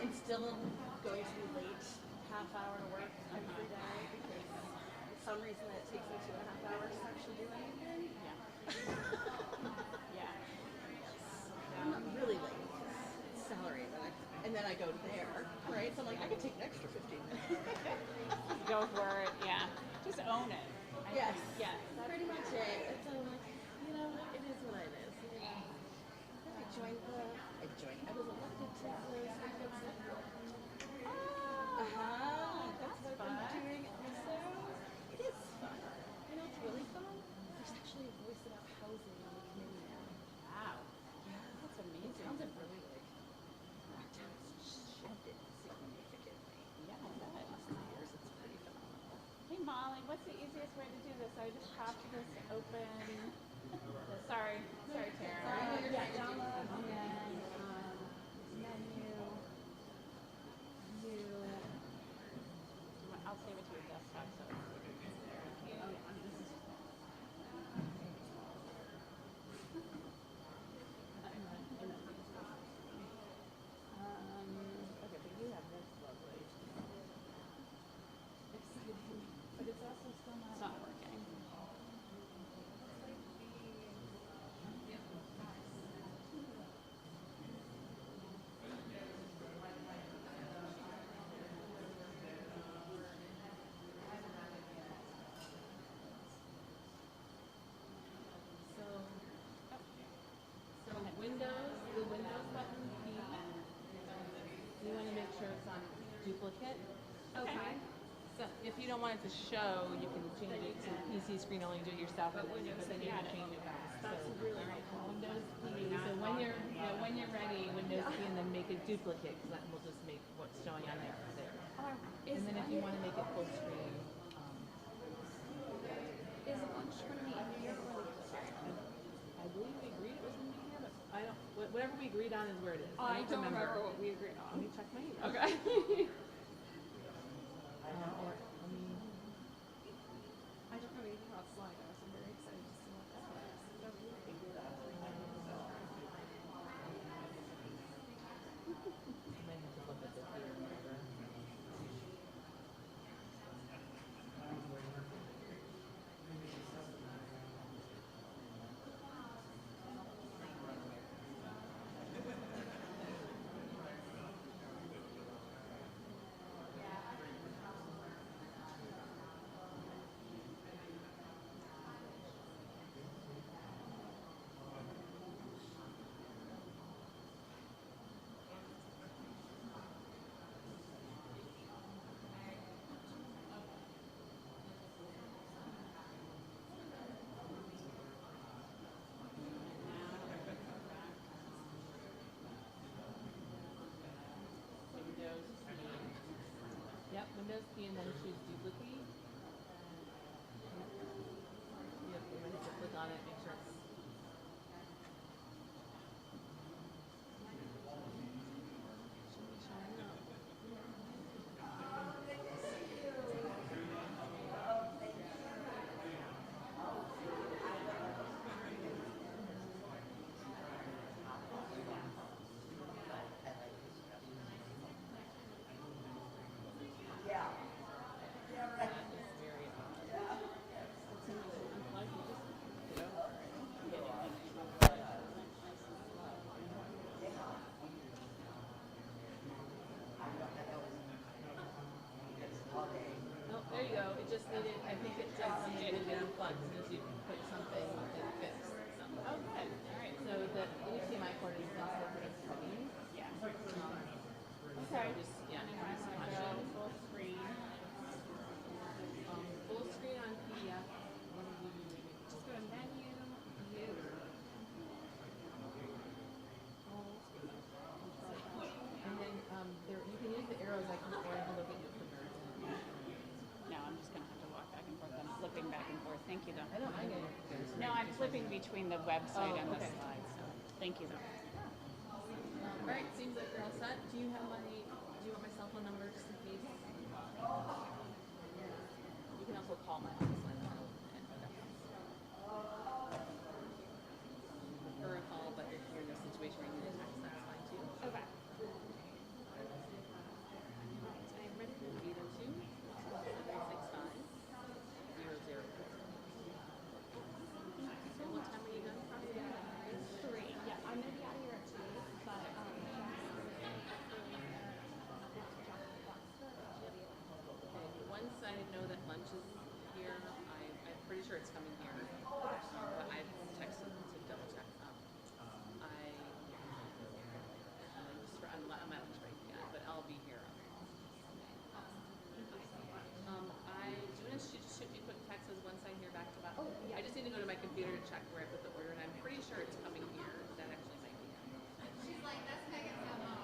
And still going to be late, half hour to work every day because for some reason it takes me 2.5 hours to actually do anything. Yeah. Yeah. I'm really late because it's salary, and then I go there, right? So I'm like, I could take an extra 15 minutes. Go for it. Yeah. Just own it. Yes. Yes. That's pretty much it. And so I'm like, it is what it is. I was elected to the Springfield City. That's what fun. I'm doing also. It is fun. It's really fun. There's actually a voice about housing on the committee now. Wow. Yeah. That's It amazing. sounds really like our town's shifted significantly. Yeah, In the I bet. last 3 years. It's pretty phenomenal. Hey Molly, what's the easiest way to do this? I just popped this open. Sorry, Tara. Yeah, download and then menu, new. I'll save it to your desktop so it's there. Okay, but you have this lovely. Exciting. But it's also still It's not. not working. So Windows, the Windows button key, you want to make sure it's on duplicate. Okay. So if you don't want it to show, you can change it to PC screen only, do it yourself, but then you can change it back. That's really helpful. Windows key. So when you're ready, Windows key, and then make it duplicate, because that will just make what's showing on there. And then if you want to make it full screen, Is lunch going to be in here or I believe we agreed it was going to be here, but I don't. Whatever we agreed on is where it is. I don't remember what we agreed Let on. me check my email. Okay. Or let me. I don't know anything about Slido, so I'm very excited to see what that is. I might have to look at this here. Remember. Yep, Windows key and then choose duplicate. Yep, you might have to click on it, make sure it's. Should be showing up. Oh, there you go. It just needed, I think it just needed to get unplugged as soon as you put something that fits something. Oh, good. All right. So the HDMI cord is also pretty heavy. Yeah. Okay. Just, yeah, And then just when I punch go it. full screen. Full screen on PDF. Just go to menu, view. And then there, you can use the arrows I can or I can look at your clicker. No, I'm just gonna have to walk back and forth. I'm flipping back and forth. Thank you though. I don't mind getting your clicker. No, I'm flipping between the website Oh, and the okay. slides. So thank you though. All right, seems like we're all set. Do you have do you want my cell phone number just in case? You can also call my office line. Or a call, but if you're in a situation where you need a text, that's fine too. Okay. it's coming here, but I've texted them to double check. I'm not lunch break yet, but I'll be here. Do you want to shoot me a quick text as once I hear back about? Oh, yeah. I just need to go to my computer to check where I put the order, and I'm pretty sure it's coming here. That actually might be it. She's like, that's Megan's memo.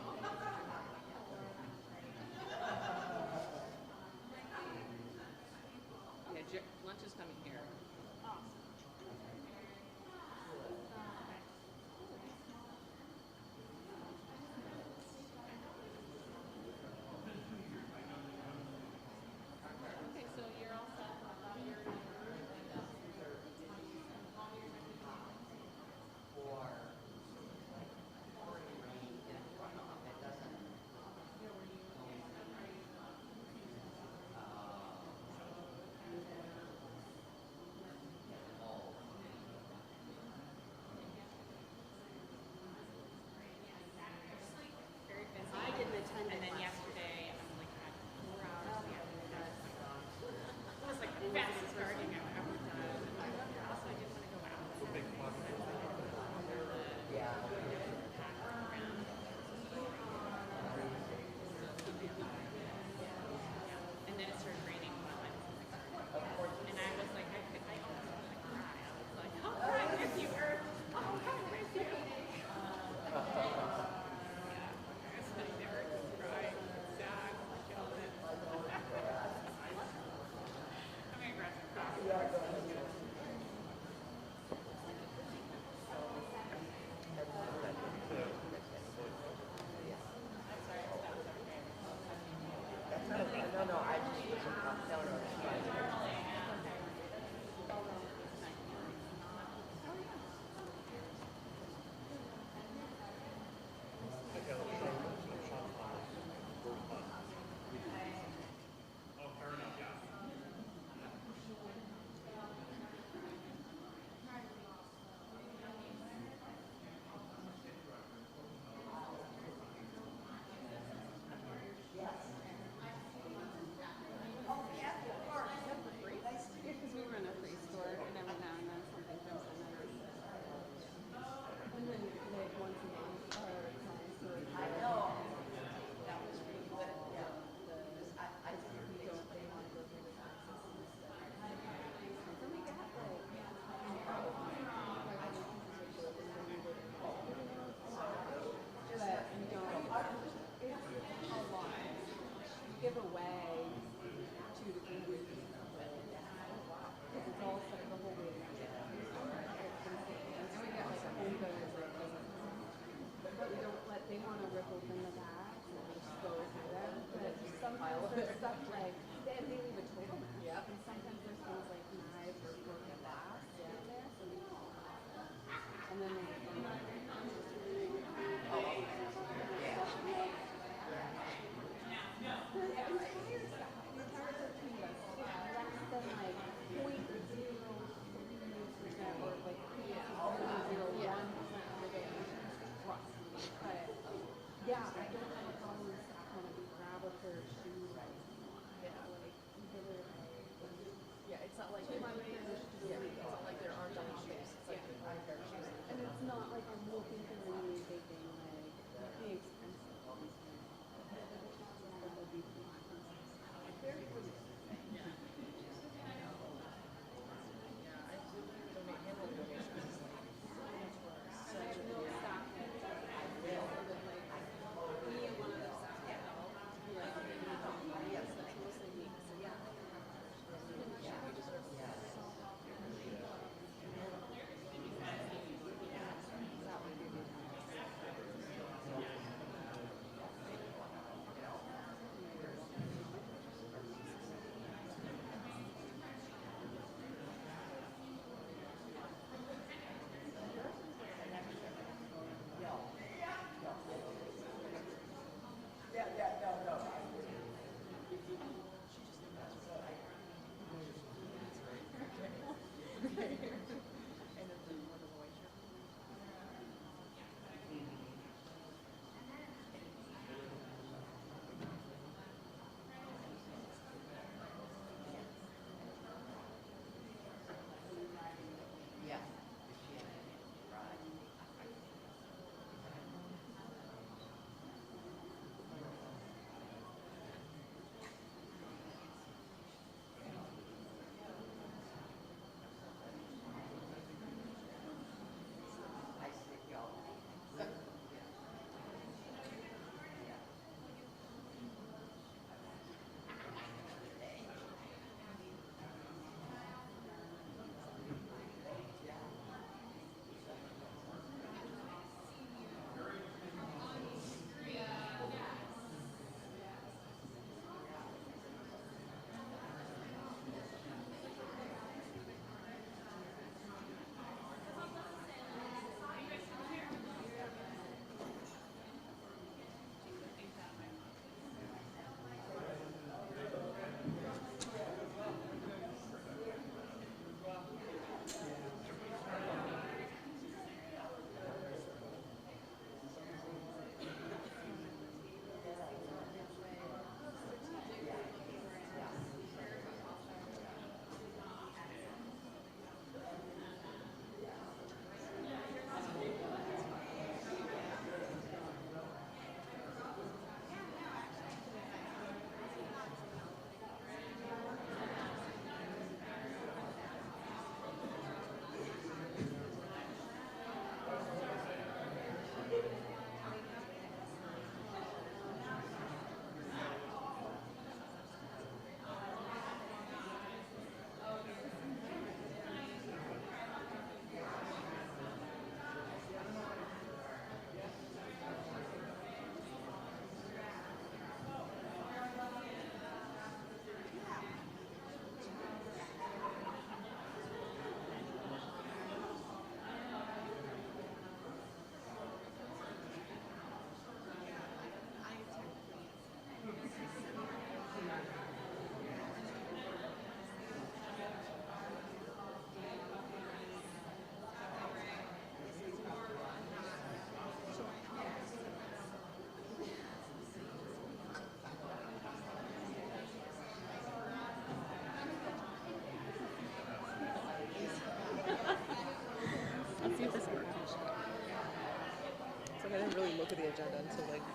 Yeah, lunch is coming here.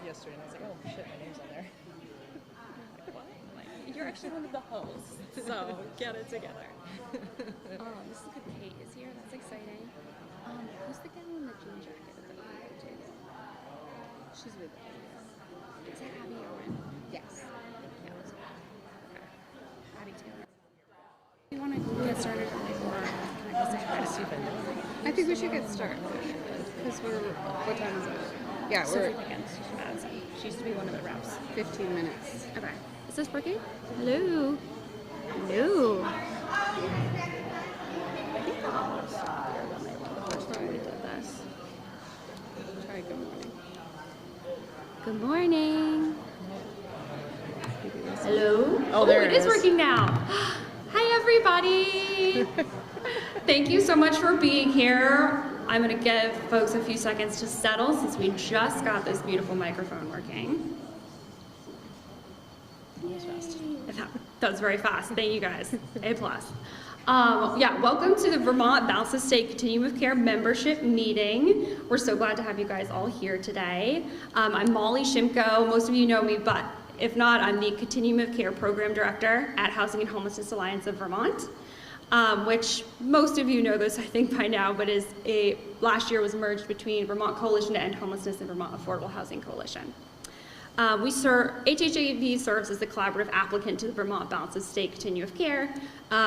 yesterday, and I was like, oh shit, my name's on there. You're actually one of the hosts, so get it together. This is good. Kate is here. That's exciting. Who's the gal in the jean jacket at the bottom table? She's with Abby. Is that Abby Owen? Yes. Yeah, that's her. Okay. Abby Taylor. Do you want to get started or can I say hi? I think we should get started because what time is it? Yeah, we're. She used to be one of the reps. 15 minutes. Okay. Is this working? Hello. Hello. I think the hours stopped there the first time we did this. Try good morning. Good morning. Hello. Oh, there it is working now. Hi, everybody. Thank you so much for being here. I'm going to give folks a few seconds to settle since we just got this beautiful microphone working. That was very fast. Thank you guys. A+. Yeah, welcome to the Vermont Balanced State Continuum of Care membership meeting. We're so glad to have you guys all here today. I'm Molly Shimko. Most of you know me, but if not, I'm the Continuum of Care Program Director at Housing and Homelessness Alliance of Vermont, which most of you know this, I think, by now, but last year was merged between Vermont Coalition to End Homelessness and Vermont Affordable Housing Coalition. HHAV serves as the collaborative applicant to the Vermont Balanced State Continuum of Care,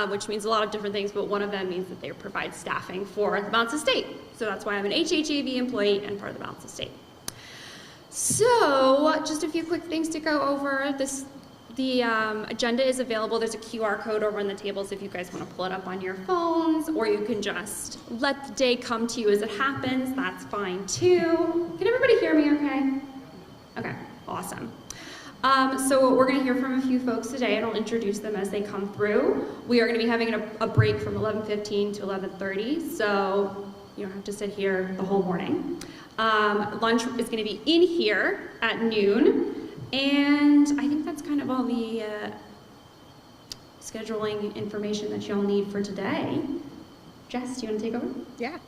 which means a lot of different things, but one of them means that they provide staffing for the Balanced State. So that's why I'm an HHAV employee and part of the Balanced State. So just a few quick things to go over. The agenda is available. There's a QR code over on the tables if you guys want to pull it up on your phones, or you can just let the day come to you as it happens. That's fine too. Can everybody hear me okay? Okay. Awesome. So we're going to hear from a few folks today, and I'll introduce them as they come through. We are going to be having a break from 11:15 to 11:30, so you don't have to sit here the whole morning. Lunch is going to be in here at noon, and I think that's kind of all the scheduling information that y'all need for today. Jess, do you want to take over? Yeah.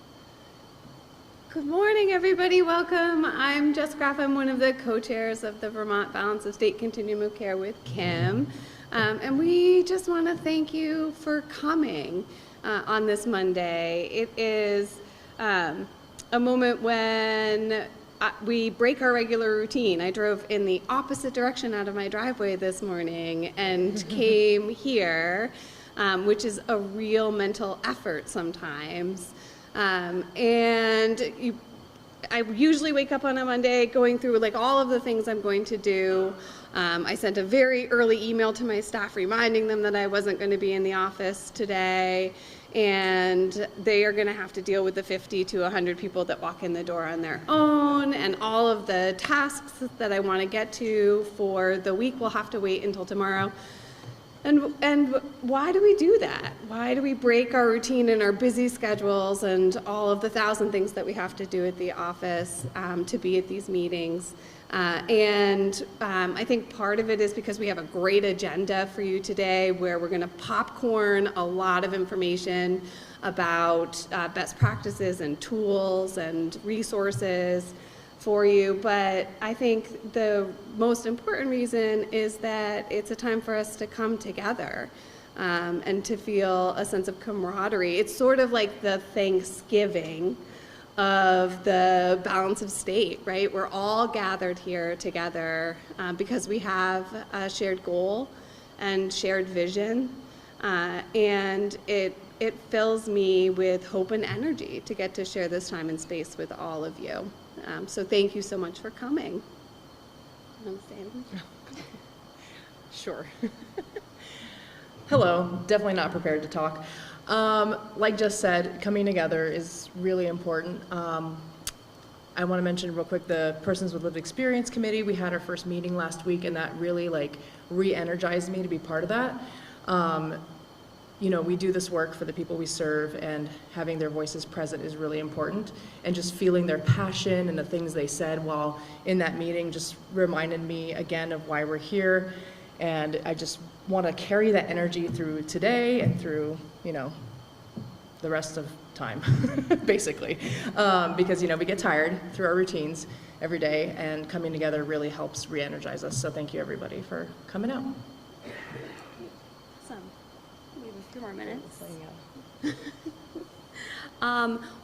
Good morning, everybody. Welcome. I'm Jess Graff. I'm one of the co-chairs of the Vermont Balance of State Continuum of Care with Kim. And we just want to thank you for coming on this Monday. It is a moment when we break our regular routine. I drove in the opposite direction out of my driveway this morning and came here, which is a real mental effort sometimes. I usually wake up on a Monday going through like all of the things I'm going to do. I sent a very early email to my staff reminding them that I wasn't going to be in the office today, and they are going to have to deal with the 50 to 100 people that walk in the door on their own, and all of the tasks that I want to get to for the week will have to wait until tomorrow. And why do we do that? Why do we break our routine and our busy schedules and all of the 1,000 things that we have to do at the office to be at these meetings? I think part of it is because we have a great agenda for you today where we're going to popcorn a lot of information about best practices and tools and resources for you, but I think the most important reason is that it's a time for us to come together and to feel a sense of camaraderie. It's sort of like the Thanksgiving of the balance of state, right? We're all gathered here together because we have a shared goal and shared vision, and it fills me with hope and energy to get to share this time and space with all of you. So thank you so much for coming. Sure. Hello, definitely not prepared to talk. Like Jess said, coming together is really important. I want to mention real quick the Persons with Lived Experience Committee. We had our first meeting last week, and that really re-energized me to be part of that. We do this work for the people we serve, and having their voices present is really important, and just feeling their passion and the things they said while in that meeting just reminded me again of why we're here, and I just want to carry that energy through today and through, the rest of time, basically, because, we get tired through our routines, every day, and coming together really helps re-energize us. So thank you everybody for coming out. Awesome. We have a few more minutes. Yeah.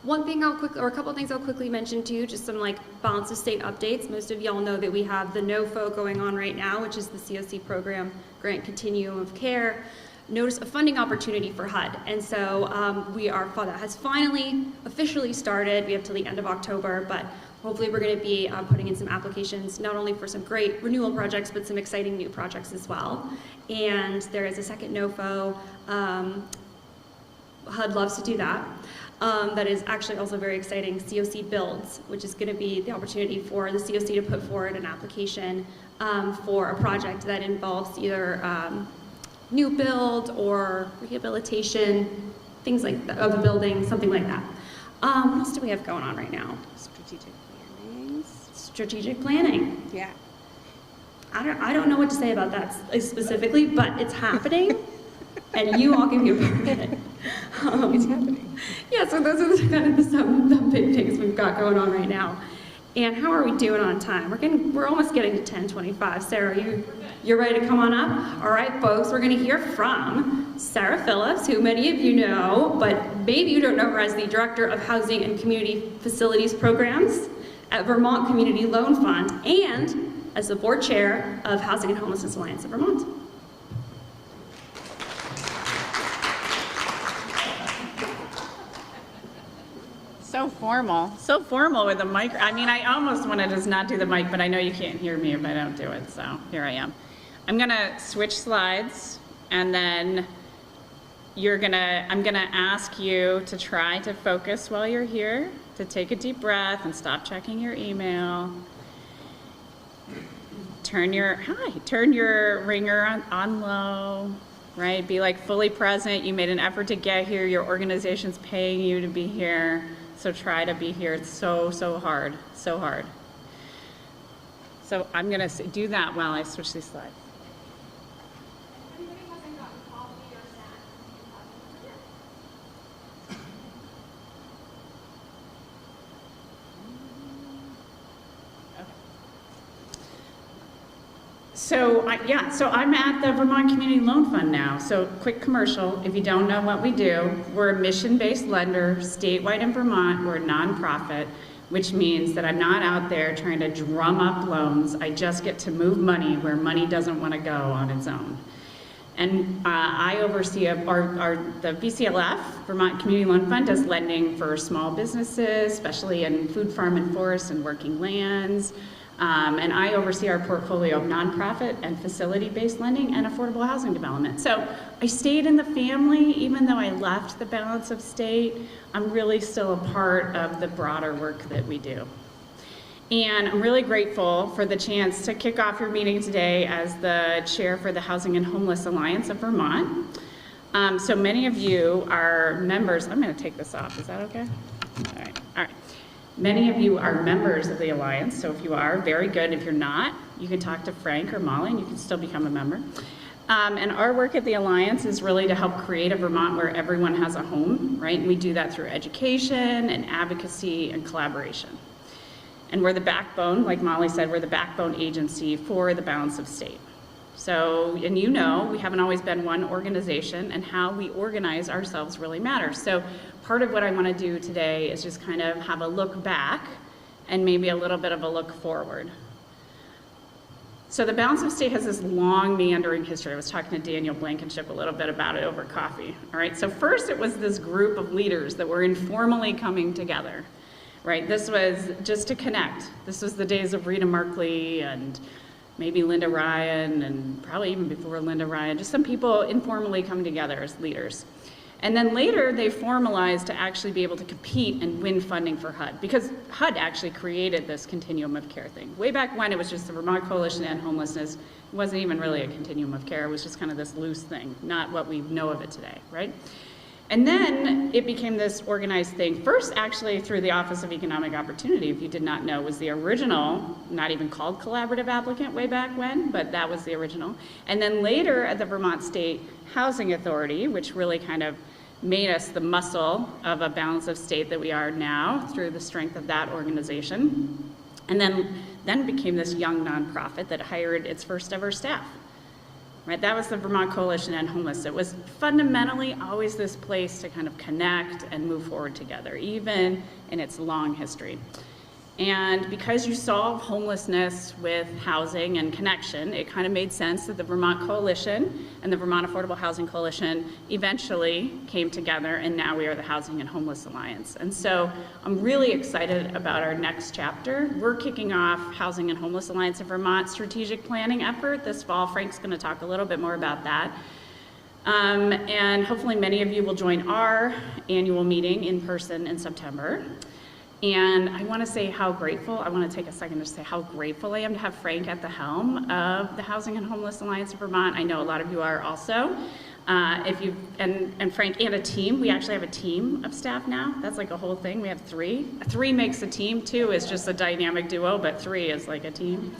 One thing or a couple things I'll quickly mention too, just some like balance of state updates. Most of y'all know that we have the NOFO going on right now, which is the COC program, Grant Continuum of Care. Notice a funding opportunity for HUD. And so that has finally officially started. We have till the end of October, but hopefully we're going to be putting in some applications, not only for some great renewal projects, but some exciting new projects as well. And there is a second NOFO. HUD loves to do that. That is actually also very exciting, COC Builds, which is going to be the opportunity for the COC to put forward an application for a project that involves either new build or rehabilitation, things like that, of a building, something like that. What else do we have going on right now? Strategic planning. Strategic planning. Yeah. I don't know what to say about that specifically, but it's happening, and you all can be a part of it. It's happening. Yeah, so those are kind of the big things we've got going on right now. And how are we doing on time? We're almost getting to 10:25. Sarah, you're ready to come on up? All right, folks, we're going to hear from Sarah Phillips, who many of you know, but maybe you don't know her as the Director of Housing and Community Facilities Programs at Vermont Community Loan Fund, and as the Board Chair of Housing and Homelessness Alliance of Vermont. So formal with the mic. I mean, I almost want to just not do the mic, but I know you can't hear me if I don't do it, so here I am. I'm gonna switch slides, and then I'm gonna ask you to try to focus while you're here, to take a deep breath and stop checking your email. Turn your ringer on low, right? Be like fully present. You made an effort to get here. Your organization's paying you to be here. So try to be here. It's so hard, so hard. So I'm gonna do that while I switch these slides. Anybody hasn't gotten coffee or snacks? So I'm at the Vermont Community Loan Fund now. So quick commercial, if you don't know what we do, we're a mission-based lender statewide in Vermont. We're a nonprofit, which means that I'm not out there trying to drum up loans. I just get to move money where money doesn't want to go on its own. And I oversee the VCLF, Vermont Community Loan Fund, does lending for small businesses, especially in food, farm, and forest and working lands. And I oversee our portfolio of nonprofit and facility-based lending and affordable housing development. So I stayed in the family, even though I left the balance of state. I'm really still a part of the broader work that we do. And I'm really grateful for the chance to kick off your meeting today as the chair for the Housing and Homeless Alliance of Vermont. So many of you are members. I'm going to take this off. Is that okay? All right. Many of you are members of the Alliance, so if you are, very good. If you're not, you can talk to Frank or Molly and you can still become a member. And our work at the Alliance is really to help create a Vermont where everyone has a home, right? And we do that through education and advocacy and collaboration. And we're the backbone, like Molly said, we're the backbone agency for the balance of state. So, and you know, we haven't always been one organization, and how we organize ourselves really matters. So part of what I want to do today is just kind of have a look back and maybe a little bit of a look forward. So the balance of state has this long meandering history. I was talking to Daniel Blankenship a little bit about it over coffee. All right, so first it was this group of leaders that were informally coming together, right? This was just to connect. This was the days of Rita Markley and maybe Linda Ryan, and probably even before Linda Ryan, just some people informally come together as leaders. And then later they formalized to actually be able to compete and win funding for HUD, because HUD actually created this continuum of care thing. Way back when it was just the Vermont Coalition to End Homelessness. It wasn't even really a continuum of care, it was just kind of this loose thing, not what we know of it today, right? And then it became this organized thing, first actually through the Office of Economic Opportunity, if you did not know, was the original, not even called collaborative applicant way back when, but that was the original. And then later at the Vermont State Housing Authority, which really kind of made us the muscle of a balance of state that we are now through the strength of that organization. And then became this young nonprofit that hired its first ever staff. Right, that was the Vermont Coalition to End Homeless. It was fundamentally always this place to kind of connect and move forward together, even in its long history. And because you solve homelessness with housing and connection, it kind of made sense that the Vermont Coalition and the Vermont Affordable Housing Coalition eventually came together, and now we are the Housing and Homeless Alliance. And so I'm really excited about our next chapter. We're kicking off Housing and Homeless Alliance of Vermont strategic planning effort this fall. Frank's going to talk a little bit more about that. And hopefully many of you will join our annual meeting in person in September. And I want to say how grateful, I want to take a second to say how grateful I am to have Frank at the helm of the Housing and Homeless Alliance of Vermont. I know a lot of you are also. And Frank and a team, we actually have a team of staff now. That's like a whole thing. We have 3. 3 makes a team, 2 is just a dynamic duo, but 3 is like a team.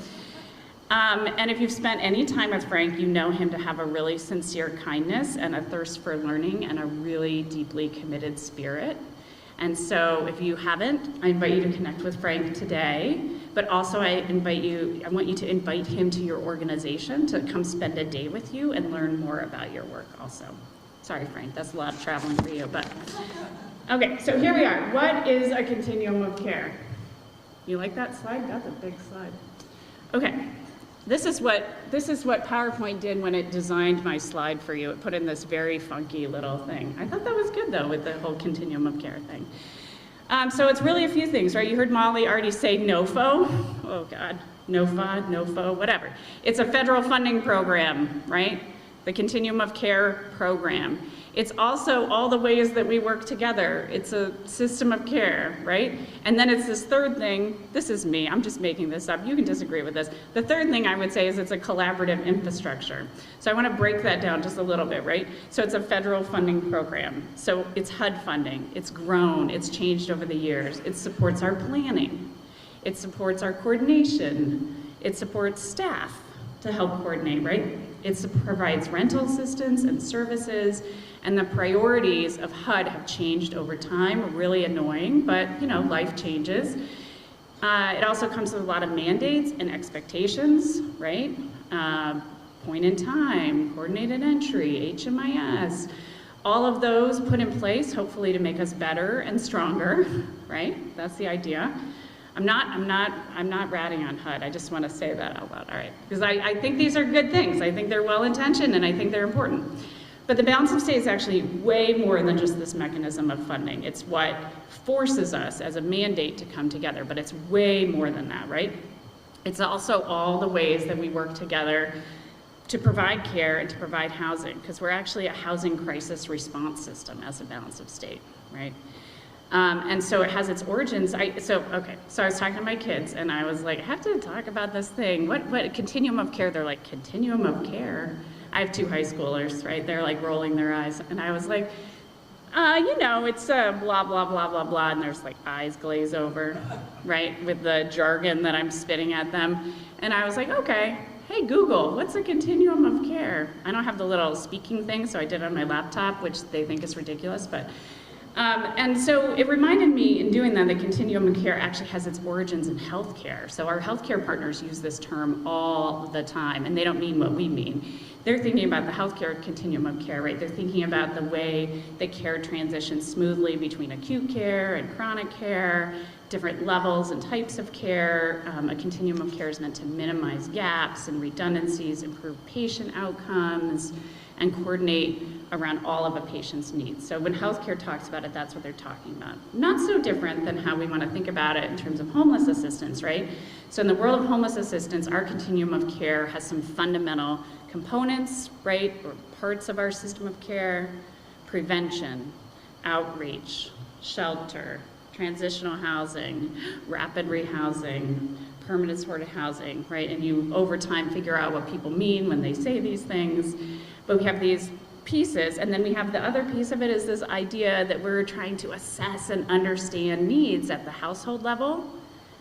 And if you've spent any time with Frank, you know him to have a really sincere kindness and a thirst for learning and a really deeply committed spirit. And so if you haven't, I invite you to connect with Frank today, but also I want you to invite him to your organization to come spend a day with you and learn more about your work also. Sorry, Frank, that's a lot of traveling for you, but. Okay, so here we are. What is a continuum of care? You like that slide? That's a big slide. Okay. This is what PowerPoint did when it designed my slide for you. It put in this very funky little thing. I thought that was good, though, with the whole continuum of care thing. So it's really a few things, right? You heard Molly already say NOFO. Oh, God. NOFA, NOFO, whatever. It's a federal funding program, right? The Continuum of Care program. It's also all the ways that we work together. It's a system of care, right? And then it's this third thing. This is me. I'm just making this up. You can disagree with this. The third thing I would say is it's a collaborative infrastructure. So I want to break that down just a little bit, right? So it's a federal funding program. So it's HUD funding. It's grown. It's changed over the years. It supports our planning. It supports our coordination. It supports staff to help coordinate, right? It provides rental assistance and services, and the priorities of HUD have changed over time. Really annoying, but life changes. It also comes with a lot of mandates and expectations, right? Point in time, coordinated entry, HMIS, all of those put in place, hopefully to make us better and stronger, right? That's the idea. I'm not ratting on HUD. I just want to say that out loud, all right? Because I think these are good things. I think they're well-intentioned, and I think they're important. But the balance of state is actually way more than just this mechanism of funding. It's what forces us as a mandate to come together, but it's way more than that, right? It's also all the ways that we work together to provide care and to provide housing, because we're actually a housing crisis response system as a balance of state, right? And so it has its origins. So I was talking to my kids, and I was like, I have to talk about this thing. What continuum of care? They're like, continuum of care? I have 2 high schoolers, right? They're like rolling their eyes. And I was like, it's blah, blah, blah, blah, blah. And there's like eyes glaze over, right? With the jargon that I'm spitting at them. And I was like, okay, hey, Google, what's a continuum of care? I don't have the little speaking thing, so I did it on my laptop, which they think is ridiculous, but. And so it reminded me in doing that continuum of care actually has its origins in healthcare. So our healthcare partners use this term all the time, and they don't mean what we mean. They're thinking about the healthcare continuum of care, right? They're thinking about the way that care transitions smoothly between acute care and chronic care, different levels and types of care. A continuum of care is meant to minimize gaps and redundancies, improve patient outcomes, and coordinate around all of a patient's needs. So when healthcare talks about it, that's what they're talking about. Not so different than how we want to think about it in terms of homeless assistance, right? So in the world of homeless assistance, our continuum of care has some fundamental components, right, or parts of our system of care: prevention, outreach, shelter, transitional housing, rapid rehousing, permanent supported housing, right? And you, over time, figure out what people mean when they say these things. But we have these pieces, and then we have the other piece of it is this idea that we're trying to assess and understand needs at the household level,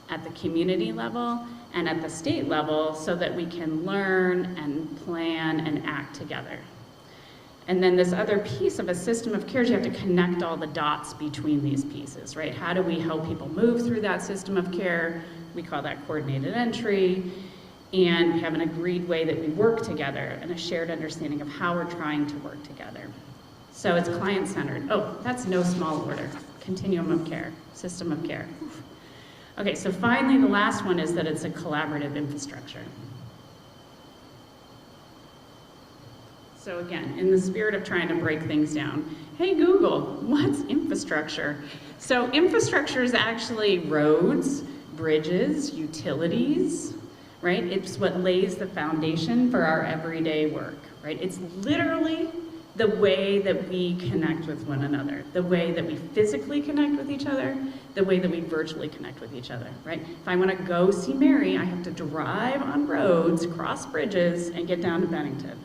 at the community level, and at the state level, so that we can learn and plan and act together. And then this other piece of a system of care is you have to connect all the dots between these pieces, right? How do we help people move through that system of care? We call that coordinated entry. And we have an agreed way that we work together and a shared understanding of how we're trying to work together. So it's client-centered. Oh, that's no small order. Continuum of care, system of care. Okay, so finally the last one is that it's a collaborative infrastructure. So again, in the spirit of trying to break things down, hey Google, what's infrastructure? So infrastructure is actually roads, bridges, utilities, right? It's what lays the foundation for our everyday work, right? It's literally the way that we connect with one another, the way that we physically connect with each other, the way that we virtually connect with each other, right? If I want to go see Mary, I have to drive on roads, cross bridges, and get down to Bennington,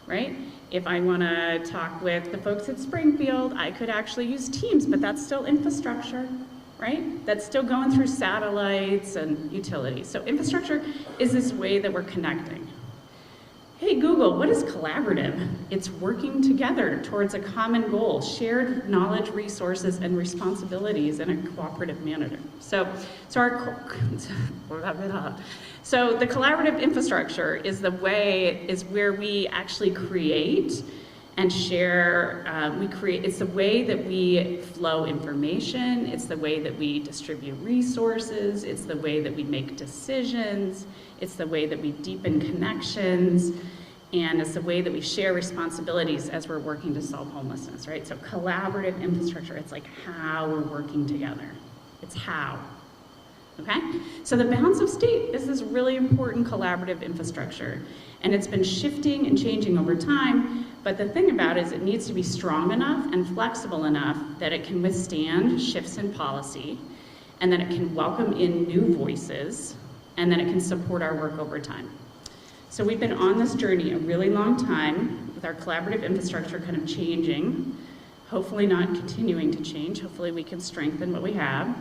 right? If I want to talk with the folks at Springfield, I could actually use Teams, but that's still infrastructure, right? That's still going through satellites and utilities. So infrastructure is this way that we're connecting. Hey Google, what is collaborative? It's working together towards a common goal, shared knowledge, resources, and responsibilities in a cooperative manner. So the collaborative infrastructure is where we actually create and share, it's the way that we flow information, it's the way that we distribute resources, it's the way that we make decisions, it's the way that we deepen connections, and it's the way that we share responsibilities as we're working to solve homelessness, right? So collaborative infrastructure, it's like how we're working together. It's how, okay? So the balance of state is this really important collaborative infrastructure, and it's been shifting and changing over time. But the thing about it is it needs to be strong enough and flexible enough that it can withstand shifts in policy, and that it can welcome in new voices, and then it can support our work over time. So we've been on this journey a really long time with our collaborative infrastructure kind of changing, hopefully not continuing to change. Hopefully we can strengthen what we have.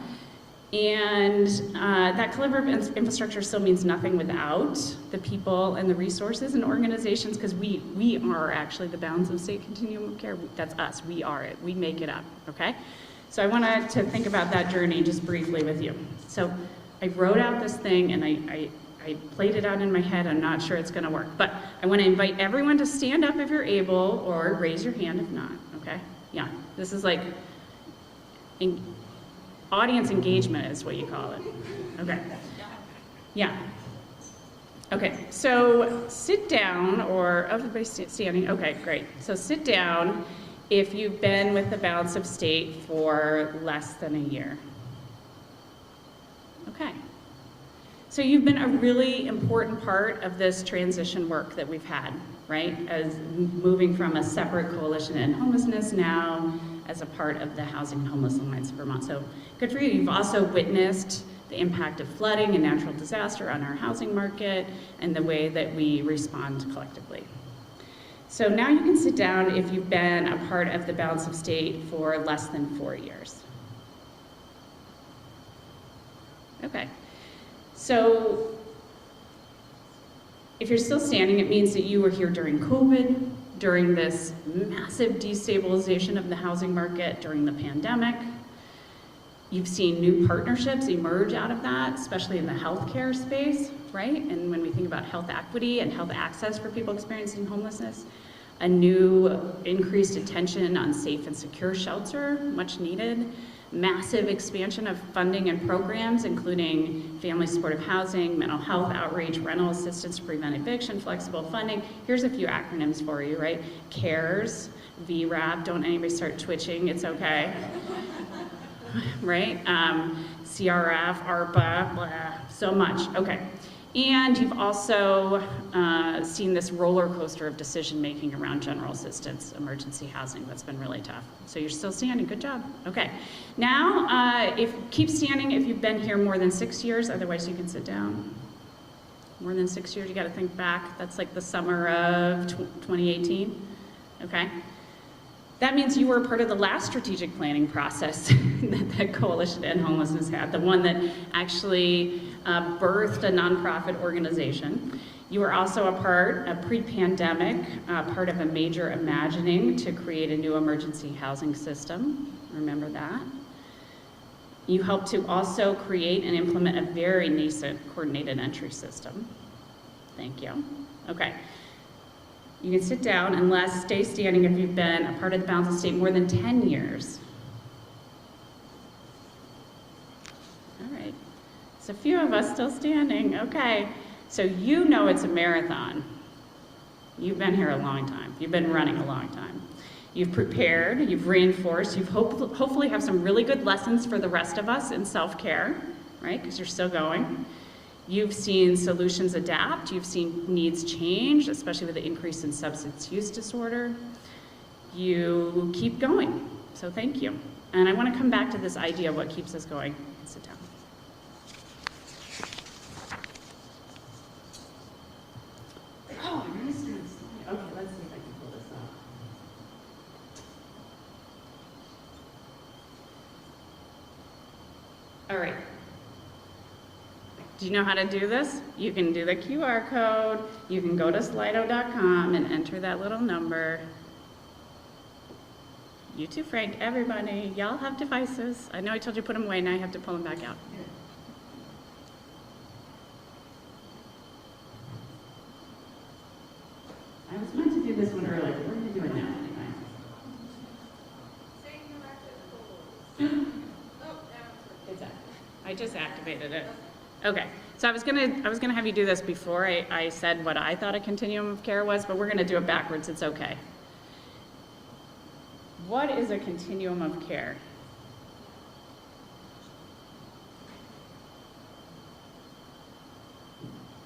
And that collaborative infrastructure still means nothing without the people and the resources and organizations, because we are actually the balance of state continuum of care. That's us, we are it, we make it up, okay? So I wanted to think about that journey just briefly with you. So I wrote out this thing and I played it out in my head. I'm not sure it's gonna work, but I wanna invite everyone to stand up if you're able, or raise your hand if not, okay? Yeah, this is like, audience engagement is what you call it. Okay. Yeah. Okay, so sit down, or everybody's standing. Okay, great. So sit down if you've been with the balance of state for less than a year. Okay. So you've been a really important part of this transition work that we've had, right? As moving from a separate coalition in homelessness now as a part of the Housing and Homeless Alliance of Vermont. So good for you. You've also witnessed the impact of flooding and natural disaster on our housing market and the way that we respond collectively. So now you can sit down if you've been a part of the balance of state for less than 4 years. Okay. So if you're still standing, it means that you were here during COVID, during this massive destabilization of the housing market during the pandemic. You've seen new partnerships emerge out of that, especially in the healthcare space, right? And when we think about health equity and health access for people experiencing homelessness, a new increased attention on safe and secure shelter, much needed. Massive expansion of funding and programs, including family supportive housing, mental health outreach, rental assistance to prevent eviction, flexible funding. Here's a few acronyms for you, right? CARES, VRAP, don't anybody start twitching, it's okay. Right? CRF, ARPA, blah, so much, okay. And you've also seen this roller coaster of decision making around general assistance, emergency housing. That's been really tough. So you're still standing, good job. Okay, now keep standing if you've been here more than 6 years, otherwise you can sit down. More than 6 years, you gotta think back. That's like the summer of 2018, okay? That means you were part of the last strategic planning process that the Coalition to End Homelessness had, the one that actually birthed a nonprofit organization. You were also a pre-pandemic, part of a major imagining to create a new emergency housing system. Remember that? You help to also create and implement a very nascent coordinated entry system. Thank you. Okay. You can sit down and stay standing if you've been a part of the balance of state more than 10 years. All right. So a few of us still standing. Okay. So you know it's a marathon. You've been here a long time. You've been running a long time. You've prepared, you've reinforced, you've hopefully have some really good lessons for the rest of us in self-care, right? Because you're still going. You've seen solutions adapt, you've seen needs change, especially with the increase in substance use disorder. You keep going, so thank you. And I want to come back to this idea of what keeps us going. Sit down. Oh, I'm really starting to slide. Okay, let's see if I can pull this off. All right. Do you know how to do this? You can do the QR code. You can go to slido.com and enter that little number. You too, Frank, everybody. Y'all have devices. I know I told you to put them away, now I have to pull them back out. I was meant to do this one earlier, but we're going to do it now anyway. I just activated it. Okay, so I was gonna have you do this before I said what I thought a continuum of care was, but we're gonna do it backwards, it's okay. What is a continuum of care?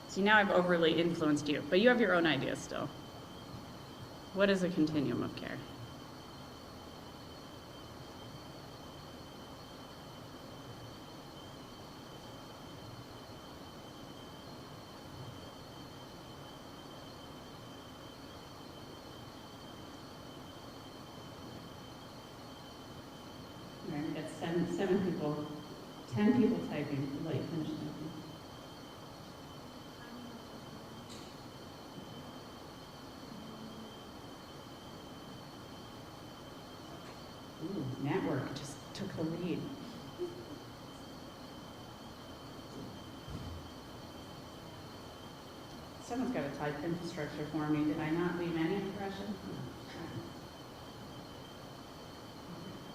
See, now I've overly influenced you, but you have your own ideas still. What is a continuum of care? All right, we've got seven people, 10 people typing. We'll let you finish typing. Ooh, network just took the lead. Someone's got to type infrastructure for me. Did I not leave any impression?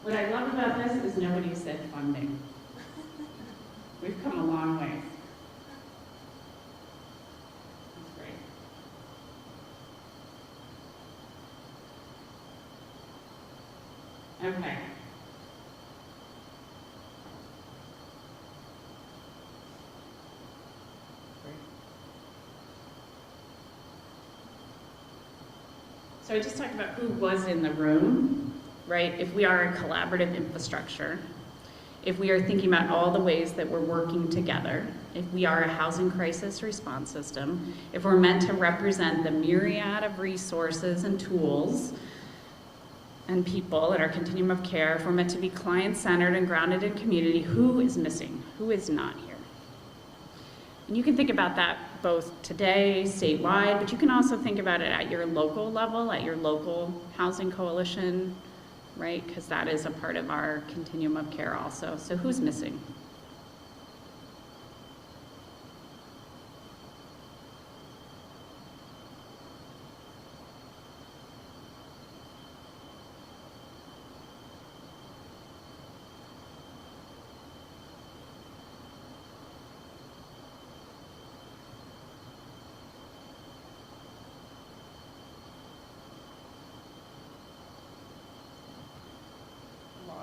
What I love about this is nobody said funding. We've come a long way. That's great. Okay. Great. So I just talked about who was in the room, right? If we are a collaborative infrastructure, if we are thinking about all the ways that we're working together, if we are a housing crisis response system, if we're meant to represent the myriad of resources and tools and people in our continuum of care, if we're meant to be client-centered and grounded in community, who is missing? Who is not here? And you can think about that both today, statewide, but you can also think about it at your local level, at your local housing coalition, right? Because that is a part of our continuum of care also. So who's missing?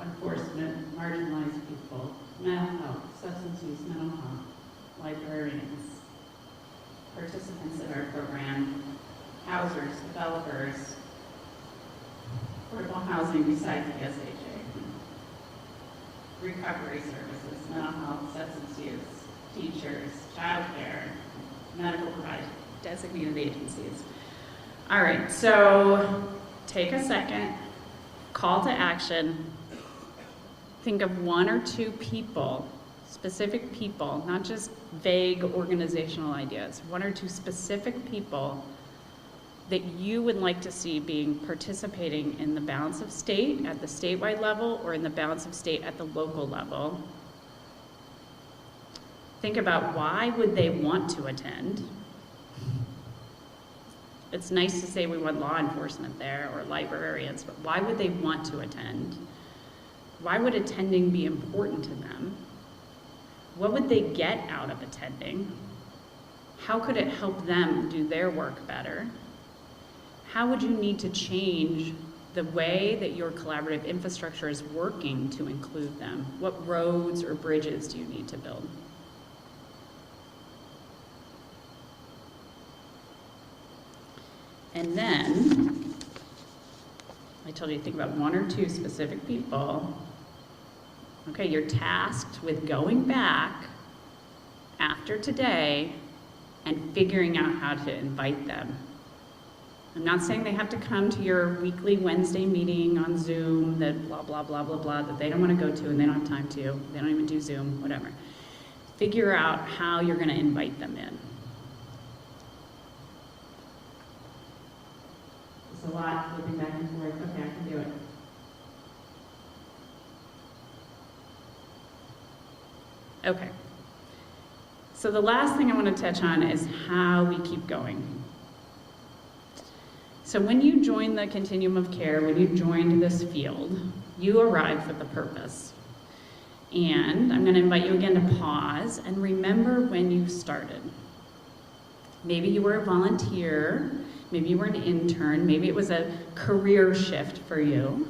Enforcement, marginalized people, mental health, substance use, mental health, librarians, participants in our program, housers, developers, affordable housing besides the SHA, recovery services, mental health, substance use, teachers, childcare, medical providers, designated agencies. All right, so take a second, call to action. Think of one or two people, specific people, not just vague organizational ideas, one or two specific people that you would like to see participating in the balance of state at the statewide level or in the balance of state at the local level Think about why would they want to attend. It's nice to say we want law enforcement there or librarians, but why would they want to attend? Why would attending be important to them? What would they get out of attending? How could it help them do their work better? How would you need to change the way that your collaborative infrastructure is working to include them? What roads or bridges do you need to build? And then, I told you to think about one or two specific people. Okay, you're tasked with going back after today and figuring out how to invite them. I'm not saying they have to come to your weekly Wednesday meeting on Zoom that blah, blah, blah, blah, blah, that they don't want to go to and they don't have time to. They don't even do Zoom, whatever. Figure out how you're going to invite them in. It's a lot, flipping back and forth. Okay, I can do it. Okay. So the last thing I want to touch on is how we keep going. So when you join the continuum of care, when you joined this field, you arrived with a purpose. And I'm going to invite you again to pause and remember when you started. Maybe you were a volunteer, maybe you were an intern, maybe it was a career shift for you.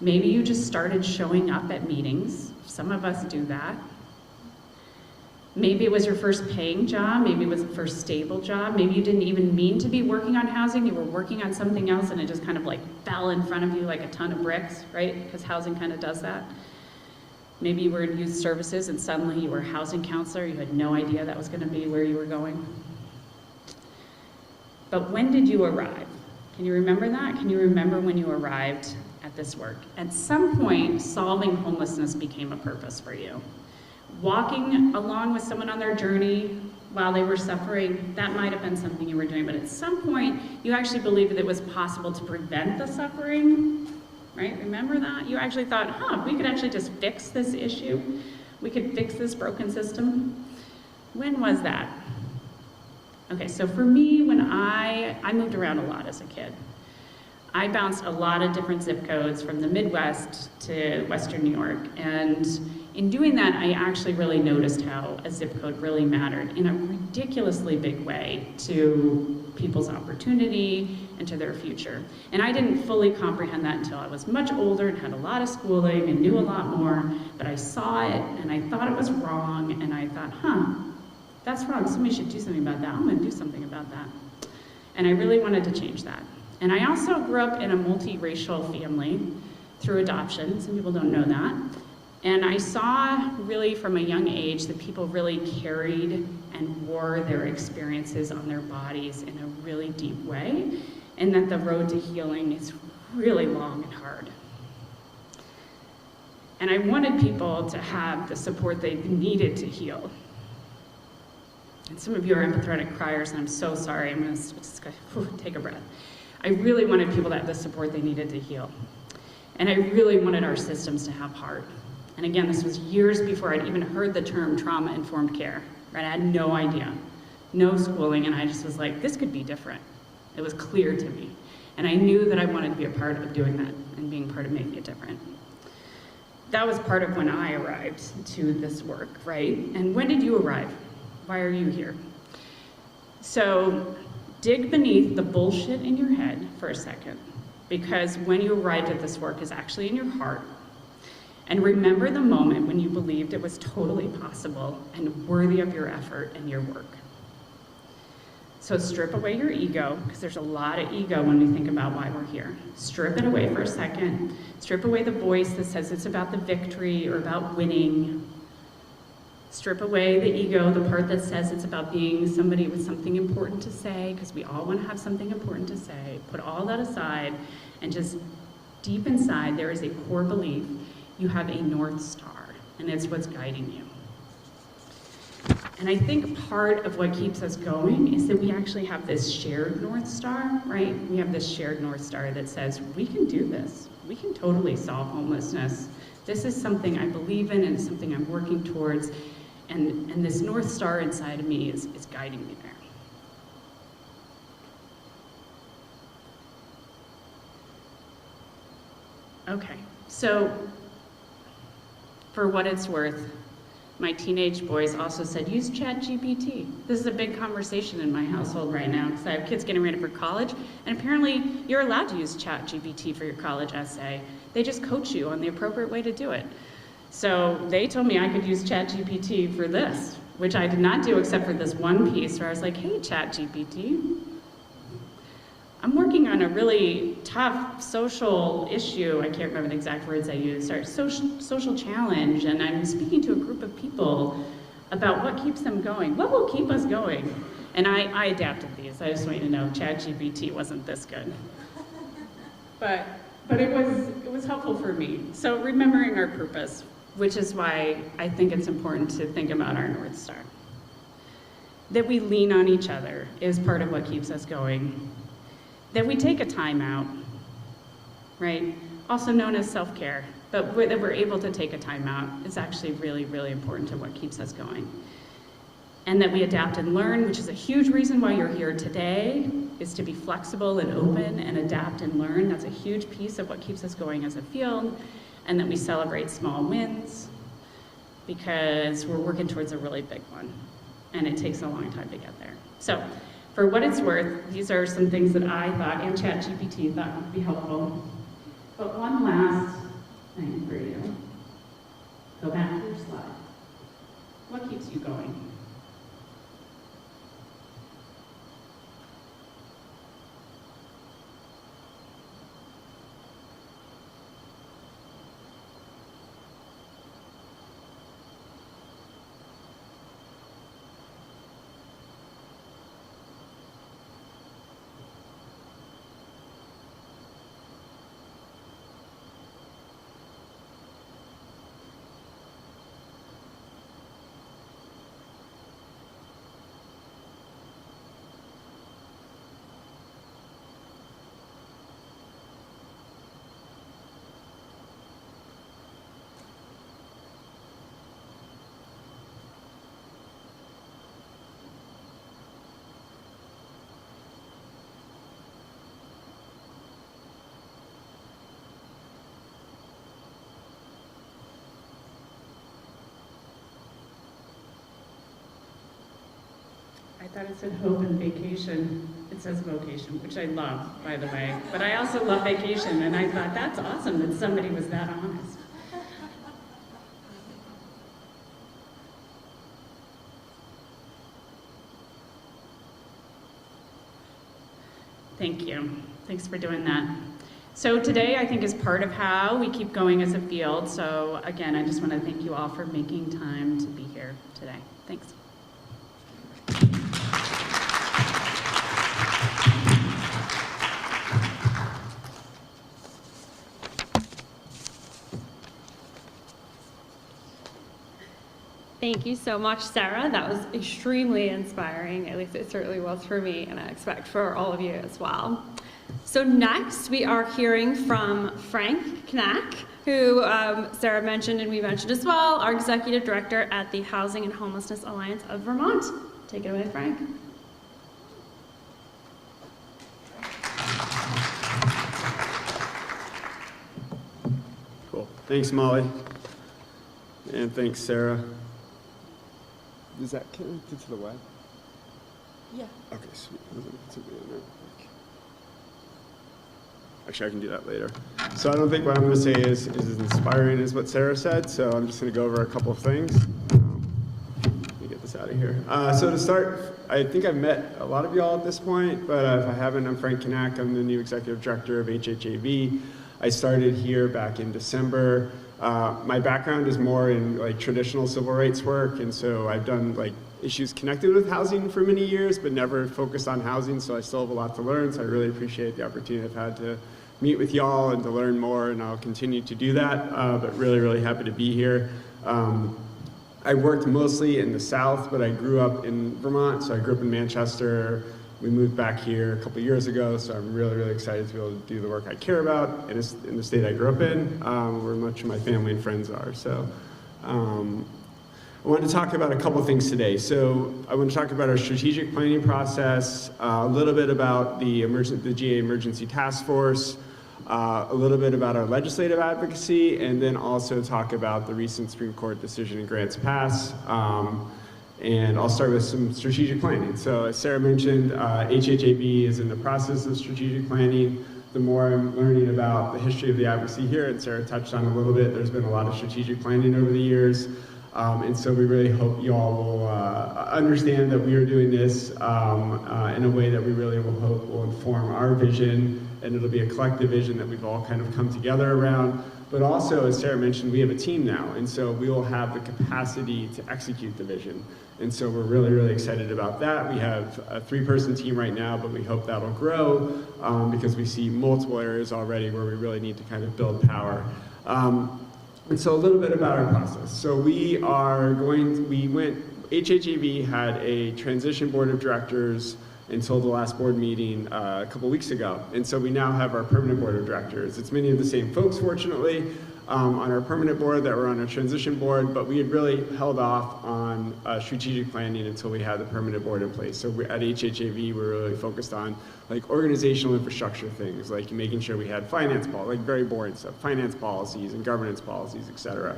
Maybe you just started showing up at meetings. Some of us do that. Maybe it was your first paying job, maybe it was the first stable job, maybe you didn't even mean to be working on housing, you were working on something else and it just kind of like fell in front of you like a ton of bricks, right? Because housing kind of does that. Maybe you were in youth services and suddenly you were a housing counselor, you had no idea that was going to be where you were going. But when did you arrive? Can you remember that? Can you remember when you arrived at this work? At some point, solving homelessness became a purpose for you. Walking along with someone on their journey while they were suffering, that might have been something you were doing, but at some point, you actually believed that it was possible to prevent the suffering, right? Remember that? You actually thought, we could actually just fix this issue. We could fix this broken system. When was that? Okay, so for me, when I moved around a lot as a kid. I bounced a lot of different zip codes from the Midwest to Western New York, and in doing that, I actually really noticed how a zip code really mattered in a ridiculously big way to people's opportunity and to their future. And I didn't fully comprehend that until I was much older and had a lot of schooling and knew a lot more, but I saw it and I thought it was wrong, and I thought, that's wrong, somebody should do something about that. I'm gonna do something about that. And I really wanted to change that. And I also grew up in a multiracial family through adoption. Some people don't know that. And I saw really from a young age that people really carried and wore their experiences on their bodies in a really deep way, and that the road to healing is really long and hard. And I wanted people to have the support they needed to heal. And some of you are empathetic criers, and I'm so sorry. I'm gonna just take a breath. I really wanted people to have the support they needed to heal. And I really wanted our systems to have heart. And again, this was years before I'd even heard the term trauma-informed care, right? I had no idea, no schooling, and I just was like, this could be different. It was clear to me. And I knew that I wanted to be a part of doing that and being part of making it different. That was part of when I arrived to this work, right? And when did you arrive? Why are you here? So dig beneath the bullshit in your head for a second, because when you arrived at this work is actually in your heart. And remember the moment when you believed it was totally possible and worthy of your effort and your work. So strip away your ego, because there's a lot of ego when we think about why we're here. Strip it away for a second. Strip away the voice that says it's about the victory or about winning. Strip away the ego, the part that says it's about being somebody with something important to say, because we all want to have something important to say. Put all that aside, and just deep inside there is a core belief. You have a North Star, and it's what's guiding you. And I think part of what keeps us going is that we actually have this shared North Star, right? We have this shared North Star that says, we can do this. We can totally solve homelessness. This is something I believe in and something I'm working towards. And this North Star inside of me is guiding me there. Okay, so for what it's worth, my teenage boys also said, use ChatGPT. This is a big conversation in my household right now because I have kids getting ready for college, and apparently you're allowed to use ChatGPT for your college essay. They just coach you on the appropriate way to do it. So they told me I could use ChatGPT for this, which I did not do except for this one piece where I was like, hey, ChatGPT, I'm working on a really tough social issue. I can't remember the exact words I used, or social challenge, and I'm speaking to a group of people about what keeps them going. What will keep us going? And I adapted these. I just want you to know ChatGPT wasn't this good. But it was helpful for me. So remembering our purpose, which is why I think it's important to think about our North Star. That we lean on each other is part of what keeps us going. That we take a time out, right? Also known as self-care, but that we're able to take a time out is actually really, really important to what keeps us going. And that we adapt and learn, which is a huge reason why you're here today, is to be flexible and open and adapt and learn. That's a huge piece of what keeps us going as a field. And that we celebrate small wins because we're working towards a really big one. And it takes a long time to get there. So, for what it's worth, these are some things that I thought, and ChatGPT thought would be helpful. But one last thing for you. Go back to your slide. What keeps you going? I thought it said hope and vacation. It says vocation, which I love, by the way. But I also love vacation, and I thought that's awesome that somebody was that honest. Thank you. Thanks for doing that. So today, I think, is part of how we keep going as a field. So again, I just want to thank you all for making time to be here today. Thanks. Thank you so much, Sarah. That was extremely inspiring. At least it certainly was for me, and I expect for all of you as well. So next, we are hearing from Frank Knack, who Sarah mentioned and we mentioned as well, our Executive Director at the Housing and Homelessness Alliance of Vermont. Take it away, Frank. Cool. Thanks, Molly. And thanks, Sarah. Is that connected to the web? Yeah. Okay, sweet. Actually, I can do that later. So I don't think what I'm going to say is as inspiring as what Sarah said, so I'm just going to go over a couple of things. Let me get this out of here. So to start, I think I've met a lot of y'all at this point, but if I haven't, I'm Frank Knack. I'm the new Executive Director of HHAV. I started here back in December. My background is more in like traditional civil rights work, and so I've done like issues connected with housing for many years, but never focused on housing, so I still have a lot to learn, so I really appreciate the opportunity I've had to meet with y'all and to learn more, and I'll continue to do that, but really, really happy to be here. I worked mostly in the South, but I grew up in Vermont, so I grew up in Manchester. We moved back here a couple years ago, so I'm really, really excited to be able to do the work I care about in the state I grew up in, where much of my family and friends are. So I want to talk about a couple things today. So I want to talk about our strategic planning process, a little bit about the GA Emergency Task Force, a little bit about our legislative advocacy, and then also talk about the recent Supreme Court decision in Grants Pass. And I'll start with some strategic planning. So as Sarah mentioned, HHAB is in the process of strategic planning. The more I'm learning about the history of the advocacy here, and Sarah touched on a little bit, there's been a lot of strategic planning over the years. And so we really hope you all will understand that we are doing this in a way that we really will hope will inform our vision, and it'll be a collective vision that we've all kind of come together around. But also, as Sarah mentioned, we have a team now, and so we will have the capacity to execute the vision. And so we're really, really excited about that. We have a 3-person team right now, but we hope that'll grow because we see multiple areas already where we really need to kind of build power. And so a little bit about our process. So HHAB had a transition board of directors until the last board meeting a couple weeks ago. And so we now have our permanent board of directors. It's many of the same folks, fortunately, on our permanent board that were on our transition board, but we had really held off on strategic planning until we had the permanent board in place. So at HHAB, we're really focused on like organizational infrastructure things, like making sure we had finance policy, like very boring stuff, finance policies and governance policies, et cetera.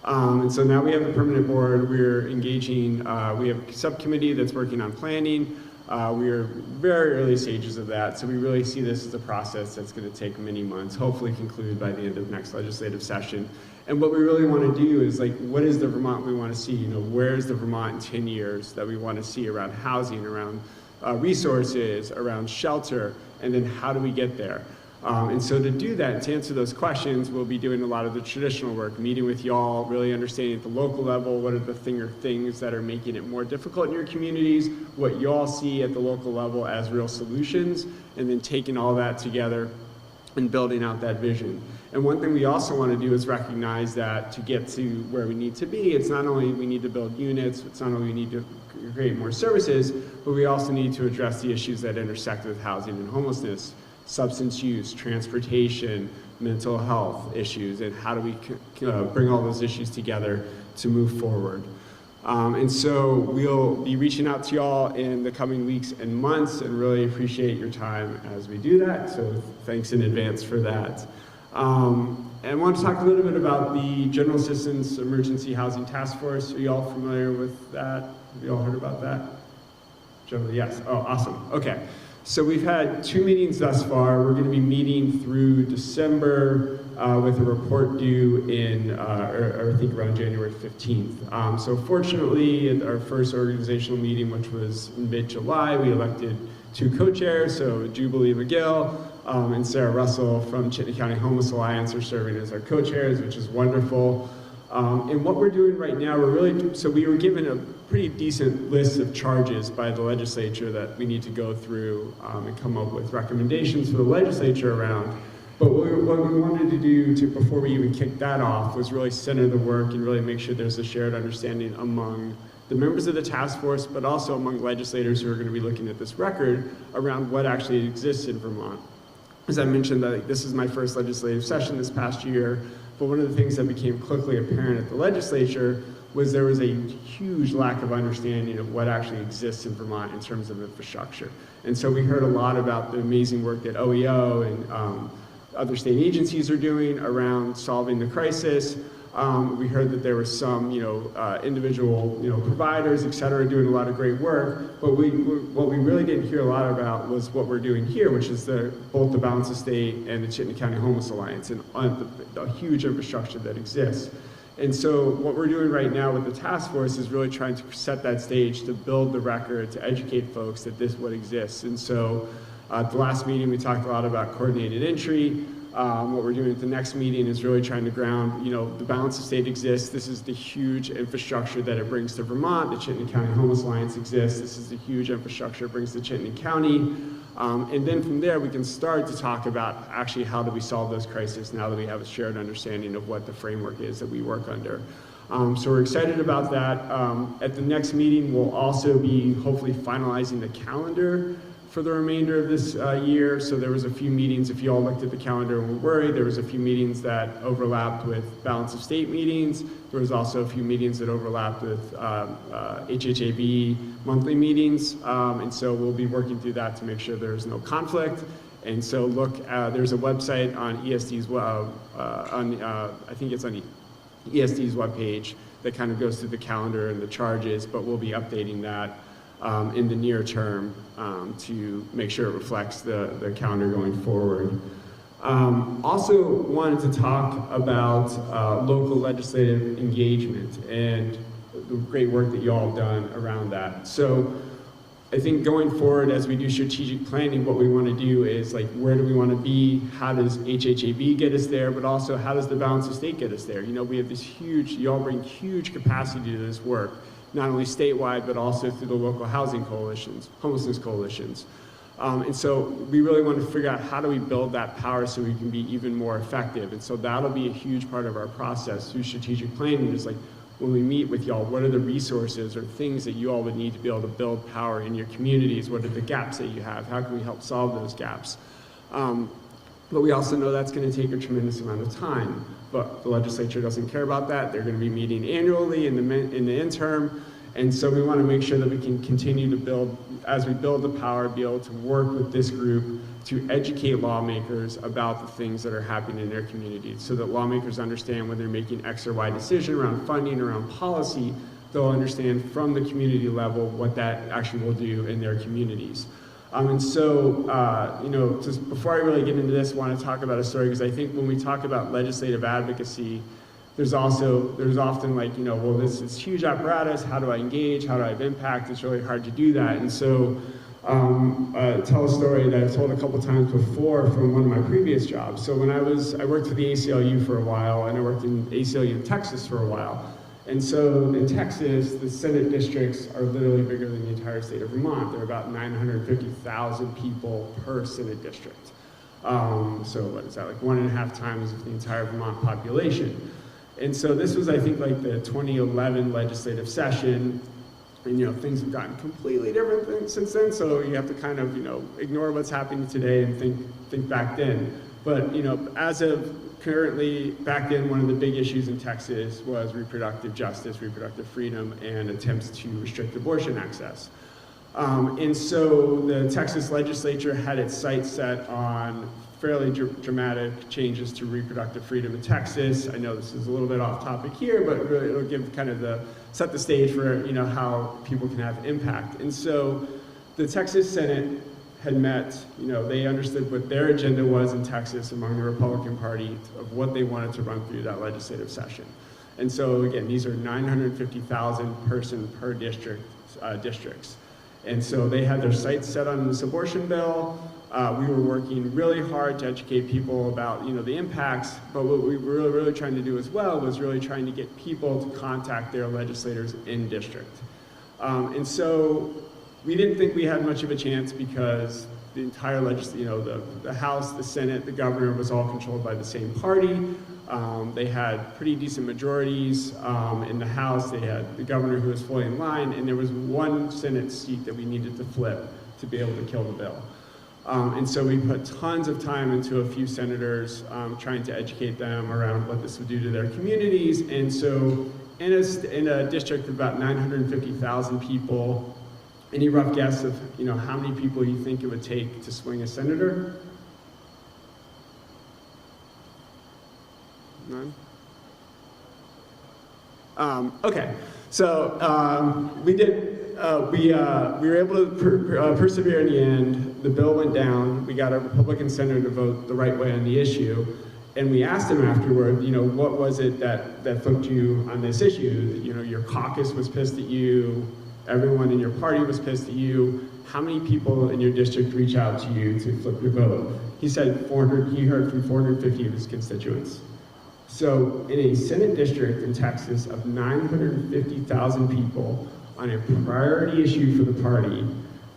And so now we have the permanent board. We're engaging, we have a subcommittee that's working on planning. We are very early stages of that, so we really see this as a process that's going to take many months, hopefully conclude by the end of next legislative session. And what we really want to do is, like, what is the Vermont we want to see? You know, where's the Vermont in 10 years that we want to see around housing, around resources, around shelter, and then how do we get there? And so to do that, to answer those questions, we'll be doing a lot of the traditional work, meeting with y'all, really understanding at the local level what are the things that are making it more difficult in your communities, what y'all see at the local level as real solutions, and then taking all that together and building out that vision. And one thing we also want to do is recognize that to get to where we need to be, it's not only we need to build units, it's not only we need to create more services, but we also need to address the issues that intersect with housing and homelessness, substance use, transportation, mental health issues, and how do we bring all those issues together to move forward. And so we'll be reaching out to y'all in the coming weeks and months and really appreciate your time as we do that. So thanks in advance for that. And I want to talk a little bit about the General Assistance Emergency Housing Task Force. Are you all familiar with that? Have you all heard about that? Generally, yes. Oh, awesome. Okay. So we've had 2 meetings thus far. We're going to be meeting through December with a report due in, or I think around January 15th. So fortunately, at our first organizational meeting, which was in mid-July, we elected 2 co-chairs. So Jubilee McGill and Sarah Russell from Chittenden County Homeless Alliance are serving as our co-chairs, which is wonderful. And what we're doing right now, we were given a pretty decent list of charges by the legislature that we need to go through and come up with recommendations for the legislature around. But what we wanted to do before we even kicked that off was really center the work and really make sure there's a shared understanding among the members of the task force, but also among legislators who are going to be looking at this record around what actually exists in Vermont. As I mentioned, this is my first legislative session this past year. But one of the things that became quickly apparent at the legislature was there was a huge lack of understanding of what actually exists in Vermont in terms of infrastructure. And so we heard a lot about the amazing work that OEO and other state agencies are doing around solving the crisis. We heard that there were some, individual, providers, et cetera, doing a lot of great work. But what we really didn't hear a lot about was what we're doing here, which is both the Balance of State and the Chittenden County Homeless Alliance and the huge infrastructure that exists. And so what we're doing right now with the task force is really trying to set that stage to build the record, to educate folks that this is what exists. And so at the last meeting, we talked a lot about coordinated entry. What we're doing at the next meeting is really trying to ground, the Balance of State exists. This is the huge infrastructure that it brings to Vermont. The Chittenden County Homeless Alliance exists. This is the huge infrastructure it brings to Chittenden County. And then from there, we can start to talk about actually how do we solve those crises now that we have a shared understanding of what the framework is that we work under. So we're excited about that. At the next meeting, we'll also be hopefully finalizing the calendar for the remainder of this year. So there was a few meetings, if you all looked at the calendar and were worried, there was a few meetings that overlapped with balance of state meetings. There was also a few meetings that overlapped with HHAB monthly meetings. And so we'll be working through that to make sure there's no conflict. And so look, there's a website on ESD's, I think it's on ESD's webpage that kind of goes through the calendar and the charges, but we'll be updating that in the near term to make sure it reflects the calendar going forward. Also wanted to talk about local legislative engagement and the great work that you all have done around that. So I think going forward as we do strategic planning, what we want to do is like, where do we want to be? How does HHAB get us there? But also, how does the balance of state get us there? You know, we have this huge, you all bring huge capacity to this work, not only statewide, but also through the local housing coalitions, homelessness coalitions. And so we really want to figure out how do we build that power so we can be even more effective. And so that'll be a huge part of our process through strategic planning, is like, when we meet with y'all, what are the resources or things that you all would need to be able to build power in your communities? What are the gaps that you have? How can we help solve those gaps? But we also know that's going to take a tremendous amount of time. But the legislature doesn't care about that. They're going to be meeting annually in the interim. And so we want to make sure that we can continue to build, as we build the power, be able to work with this group to educate lawmakers about the things that are happening in their communities, so that lawmakers understand when they're making X or Y decision around funding, around policy, they'll understand from the community level what that actually will do in their communities. And so, you know, just before I really get into this, I want to talk about a story, because I think when we talk about legislative advocacy, there's often like, you know, well, this is huge apparatus, how do I engage, how do I have impact? It's really hard to do that. And so, tell a story that I've told a couple times before from one of my previous jobs. So when I worked for the ACLU for a while, and I worked in ACLU in Texas for a while. And so in Texas, the Senate districts are literally bigger than the entire state of Vermont. There are about 950,000 people per Senate district. So what is that, like 1.5 times the entire Vermont population. And so this was, I think, like the 2011 legislative session. And, you know, things have gotten completely different since then, so you have to kind of, you know, ignore what's happening today and think back then. But, you know, as of currently, back then, one of the big issues in Texas was reproductive justice, reproductive freedom, and attempts to restrict abortion access. And so the Texas legislature had its sights set on fairly dramatic changes to reproductive freedom in Texas. I know this is a little bit off topic here, but really it'll give kind of set the stage for, you know, how people can have impact. And so the Texas Senate had met, you know, they understood what their agenda was in Texas among the Republican Party of what they wanted to run through that legislative session. And so again, these are 950,000 person per districts. And so they had their sights set on this abortion bill. We were working really hard to educate people about, you know, the impacts, but what we were really trying to do as well was really trying to get people to contact their legislators in district. And so we didn't think we had much of a chance, because the entire the House, the Senate, the governor was all controlled by the same party. They had pretty decent majorities in the House. They had the governor who was fully in line, and there was one Senate seat that we needed to flip to be able to kill the bill. And so we put tons of time into a few senators trying to educate them around what this would do to their communities. And so in a district of about 950,000 people, any rough guess of, you know, how many people you think it would take to swing a senator? None? Okay, so we were able to persevere in the end. The bill went down. We got a Republican senator to vote the right way on the issue. And we asked him afterward, you know, what was it that flipped you on this issue? You know, your caucus was pissed at you. Everyone in your party was pissed at you. How many people in your district reach out to you to flip your vote? He said 400, he heard from 450 of his constituents. So in a Senate district in Texas of 950,000 people on a priority issue for the party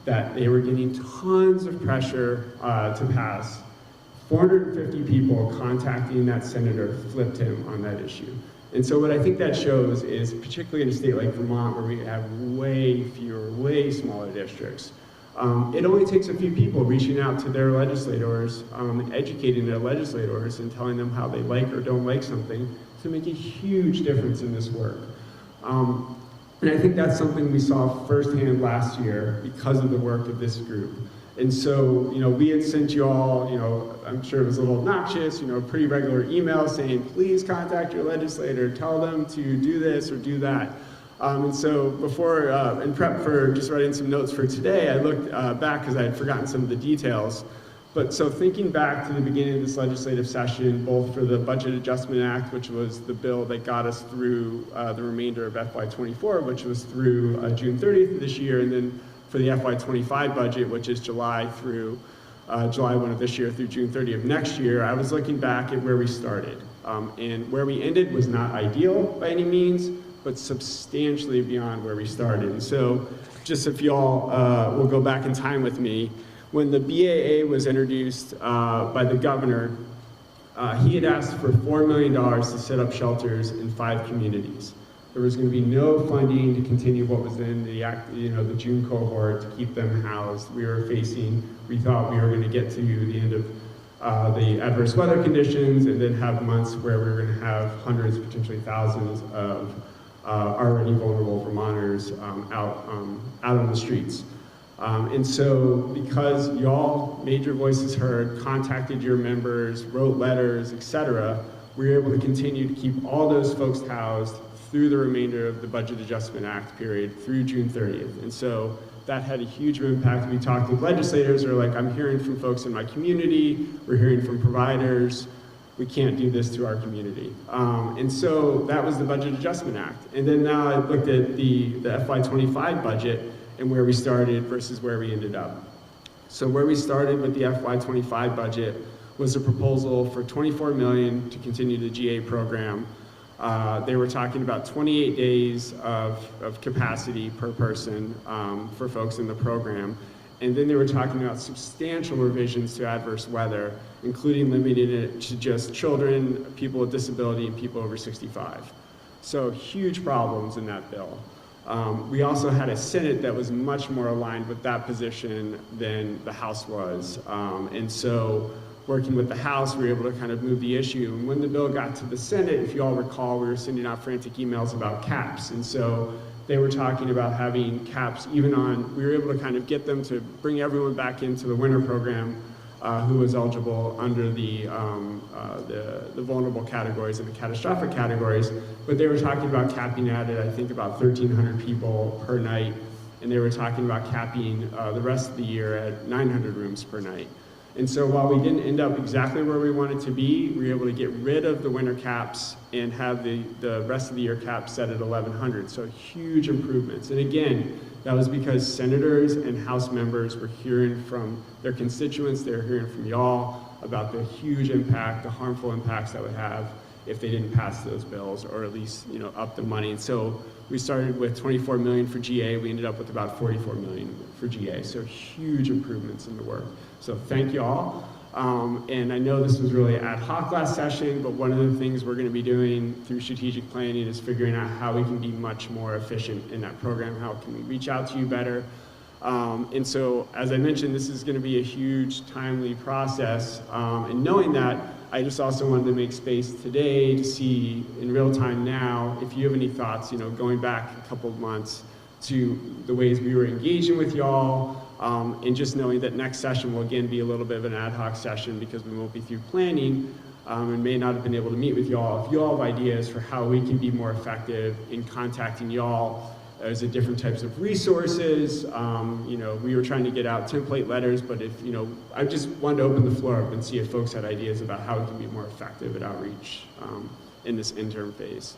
that they were getting tons of pressure to pass, 450 people contacting that senator flipped him on that issue. And so what I think that shows is, particularly in a state like Vermont, where we have way fewer, way smaller districts, It only takes a few people reaching out to their legislators and educating their legislators and telling them how they like or don't like something to make a huge difference in this work. And I think that's something we saw firsthand last year because of the work of this group. And so, we had sent you all, I'm sure it was a little obnoxious, pretty regular emails saying, please contact your legislator, tell them to do this or do that. And so before, in prep for just writing some notes for today, I looked back because I had forgotten some of the details. But so thinking back to the beginning of this legislative session, both for the Budget Adjustment Act, which was the bill that got us through the remainder of FY24, which was through June 30th of this year, and then for the FY25 budget, which is July 1 of this year through June 30th of next year, I was looking back at where we started. And where we ended was not ideal by any means, but substantially beyond where we started. And so just if y'all will go back in time with me, when the BAA was introduced by the governor, he had asked for $4 million to set up shelters in 5 communities. There was going to be no funding to continue what was in the June cohort to keep them housed. We thought we were going to get to the end of the adverse weather conditions and then have months where we were going to have hundreds, potentially thousands of already vulnerable Vermonters out on the streets. And so because y'all made your voices heard, contacted your members, wrote letters, etc., we were able to continue to keep all those folks housed through the remainder of the Budget Adjustment Act period through June 30th. And so that had a huge impact. We talked with legislators who are like, I'm hearing from folks in my community, we're hearing from providers, we can't do this to our community. And so that was the Budget Adjustment Act. And then now I looked at the FY25 budget and where we started versus where we ended up. So where we started with the FY25 budget was a proposal for $24 million to continue the GA program. They were talking about 28 days of capacity per person for folks in the program. And then they were talking about substantial revisions to adverse weather, including limiting it to just children, people with disability, and people over 65. So huge problems in that bill. We also had a Senate that was much more aligned with that position than the House was. And so working with the House, we were able to kind of move the issue. And when the bill got to the Senate, if you all recall, we were sending out frantic emails about caps. And so they were talking about having caps even on, we were able to kind of get them to bring everyone back into the winter program who was eligible under the vulnerable categories and the catastrophic categories. But they were talking about capping at it, I think about 1,300 people per night. And they were talking about capping the rest of the year at 900 rooms per night. And so while we didn't end up exactly where we wanted to be, we were able to get rid of the winter caps and have the rest of the year caps set at 1,100. So huge improvements. And again, that was because senators and House members were hearing from their constituents, they were hearing from y'all about the huge impact, the harmful impacts that would have if they didn't pass those bills or at least up the money. And so we started with 24 million for GA, we ended up with about 44 million for GA. So huge improvements in the work. So thank you all. And I know this was really ad hoc last session, but one of the things we're going to be doing through strategic planning is figuring out how we can be much more efficient in that program. How can we reach out to you better? And so, as I mentioned, this is going to be a huge, timely process. And knowing that, I just also wanted to make space today to see in real time now, if you have any thoughts, going back a couple of months to the ways we were engaging with y'all, and just knowing that next session will again be a little bit of an ad hoc session because we won't be through planning and may not have been able to meet with y'all. If y'all have ideas for how we can be more effective in contacting y'all as a different types of resources, we were trying to get out template letters, but if, I just wanted to open the floor up and see if folks had ideas about how we can be more effective at outreach in this interim phase.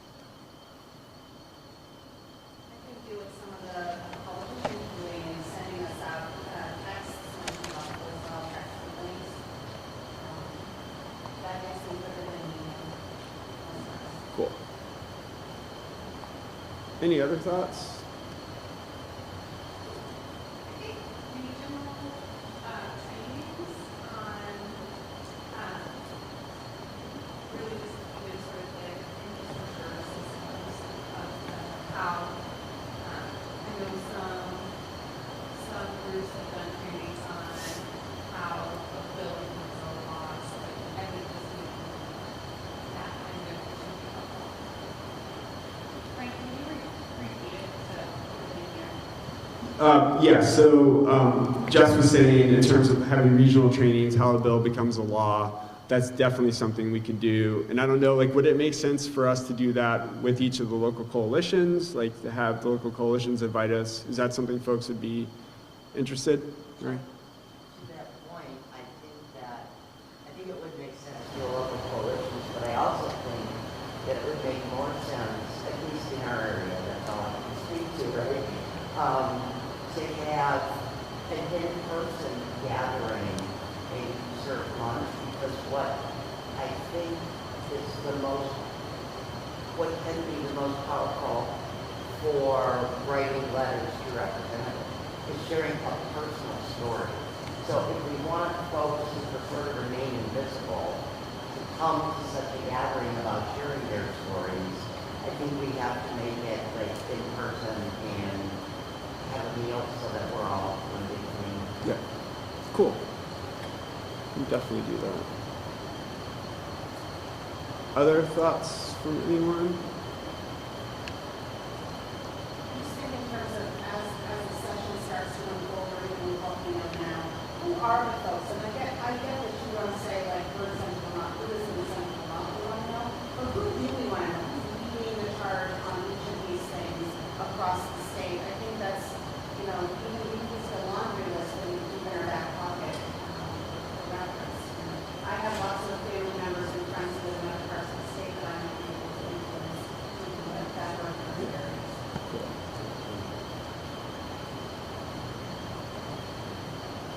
Cool. Any other thoughts? How I know some groups have done Yeah, so Jess was saying in terms of having regional trainings, how a bill becomes a law, that's definitely something we can do. And I don't know, like, would it make sense for us to do that with each of the local coalitions, like to have the local coalitions invite us? Is that something folks would be interested? Right? To that point, I think it would make sense to the local coalitions, but I also think that it would make more sense, at least in our area, that's all I can speak to, right? To have an in-person gathering a certain month, because what I think is what can be the most powerful for writing letters to representatives is sharing a personal story. So if we want folks who prefer to remain invisible to come to such a gathering about sharing their stories, I think we have to make it like in person and have a meal so that we're all one big thing. Yeah. Cool. We definitely do that. Other thoughts from anyone? Just think in terms of as the session starts to unfold, or even walking up now, who are the folks? And I get that you want to say, like, we're in Central Vermont, who is in Central Vermont, we want to know, but who do we want to know? Who's leading the charge on each of these things across the state? I think that's, even we can just a laundry list that we keep in our back pocket for reference. I have lots of family members and friends who live in other parts of the state that I'm able to influence that work in those areas.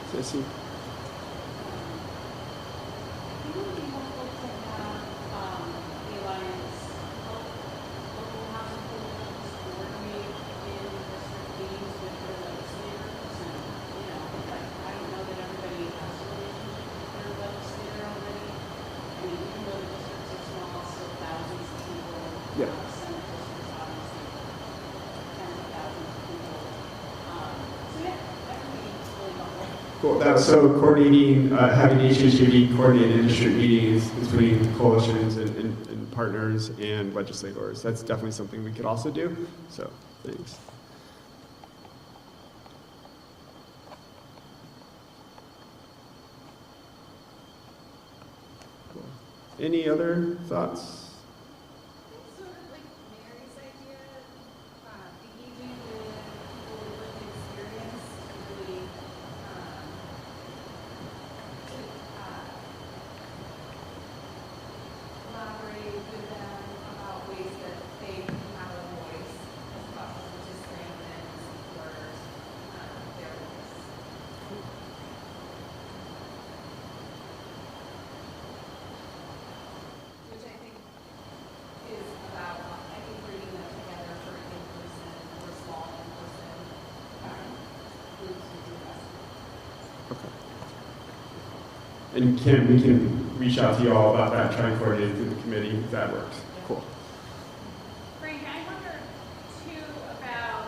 Sissy? It would be helpful to have the Alliance help local housing programs coordinate in district meetings with their legislators. And, I don't know that everybody has a relationship with their legislator already. I mean, even though the districts are small, still thousands of people. Yeah. Senate districts, obviously, tens of thousands of people. So yeah, that would be really helpful. Cool. So coordinating, having HHAB coordinate industry meetings between coalitions and partners and legislators. That's definitely something we could also do. So thanks. Cool. Any other thoughts? Sort of like Mary's idea, engaging with people with lived experience to really collaborate with them about ways that they can have a voice as possible to strengthen and support their voice. Which I think is about, bringing them together for in-person or small in-person groups to do that. Okay. And we can reach out to you all about that, try and coordinate through the committee if that works. Cool. Frank, I wonder too about,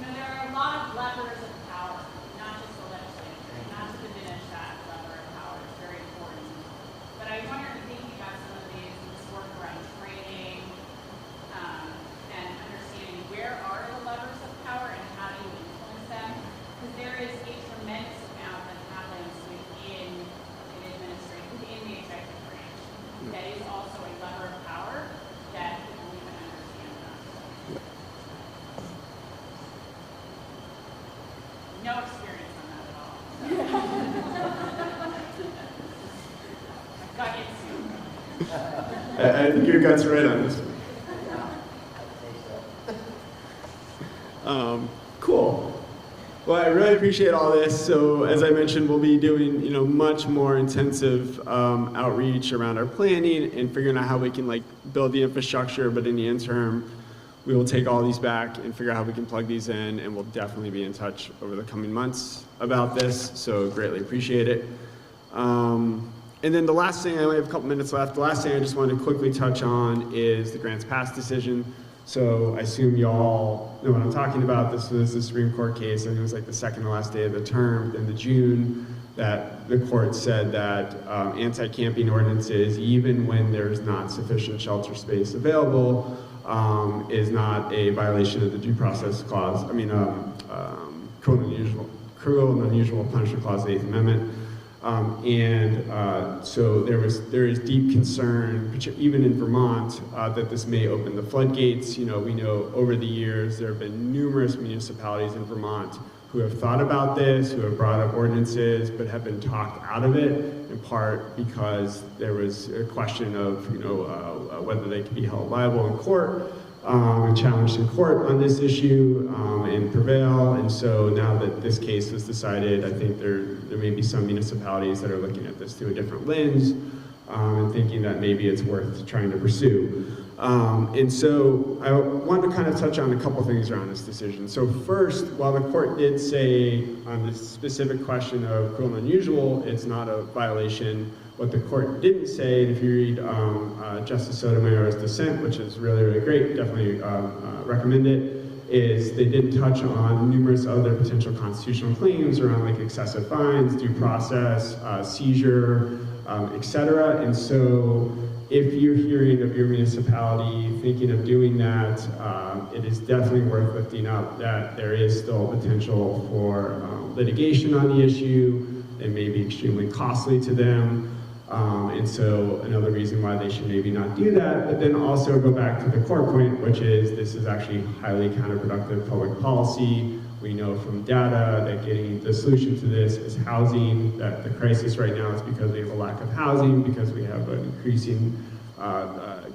there are a lot of levers of power, not just the legislature, not to diminish that lever of power, it's very important. But I wonder, thinking about some of these, this work around training, and understanding where are the levers of power and how do you influence them? Because there is a tremendous amount that happens within the executive branch. That is also a lever of power that people even understand that. No experience on that at all. So. Got into. I think your gut's right on this one. Cool. Well, I really appreciate all this. So as I mentioned, we'll be doing, much more intensive outreach around our planning and figuring out how we can build the infrastructure. But in the interim, we will take all these back and figure out how we can plug these in, and we'll definitely be in touch over the coming months about this. So greatly appreciate it. And then the last thing, I only have a couple minutes left. The last thing I just wanted to quickly touch on is the grants pass decision. So I assume y'all know what I'm talking about. This was the Supreme Court case. I think it was the second to last day of the term in the June that the court said that anti-camping ordinances, even when there's not sufficient shelter space available, is not a violation of the due process clause. cruel and unusual punishment clause of the 8th Amendment. So there is deep concern, even in Vermont, that this may open the floodgates. We know over the years there have been numerous municipalities in Vermont who have thought about this, who have brought up ordinances, but have been talked out of it, in part because there was a question of whether they could be held liable in court and challenged in court on this issue and prevail. And so now that this case was decided, I think there may be some municipalities that are looking at this through a different lens and thinking that maybe it's worth trying to pursue. And so I wanted to kind of touch on a couple things around this decision. So first, while the court did say on this specific question of cruel and unusual, it's not a violation, what the court didn't say, and if you read Justice Sotomayor's dissent, which is really, really great, definitely recommend it, is they did touch on numerous other potential constitutional claims around like excessive fines, due process, seizure, etc. And so if you're hearing of your municipality thinking of doing that, it is definitely worth lifting up that there is still potential for litigation on the issue. It may be extremely costly to them. And so another reason why they should maybe not do that, but then also go back to the core point, which is this is actually highly counterproductive public policy. We know from data that getting the solution to this is housing, that the crisis right now is because we have a lack of housing, because we have an increasing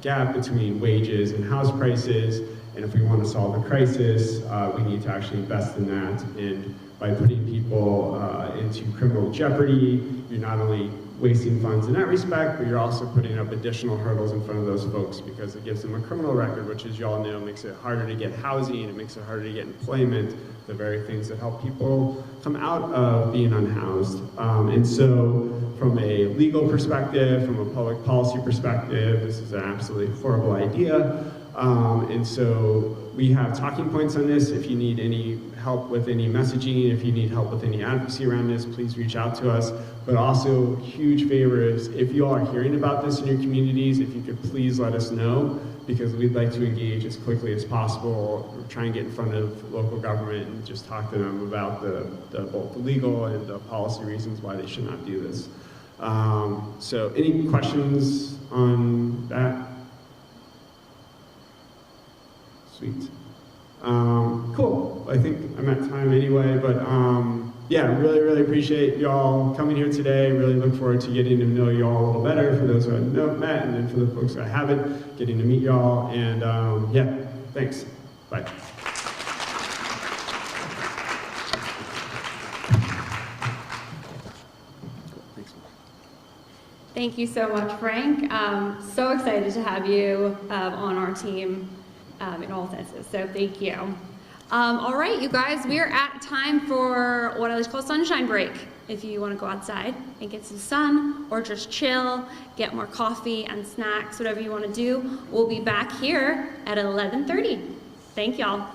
gap between wages and house prices. And if we want to solve the crisis, we need to actually invest in that. And by putting people into criminal jeopardy, you're not only wasting funds in that respect, but you're also putting up additional hurdles in front of those folks because it gives them a criminal record, which, as you all know, makes it harder to get housing, it makes it harder to get employment, the very things that help people come out of being unhoused. And so from a legal perspective, from a public policy perspective, this is an absolutely horrible idea. And so we have talking points on this. If you need any help with any messaging, if you need help with any advocacy around this, please reach out to us. But also, huge favor is if you all are hearing about this in your communities, if you could please let us know, because we'd like to engage as quickly as possible, try and get in front of local government and just talk to them about both the legal and the policy reasons why they should not do this. So any questions on that? Sweet. Cool. I think I'm at time anyway, but yeah, really, really appreciate y'all coming here today. Really look forward to getting to know y'all a little better for those who I've met, and then for the folks I haven't, getting to meet y'all. And yeah, thanks. Bye. Thank you so much, Frank. So excited to have you on our team in all senses, so thank you. All right, you guys, we are at time for what I like to call sunshine break. If you want to go outside and get some sun, or just chill, get more coffee and snacks, whatever you want to do, we'll be back here at 11:30. Thank y'all.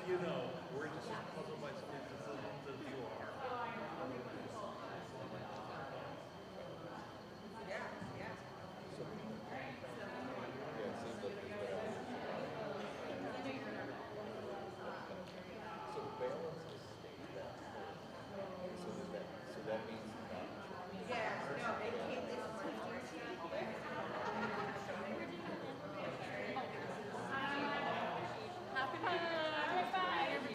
you know, we're just as puzzled by some of these decisions as you are. So balance is state that. So that means not. Yeah, no, they came this much. Happy birthday.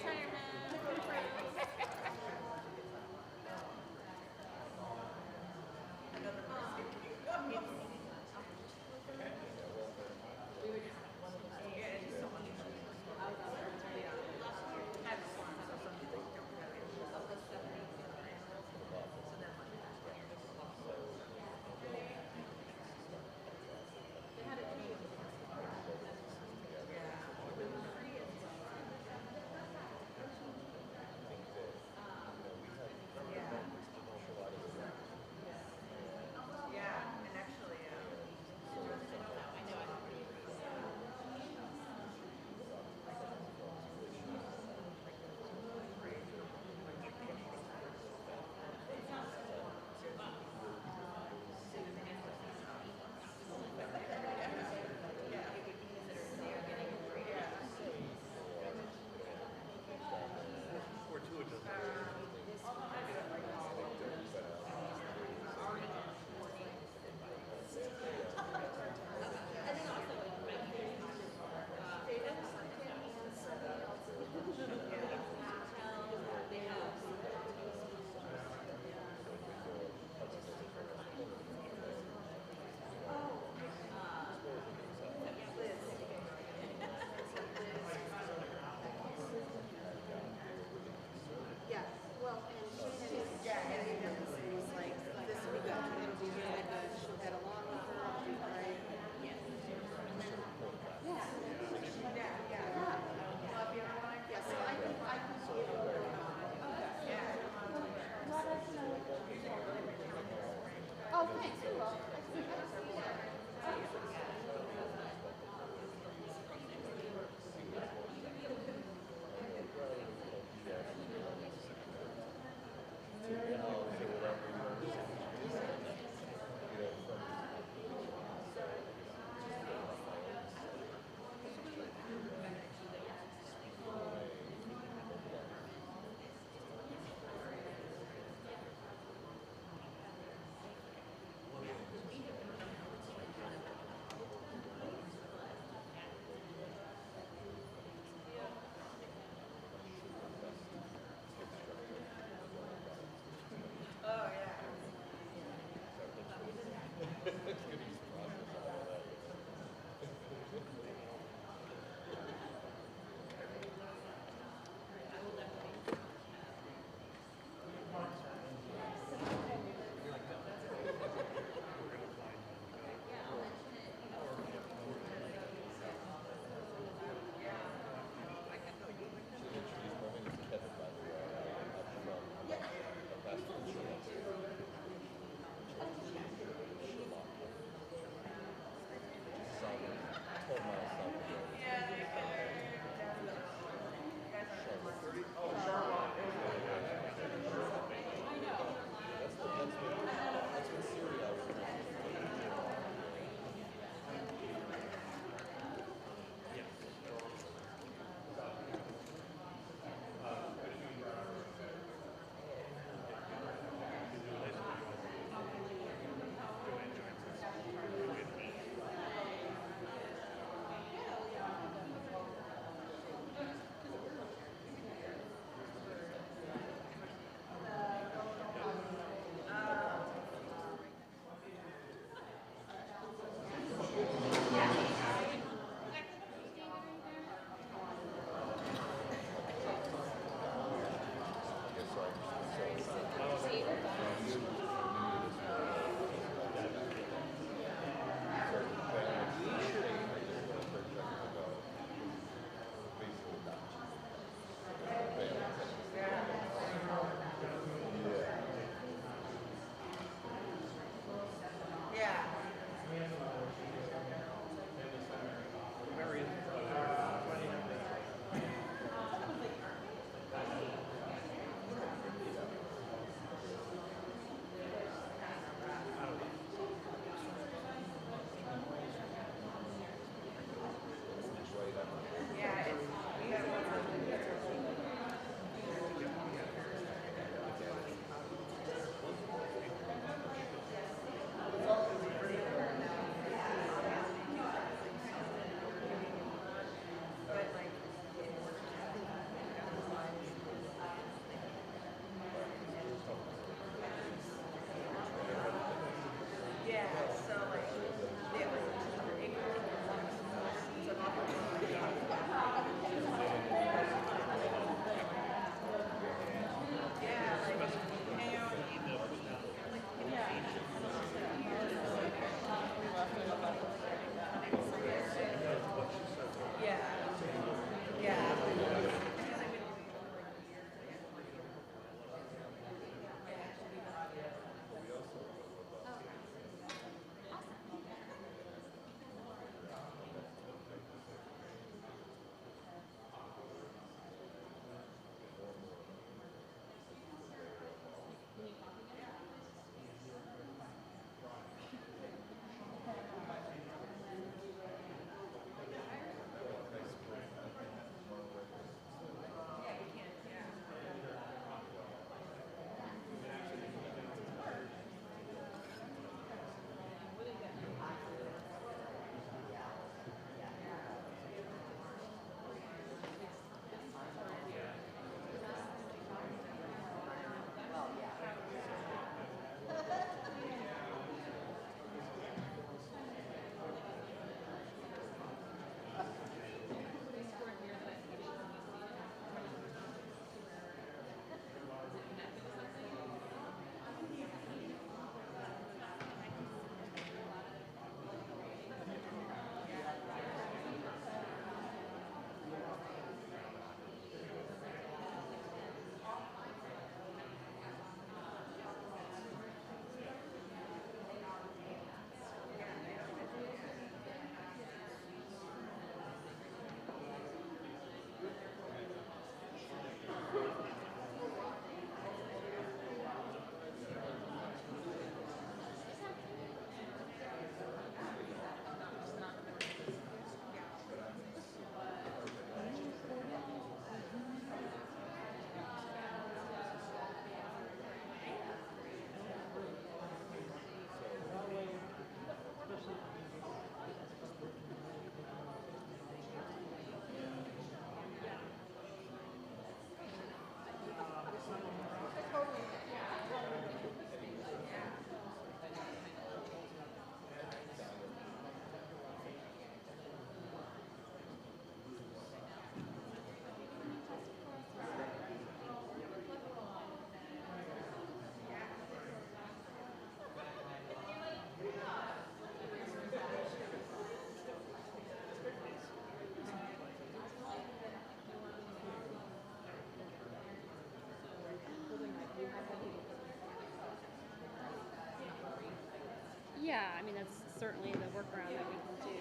Yeah, I mean, that's certainly the workaround that we can do.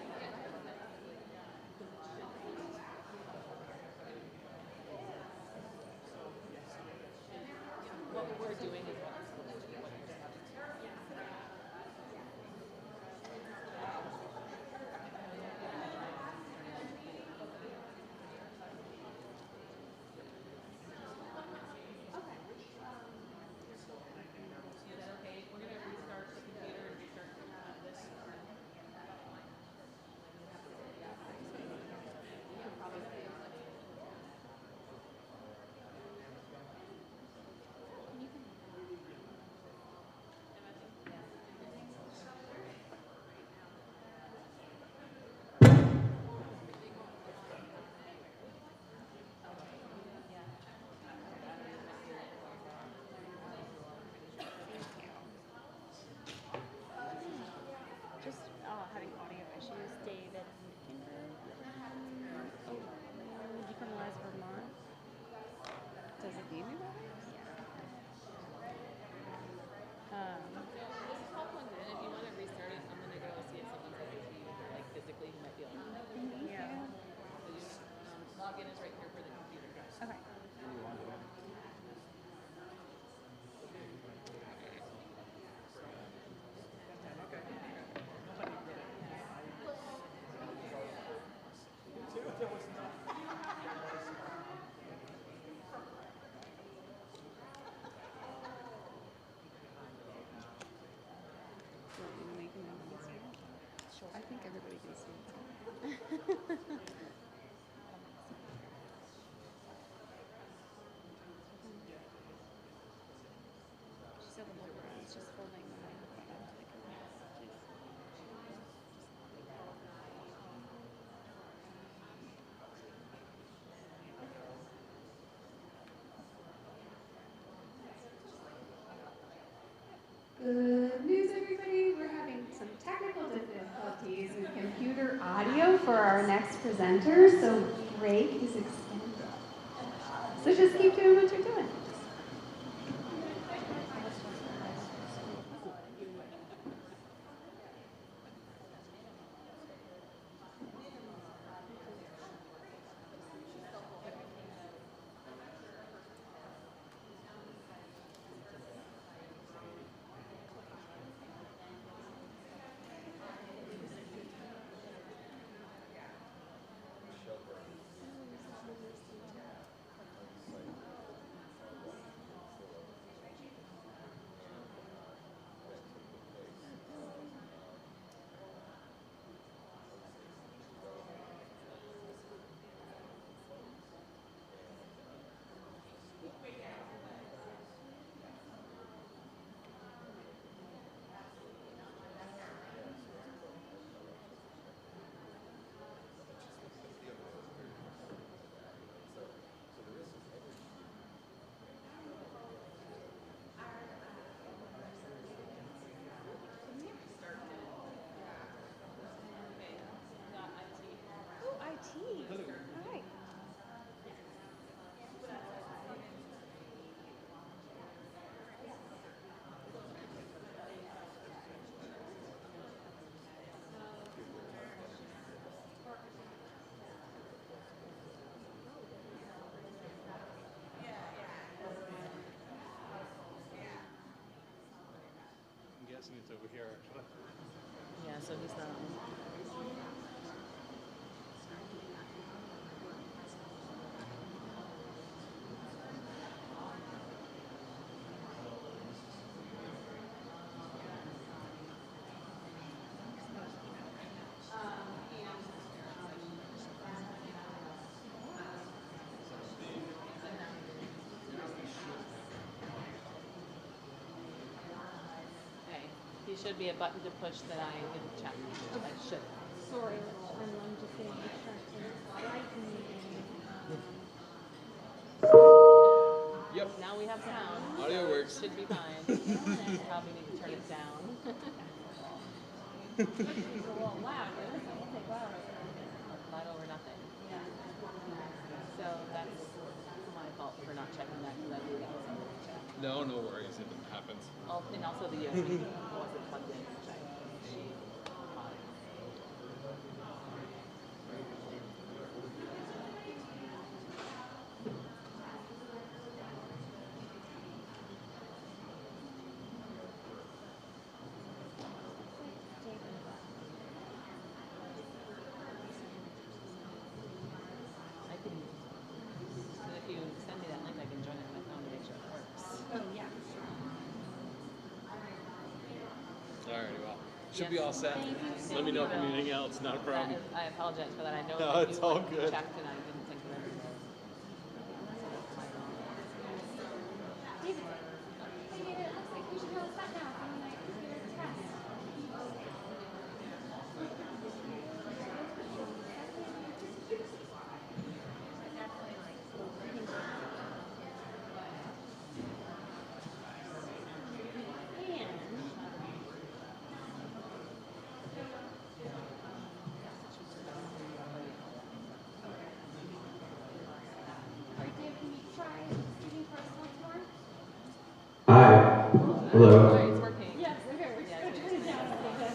What we're doing is what the school should be, what you're saying. Is that okay? We're gonna restart the computer and restart this. Just having audio issues. David decriminalize Vermont. Does it need me better? This is all plugged in. If you want to restart it, I'm gonna go see if someone's able to, like, physically, who might be able to. Yeah. So you, login is right here for the computer. Okay. I think everybody can see it. She said the microphone is just holding the microphone up to the camera. Good news, everybody. We're having some technical difficulties with computer audio for our next presenter, so break is extended. So just keep doing what you're doing. I'm guessing it's over here, actually. Yeah, so he's not on. Hey, there should be a button to push that I didn't check. I should. Sorry, I'm just getting distracted. Yep. Now we have sound. Audio works. Should be fine. Probably need to turn it down. It's a little loud. We'll take loud. Loud over nothing. Yeah. So that's my fault for not checking that because I knew that was something to check. No, no worries. It happens. And also the USB wasn't plugged in, which I I can, so if you send me that link, I can join it on my phone to make sure it works. Oh, yeah. Alrighty, well, should be all set. Let me know if you need anything else, not a problem. I apologize for that. I know No, that it's you all like, good. checked and I didn't think of it. David, it looks like we should be all set now for my computer test. All right, Dave, can you try speaking for us once more? Hi. Hello. Alright, it's working. Yes, okay, we're just gonna turn it down a little bit.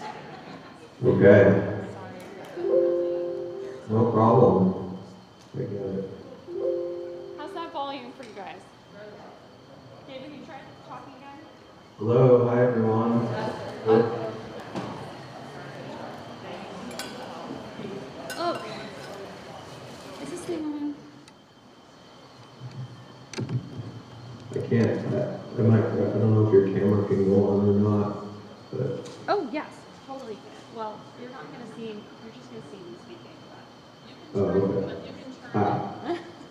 Okay. No problem. I get it. How's that volume for you guys? David, can you try talking again? Hello. Hi, everyone. Oh. Is this thing on? I can't. I don't know if your camera can go on or not, but Oh, yes, totally can. Well, you're not gonna see, you're just gonna see me speaking, but. oh, okay. You can turn Hi.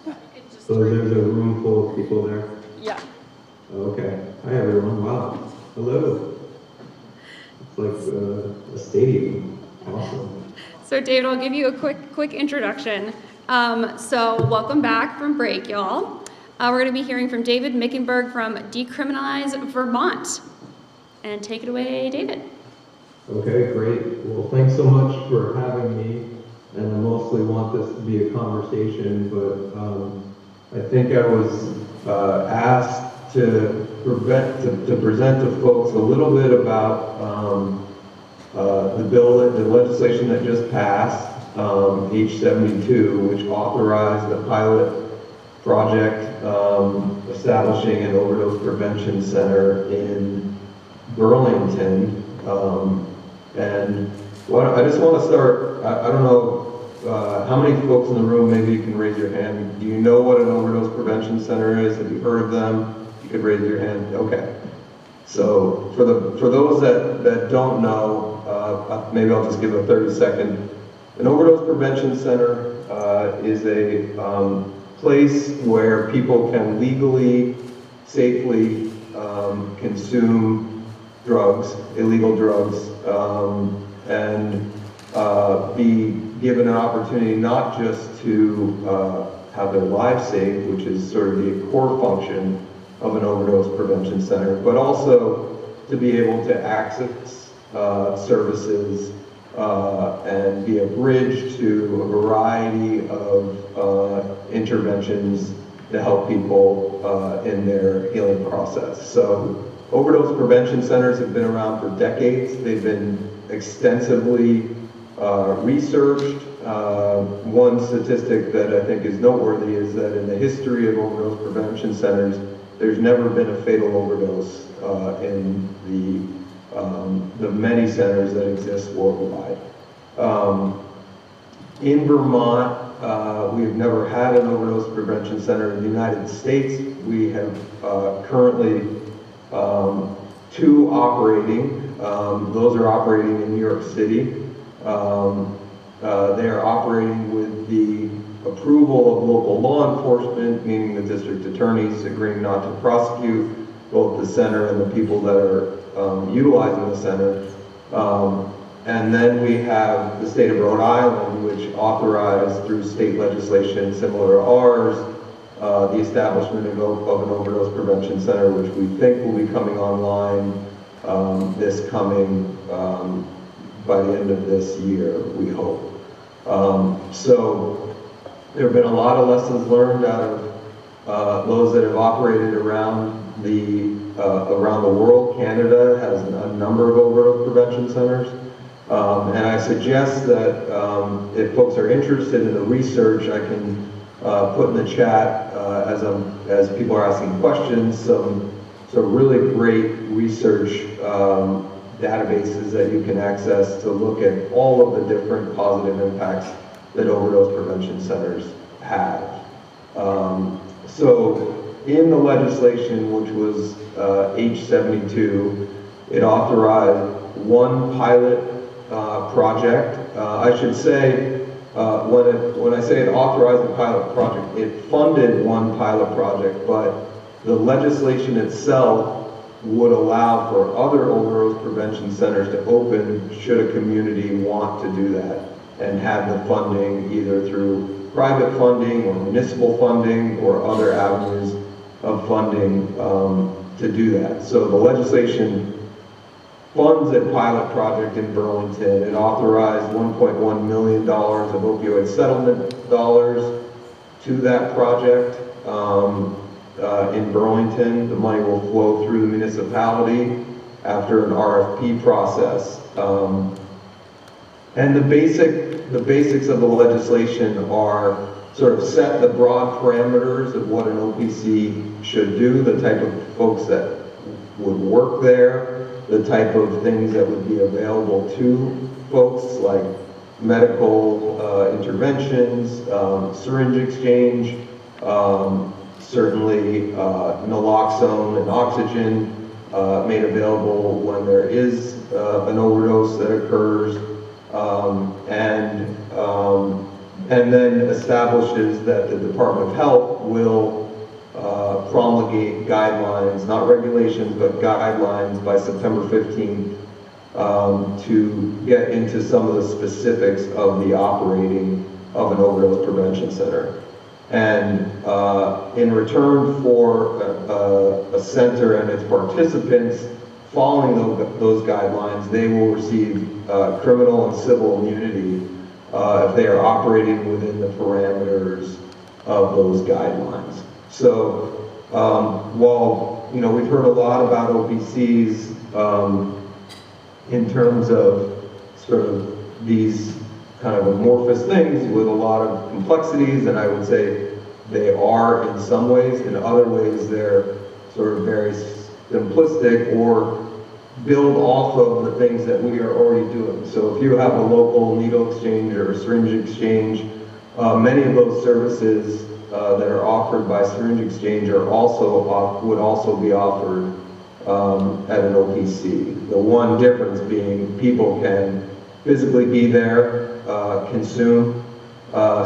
You can just So there's a room full of people there. Yeah. Okay. Hi, everyone. Wow. Hello. It's like a stadium. Awesome. So David, I'll give you a quick introduction. So welcome back from break, y'all. We're going to be hearing from David Mickenberg from Decriminalize Vermont. And take it away, David. Okay, great. Well, thanks so much for having me. And I mostly want this to be a conversation, but I think I was asked to present to folks a little bit about the legislation that just passed, H72, which authorized the pilot project establishing an overdose prevention center in Burlington. And I just want to start, I don't know how many folks in the room, maybe you can raise your hand. Do you know what an overdose prevention center is? Have you heard of them? You could raise your hand. Okay. So for those that don't know, maybe I'll just give a 30-second. An overdose prevention center is a place where people can legally, safely consume drugs, illegal drugs, and be given an opportunity not just to have their lives saved, which is sort of the core function of an overdose prevention center, but also to be able to access services and be a bridge to a variety of interventions to help people in their healing process. So overdose prevention centers have been around for decades. They've been extensively researched. One statistic that I think is noteworthy is that in the history of overdose prevention centers, there's never been a fatal overdose in the many centers that exist worldwide. In Vermont, we have never had an overdose prevention center. In the United States, we have currently 2 operating. Those are operating in New York City. They are operating with the approval of local law enforcement, meaning the district attorneys agreeing not to prosecute both the center and the people that are utilizing the center. And then we have the state of Rhode Island, which authorized through state legislation similar to ours, the establishment of an overdose prevention center, which we think will be coming online this coming by the end of this year, we hope. So there have been a lot of lessons learned out of those that have operated around the world. Canada has a number of overdose prevention centers. And I suggest that if folks are interested in the research, I can put in the chat as people are asking questions some really great research databases that you can access to look at all of the different positive impacts that overdose prevention centers have. So in the legislation, which was H72, it authorized one pilot project. I should say, when I say it authorized a pilot project, it funded one pilot project, but the legislation itself would allow for other overdose prevention centers to open should a community want to do that and have the funding either through private funding or municipal funding or other avenues of funding to do that. So the legislation funds a pilot project in Burlington. It authorized $1.1 million of opioid settlement dollars to that project in Burlington. The money will flow through the municipality after an RFP process. And the basics of the legislation are sort of set the broad parameters of what an OPC should do, the type of folks that would work there, the type of things that would be available to folks like medical interventions, syringe exchange, certainly naloxone and oxygen made available when there is an overdose that occurs, and then establishes that the Department of Health will promulgate guidelines, not regulations, but guidelines by September 15th to get into some of the specifics of the operating of an overdose prevention center. And in return for a center and its participants following those guidelines, they will receive criminal and civil immunity if they are operating within the parameters of those guidelines. So while we've heard a lot about OPCs in terms of sort of these kind of amorphous things with a lot of complexities, and I would say they are in some ways. In other ways, they're sort of very simplistic or build off of the things that we are already doing. So if you have a local needle exchange or a syringe exchange, many of those services that are offered by syringe exchange would also be offered at an OPC. The one difference being people can physically be there, consume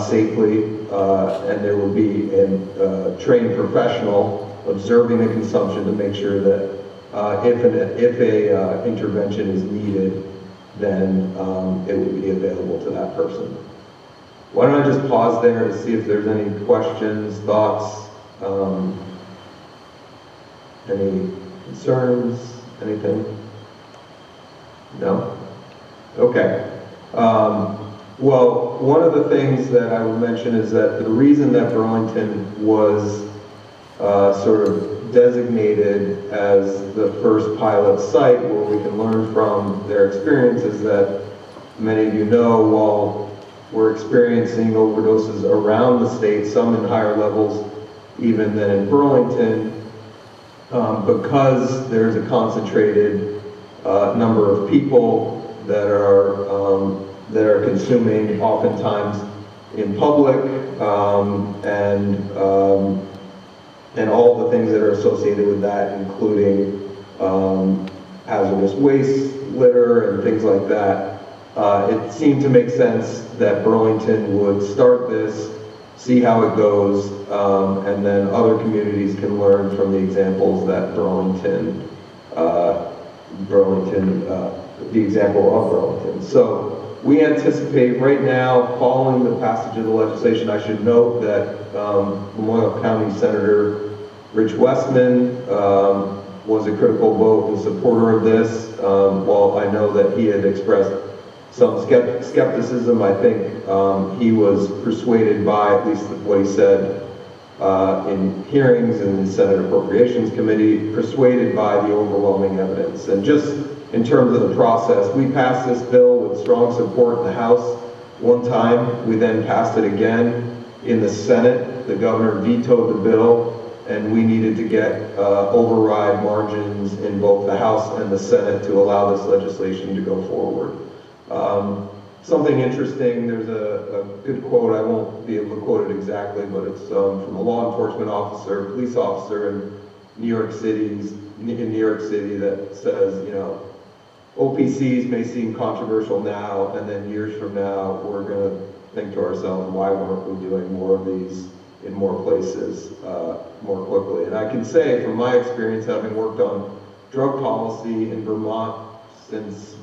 safely, and there will be a trained professional observing the consumption to make sure that if a intervention is needed, then it will be available to that person. Why don't I just pause there to see if there's any questions, thoughts, any concerns, anything? No? Okay. Well, one of the things that I would mention is that the reason that Burlington was sort of designated as the first pilot site where we can learn from their experience is that many of you know, while we're experiencing overdoses around the state, some in higher levels even than in Burlington, because there's a concentrated number of people that are consuming oftentimes in public, and all the things that are associated with that, including hazardous waste, litter, and things like that. It seemed to make sense that Burlington would start this, see how it goes, and then other communities can learn from the examples that the example of Burlington. So we anticipate right now, following the passage of the legislation, I should note that Memorial County Senator Rich Westman was a critical vote in supporter of this. While I know that he had expressed some skepticism, I think he was persuaded by, at least what he said in hearings in the Senate Appropriations Committee, persuaded by the overwhelming evidence. And just in terms of the process. We passed this bill with strong support in the House one time. We then passed it again in the Senate. The governor vetoed the bill, and we needed to get override margins in both the House and the Senate to allow this legislation to go forward. Something interesting, there's a good quote, I won't be able to quote it exactly, but it's from a law enforcement officer, police officer in New York City that says, you know, OPCs may seem controversial now, and then years from now, we're going to think to ourselves, why weren't we doing more of these in more places more quickly? And I can say from my experience, having worked on drug policy in Vermont since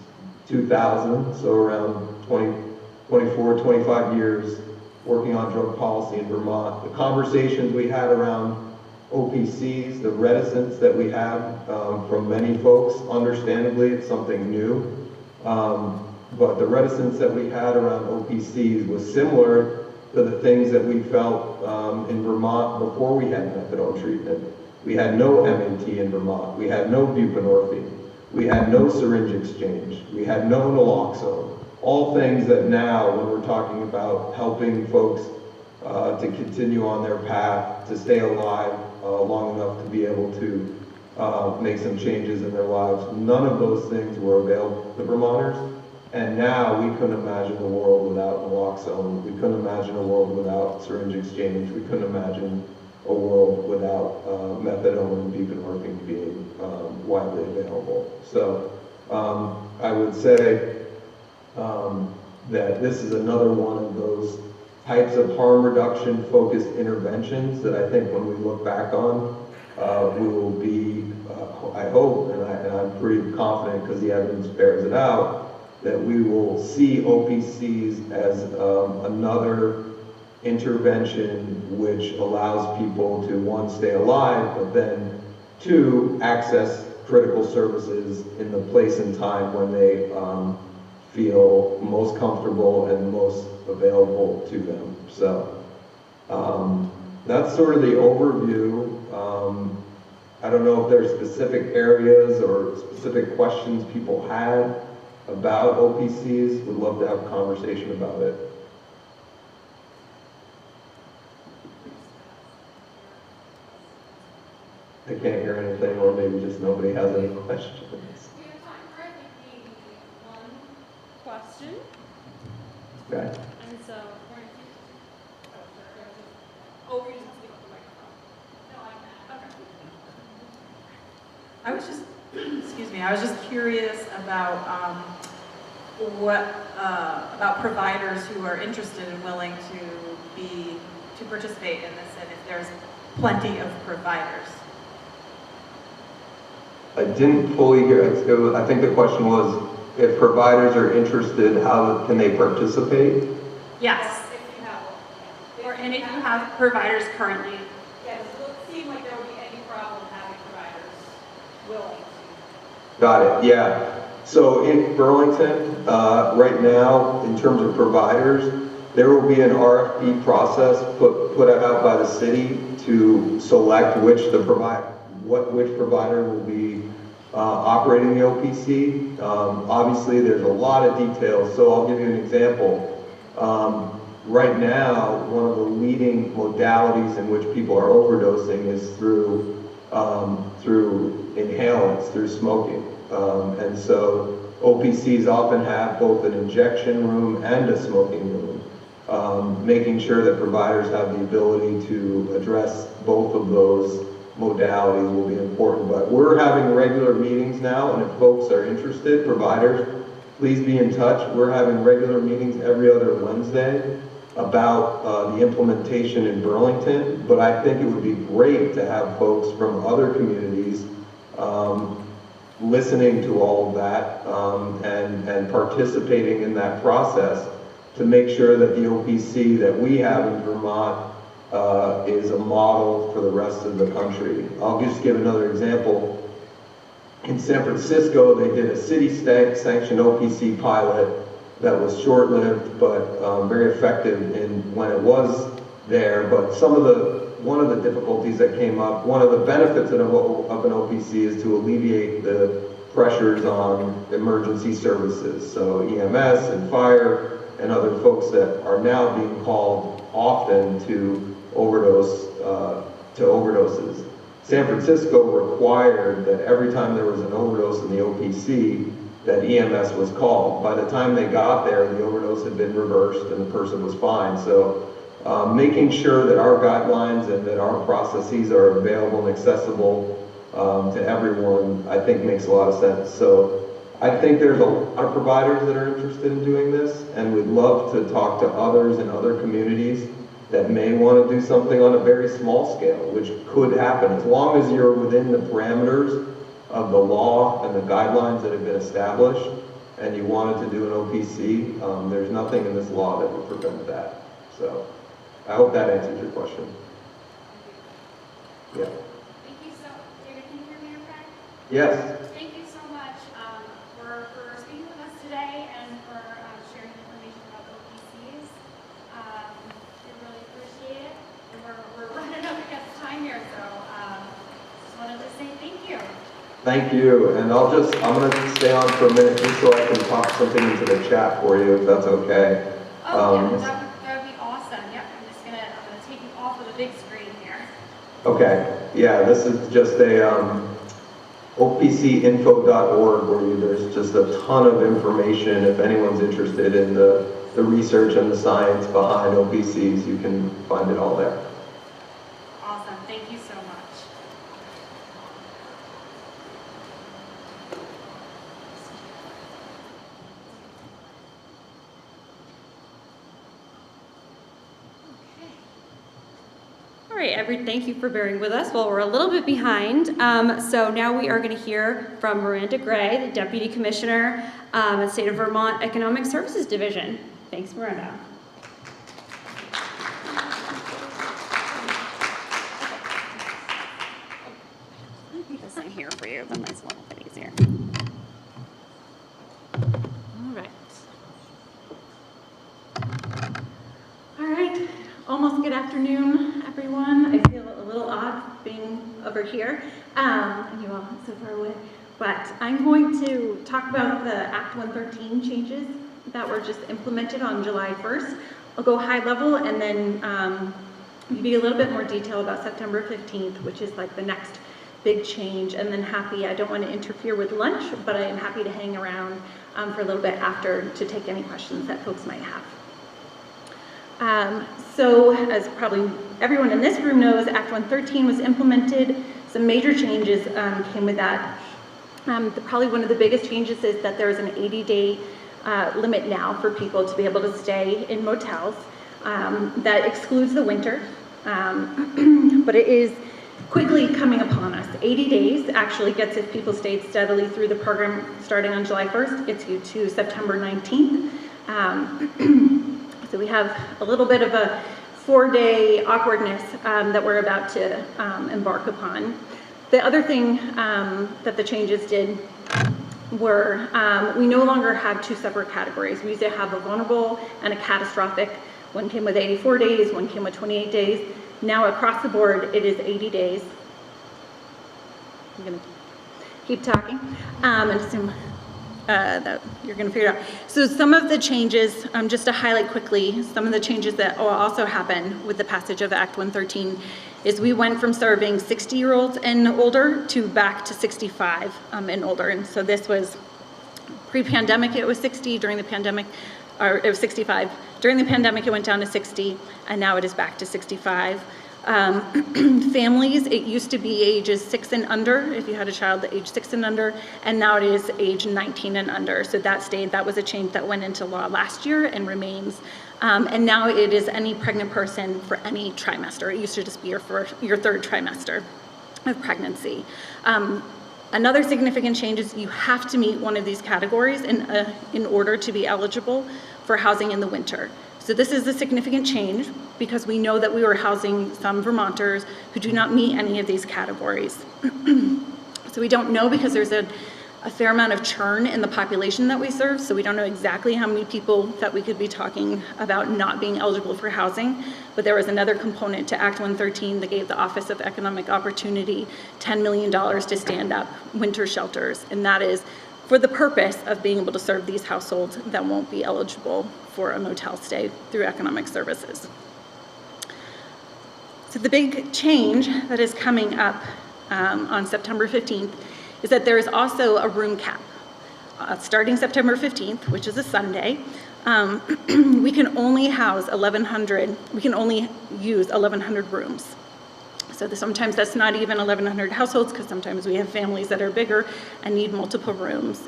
2000, so around 24, 25 years working on drug policy in Vermont, the conversations we had around OPCs, the reticence that we have from many folks, understandably, it's something new, but the reticence that we had around OPCs was similar to the things that we felt in Vermont before we had methadone treatment. We had no MAT in Vermont. We had no buprenorphine. We had no syringe exchange. We had no naloxone. All things that now, when we're talking about helping folks to continue on their path, to stay alive long enough to be able to make some changes in their lives, none of those things were available to Vermonters. And now we couldn't imagine a world without naloxone. We couldn't imagine a world without syringe exchange. We couldn't imagine a world without methadone and buprenorphine being widely available. So I would say that this is another one of those types of harm reduction focused interventions that I think when we look back on, we will be, I hope, and I'm pretty confident because the evidence bears it out, that we will see OPCs as another intervention which allows people to, one, stay alive, but then, two, access critical services in the place and time when they feel most comfortable and most available to them. So that's sort of the overview. I don't know if there's specific areas or specific questions people had about OPCs. Would love to have a conversation about it. I can't hear anything, or maybe just nobody has any questions. We have time for, I think, maybe one question. Okay. And so, we're going to oh, we just have to give up the microphone. No, I can. Okay. I was just, excuse me, I was just curious about about providers who are interested and willing to participate in this, and if there's plenty of providers. I didn't fully hear it. I think the question was, if providers are interested, how can they participate? Yes. If you have one. Or, and if you have providers currently. Yes, it would seem like there would be any problem having providers willing to. Got it, yeah. So in Burlington, right now, in terms of providers, there will be an RFP process put out by the city to select which provider will be operating the OPC. Obviously, there's a lot of details, so I'll give you an example. Right now, one of the leading modalities in which people are overdosing is through inhalants, through smoking. And so OPCs often have both an injection room and a smoking room, making sure that providers have the ability to address both of those modalities will be important. But we're having regular meetings now, and if folks are interested, providers, please be in touch. We're having regular meetings every other Wednesday about the implementation in Burlington, but I think it would be great to have folks from other communities listening to all of that and participating in that process to make sure that the OPC that we have in Vermont is a model for the rest of the country. I'll just give another example. In San Francisco, they did a city-sanctioned OPC pilot that was short-lived but very effective when it was there. But one of the difficulties that came up, one of the benefits of an OPC is to alleviate the pressures on emergency services, so EMS and fire and other folks that are now being called often to overdoses. San Francisco required that every time there was an overdose in the OPC, that EMS was called. By the time they got there, the overdose had been reversed and the person was fine. So making sure that our guidelines and that our processes are available and accessible to everyone, I think makes a lot of sense. So I think there's a lot of providers that are interested in doing this, and we'd love to talk to others in other communities that may want to do something on a very small scale, which could happen. As long as you're within the parameters of the law and the guidelines that have been established, and you wanted to do an OPC, there's nothing in this law that would prevent that. So I hope that answers your question. Yeah. Thank you so, David, can you hear me okay? Yes. Thank you so much for speaking with us today and for sharing information about OPCs. We really appreciate it. And we're running up against time here, so just wanted to say thank you. Thank you, and I'm going to stay on for a minute just so I can pop something into the chat for you, if that's okay. Oh, yeah, that would be awesome. Yep, I'm going to take you off of the big screen here. Okay, yeah, this is just a opcinfo.org where there's just a ton of information. If anyone's interested in the research and the science behind OPCs, you can find it all there. Awesome, thank you so much. All right, thank you for bearing with us. Well, we're a little bit behind. So now we are going to hear from Miranda Gray, the Deputy Commissioner at State of Vermont Economic Services Division. Thanks, Miranda. I'll keep this in here for you, then that's a little bit easier. All right. All right, almost good afternoon, everyone. I feel a little odd being over here, and you all so far away. But I'm going to talk about the Act 113 changes that were just implemented on July 1st. I'll go high level and then give you a little bit more detail about September 15th, which is like the next big change. And then I don't want to interfere with lunch, but I am happy to hang around for a little bit after to take any questions that folks might have. So as probably everyone in this room knows, Act 113 was implemented. Some major changes came with that. Probably one of the biggest changes is that there's an 80-day limit now for people to be able to stay in motels. That excludes the winter, but it is quickly coming upon us. 80 days actually gets, if people stayed steadily through the program starting on July 1st, gets you to September 19th. So we have a little bit of a 4-day awkwardness that we're about to embark upon. The other thing that the changes did were we no longer have two separate categories. We used to have a vulnerable and a catastrophic. One came with 84 days, one came with 28 days. Now across the board, it is 80 days. I'm gonna keep talking and assume that you're gonna figure it out. So some of the changes, just to highlight quickly, some of the changes that will also happen with the passage of Act 113 is we went from serving 60-year-olds and older to back to 65 and older. And so this was pre-pandemic, it was 60, during the pandemic, or it was 65. During the pandemic, it went down to 60, and now it is back to 65. Families, it used to be ages 6 and under, if you had a child at age 6 and under, and now it is age 19 and under. So that was a change that went into law last year and remains. And now it is any pregnant person for any trimester. It used to just be your third trimester of pregnancy. Another significant change is you have to meet one of these categories in order to be eligible for housing in the winter. So this is a significant change because we know that we were housing some Vermonters who do not meet any of these categories. So we don't know because there's a fair amount of churn in the population that we serve, so we don't know exactly how many people that we could be talking about not being eligible for housing. But there was another component to Act 113 that gave the Office of Economic Opportunity $10 million to stand up winter shelters, and that is for the purpose of being able to serve these households that won't be eligible for a motel stay through economic services. So the big change that is coming up on September 15th is that there is also a room cap. Starting September 15th, which is a Sunday, we can only house 1,100, we can only use 1,100 rooms. So sometimes that's not even 1,100 households, because sometimes we have families that are bigger and need multiple rooms.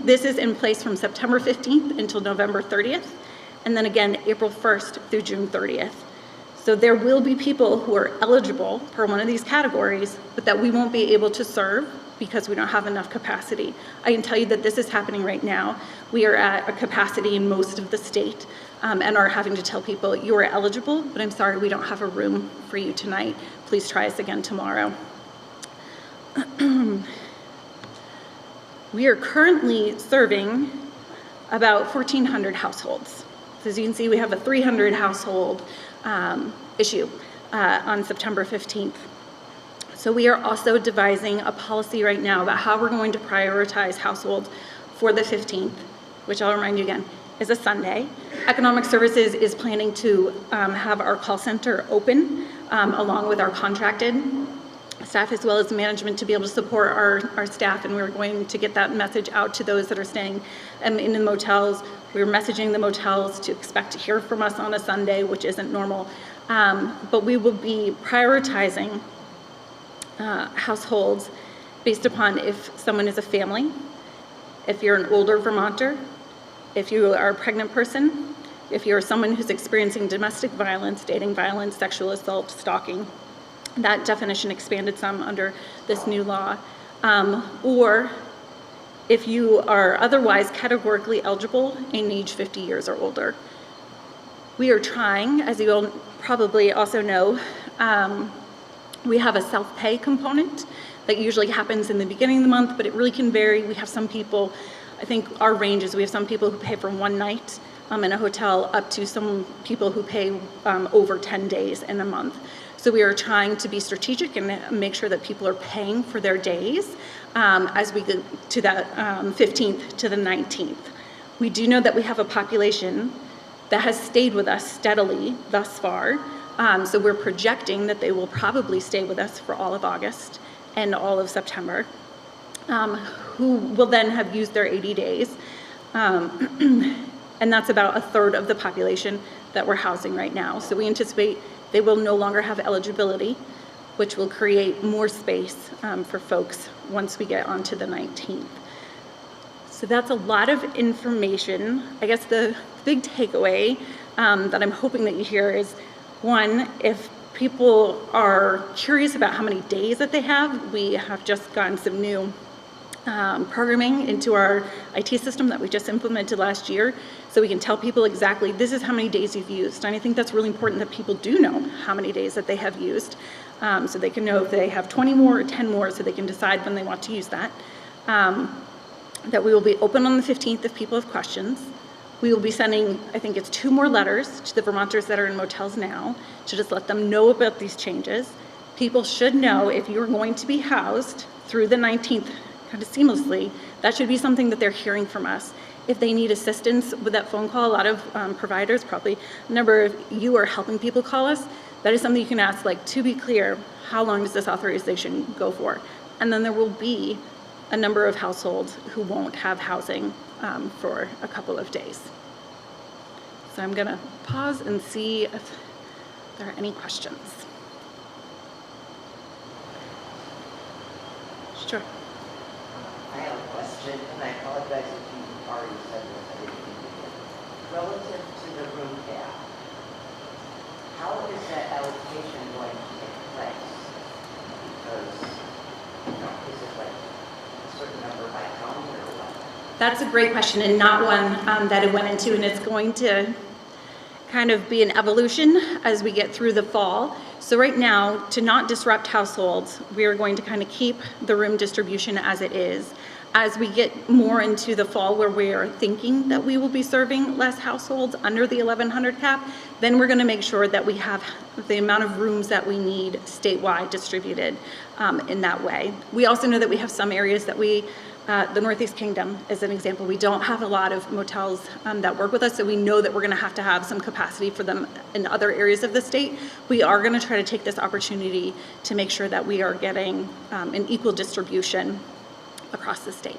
This is in place from September 15th until November 30th, and then again April 1st through June 30th. So there will be people who are eligible per one of these categories, but that we won't be able to serve because we don't have enough capacity. I can tell you that this is happening right now. We are at a capacity in most of the state and are having to tell people, you are eligible, but I'm sorry, we don't have a room for you tonight. Please try us again tomorrow. We are currently serving about 1,400 households. So as you can see, we have a 300 household issue on September 15th. So we are also devising a policy right now about how we're going to prioritize households for the 15th, which I'll remind you again, is a Sunday. Economic Services is planning to have our call center open along with our contracted staff as well as management to be able to support our staff, and we're going to get that message out to those that are staying in the motels. We're messaging the motels to expect to hear from us on a Sunday, which isn't normal, but we will be prioritizing households based upon if someone is a family, if you're an older Vermonter, if you are a pregnant person, if you're someone who's experiencing domestic violence, dating violence, sexual assault, stalking. That definition expanded some under this new law, or if you are otherwise categorically eligible and age 50 years or older. We are trying, as you all probably also know, we have a self-pay component that usually happens in the beginning of the month, but it really can vary. We have some people, I think our range is we have some people who pay for one night in a hotel up to some people who pay over 10 days in a month. So we are trying to be strategic and make sure that people are paying for their days as we go to that 15th to the 19th. We do know that we have a population that has stayed with us steadily thus far. So we're projecting that they will probably stay with us for all of August and all of September, who will then have used their 80 days. And that's about a third of the population that we're housing right now. So we anticipate they will no longer have eligibility, which will create more space for folks once we get onto the 19th. So that's a lot of information. I guess the big takeaway that I'm hoping that you hear is, one, if people are curious about how many days that they have, we have just gotten some new programming into our IT system that we just implemented last year, so we can tell people exactly this is how many days you've used. And I think that's really important that people do know how many days that they have used, so they can know if they have 20 more or 10 more, so they can decide when they want to use that. That we will be open on the 15th if people have questions. We will be sending, I think it's 2 more letters to the Vermonters that are in motels now to just let them know about these changes. People should know if you're going to be housed through the 19th kind of seamlessly, that should be something that they're hearing from us. If they need assistance with that phone call, a lot of providers, probably a number of you are helping people call us, that is something you can ask, like, to be clear, how long does this authorization go for? And then there will be a number of households who won't have housing for a couple of days. So I'm gonna pause and see if there are any questions. Sure. I have a question, and I apologize if you already said this, I didn't hear it. Relative to the room cap, how is that allocation going to take place? Because, is it like a certain number by county or what? That's a great question, and not one that it went into, and it's going to kind of be an evolution as we get through the fall. So right now, to not disrupt households, we are going to kind of keep the room distribution as it is. As we get more into the fall where we are thinking that we will be serving less households under the 1,100 cap, then we're going to make sure that we have the amount of rooms that we need statewide distributed in that way. We also know that we have some areas that the Northeast Kingdom is an example. We don't have a lot of motels that work with us, so we know that we're going to have some capacity for them in other areas of the state. We are going to try to take this opportunity to make sure that we are getting an equal distribution across the state.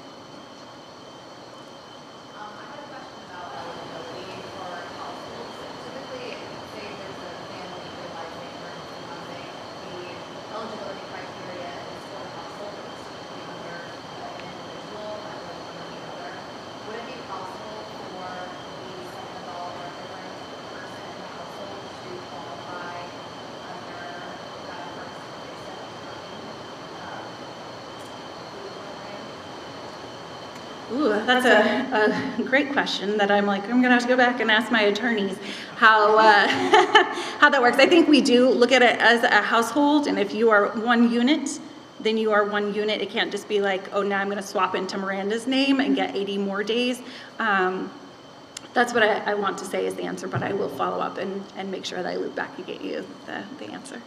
Ooh, that's a great question that I'm gonna have to go back and ask my attorneys how that works. I think we do look at it as a household, and if you are one unit, then you are one unit. It can't just be like, oh, now I'm gonna swap into Miranda's name and get 80 more days. That's what I want to say is the answer, but I will follow up and make sure that I loop back and get you the answer.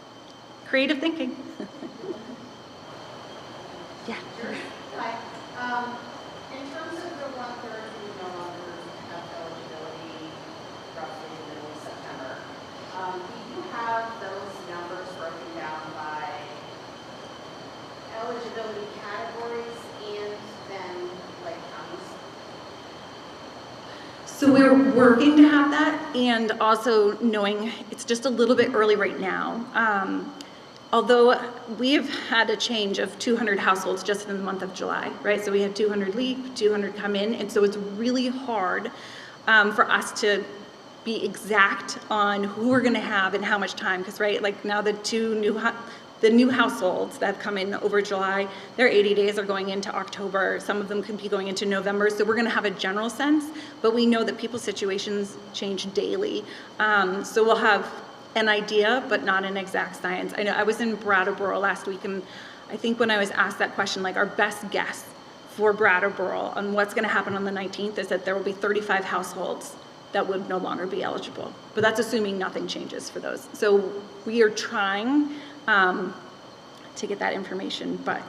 Creative thinking. Yeah. Hi. In terms of the 1/3 who no longer have eligibility roughly in the middle of September, do you have those numbers broken down by eligibility categories and then like counties? So we're working to have that, and also knowing it's just a little bit early right now. Although we've had a change of 200 households just in the month of July, right? So we had 200 leave, 200 come in, and so it's really hard for us to be exact on who we're gonna have and how much time, because right, like now the new households that have come in over July, their 80 days are going into October. Some of them could be going into November, so we're gonna have a general sense, but we know that people's situations change daily. So we'll have an idea, but not an exact science. I know I was in Brattleboro last week, and I think when I was asked that question, like our best guess for Brattleboro on what's gonna happen on the 19th is that there will be 35 households that would no longer be eligible. But that's assuming nothing changes for those. So we are trying to get that information, but.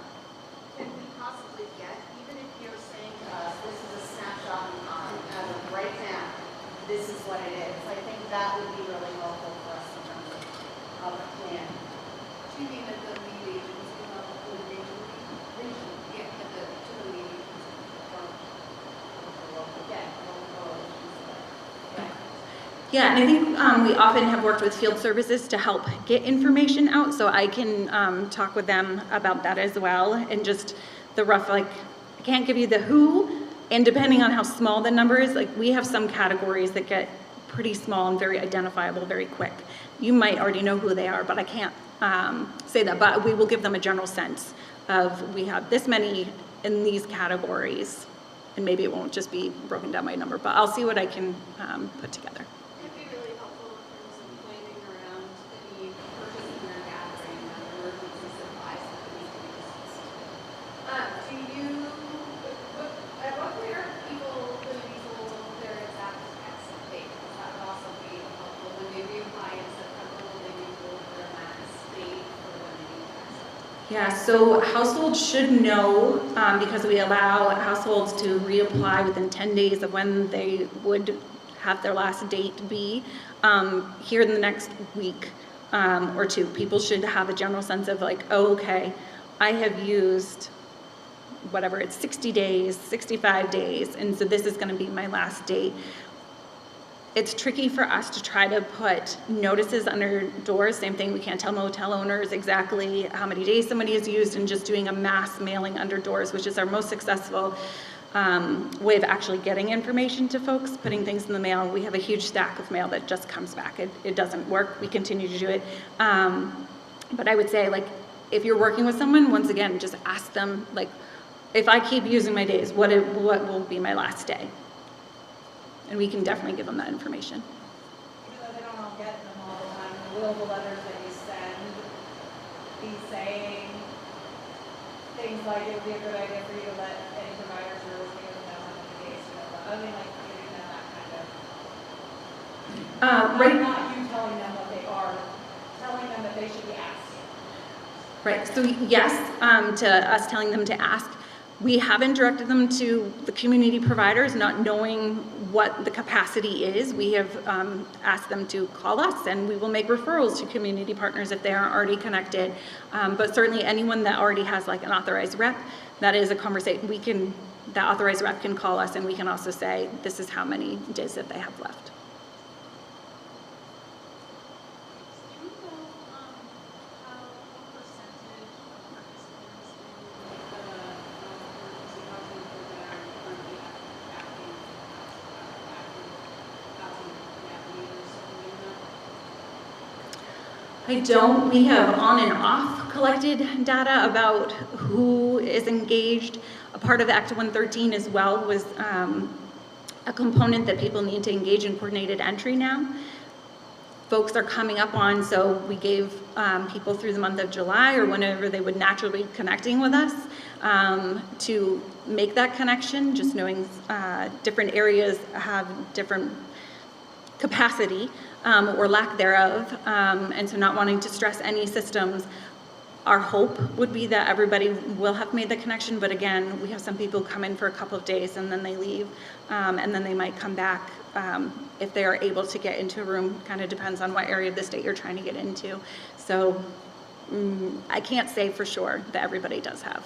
Can we possibly get, even if you're saying to us, this is a snapshot in time, as of right now, this is what it is. I think that would be really helpful for us in terms of a plan. Do you mean at the lead agency level, the region? Yeah, to the lead agency from the local, Yeah, and I think we often have worked with field services to help get information out, so I can talk with them about that as well, and just the rough, like, I can't give you the who, and depending on how small the number is, like, we have some categories that get pretty small and very identifiable very quick. You might already know who they are, but I can't say that, but we will give them a general sense of we have this many in these categories, and maybe it won't just be broken down by number, but I'll see what I can put together. It'd be really helpful in terms of planning around any purchasing or gathering of emergency supplies that need to be discussed. At what point are people going to be told their exact exit date? Because that would also be helpful. When they reapply in September, will they be told their max date for when they need to exit? Yeah, so households should know, because we allow households to reapply within 10 days of when they would have their last date be. Here in the next week or two, people should have a general sense of like, oh, okay, I have used whatever, it's 60 days, 65 days, and so this is gonna be my last date. It's tricky for us to try to put notices under doors. Same thing, we can't tell motel owners exactly how many days somebody has used, and just doing a mass mailing under doors, which is our most successful way of actually getting information to folks, putting things in the mail. We have a huge stack of mail that just comes back. It doesn't work. We continue to do it. But I would say, like, if you're working with someone, once again, just ask them, like, if I keep using my days, what will be my last day? And we can definitely give them that information. Even though will the letters that you send be saying things like it would be a good idea for you to let any providers or retailers know how many days you have? I mean, like giving them that kind of. Right. Not you telling them what they are, telling them that they should be asking. Right, so yes, to us telling them to ask. We haven't directed them to the community providers, not knowing what the capacity is. We have asked them to call us, and we will make referrals to community partners if they aren't already connected. But certainly anyone that already has like an authorized rep, that is a conversation. That authorized rep can call us, and we can also say, this is how many days that they have left. I don't. We have on and off collected data about who is engaged. A part of Act 113 as well was a component that people need to engage in coordinated entry now. Folks are coming up on, so we gave people through the month of July or whenever they would naturally be connecting with us to make that connection, just knowing different areas have different capacity or lack thereof, and so not wanting to stress any systems. Our hope would be that everybody will have made the connection, but again, we have some people come in for a couple of days and then they leave, and then they might come back if they are able to get into a room. Kind of depends on what area of the state you're trying to get into. So I can't say for sure that everybody does have.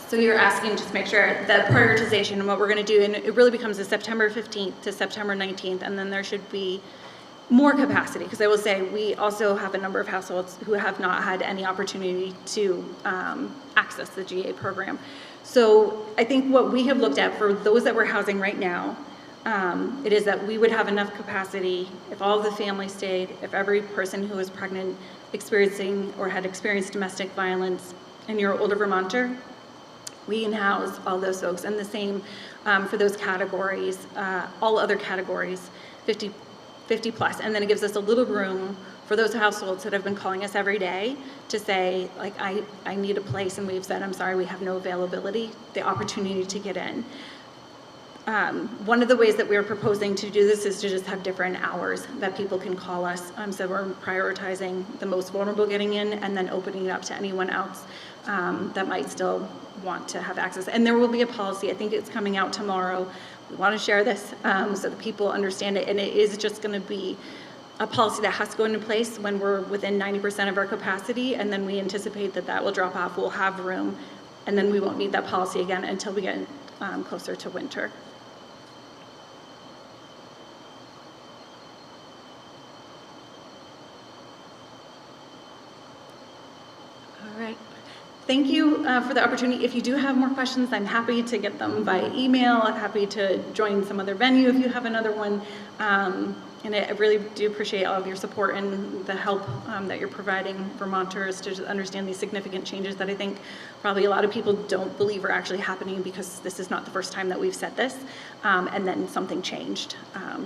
So you're asking just to make sure that prioritization and what we're going to do, and it really becomes a September 15th to September 19th, and then there should be more capacity, because I will say we also have a number of households who have not had any opportunity to access the GA program. So I think what we have looked at for those that we're housing right now, it is that we would have enough capacity if all of the family stayed, if every person who was pregnant, experiencing or had experienced domestic violence, and you're an older Vermonter, we can house all those folks. And the same for those categories, all other categories, 50 plus. And then it gives us a little room for those households that have been calling us every day to say, like, I need a place, and we've said, I'm sorry, we have no availability, the opportunity to get in. One of the ways that we're proposing to do this is to just have different hours that people can call us. So we're prioritizing the most vulnerable getting in, and then opening it up to anyone else that might still want to have access. And there will be a policy, I think it's coming out tomorrow. We want to share this so that people understand it, and it is just going to be a policy that has to go into place when we're within 90% of our capacity, and then we anticipate that that will drop off, we'll have room, and then we won't need that policy again until we get closer to winter. All right. Thank you for the opportunity. If you do have more questions, I'm happy to get them by email. I'm happy to join some other venue if you have another one. And I really do appreciate all of your support and the help that you're providing Vermonters to understand these significant changes that I think probably a lot of people don't believe are actually happening, because this is not the first time that we've said this, and then something changed.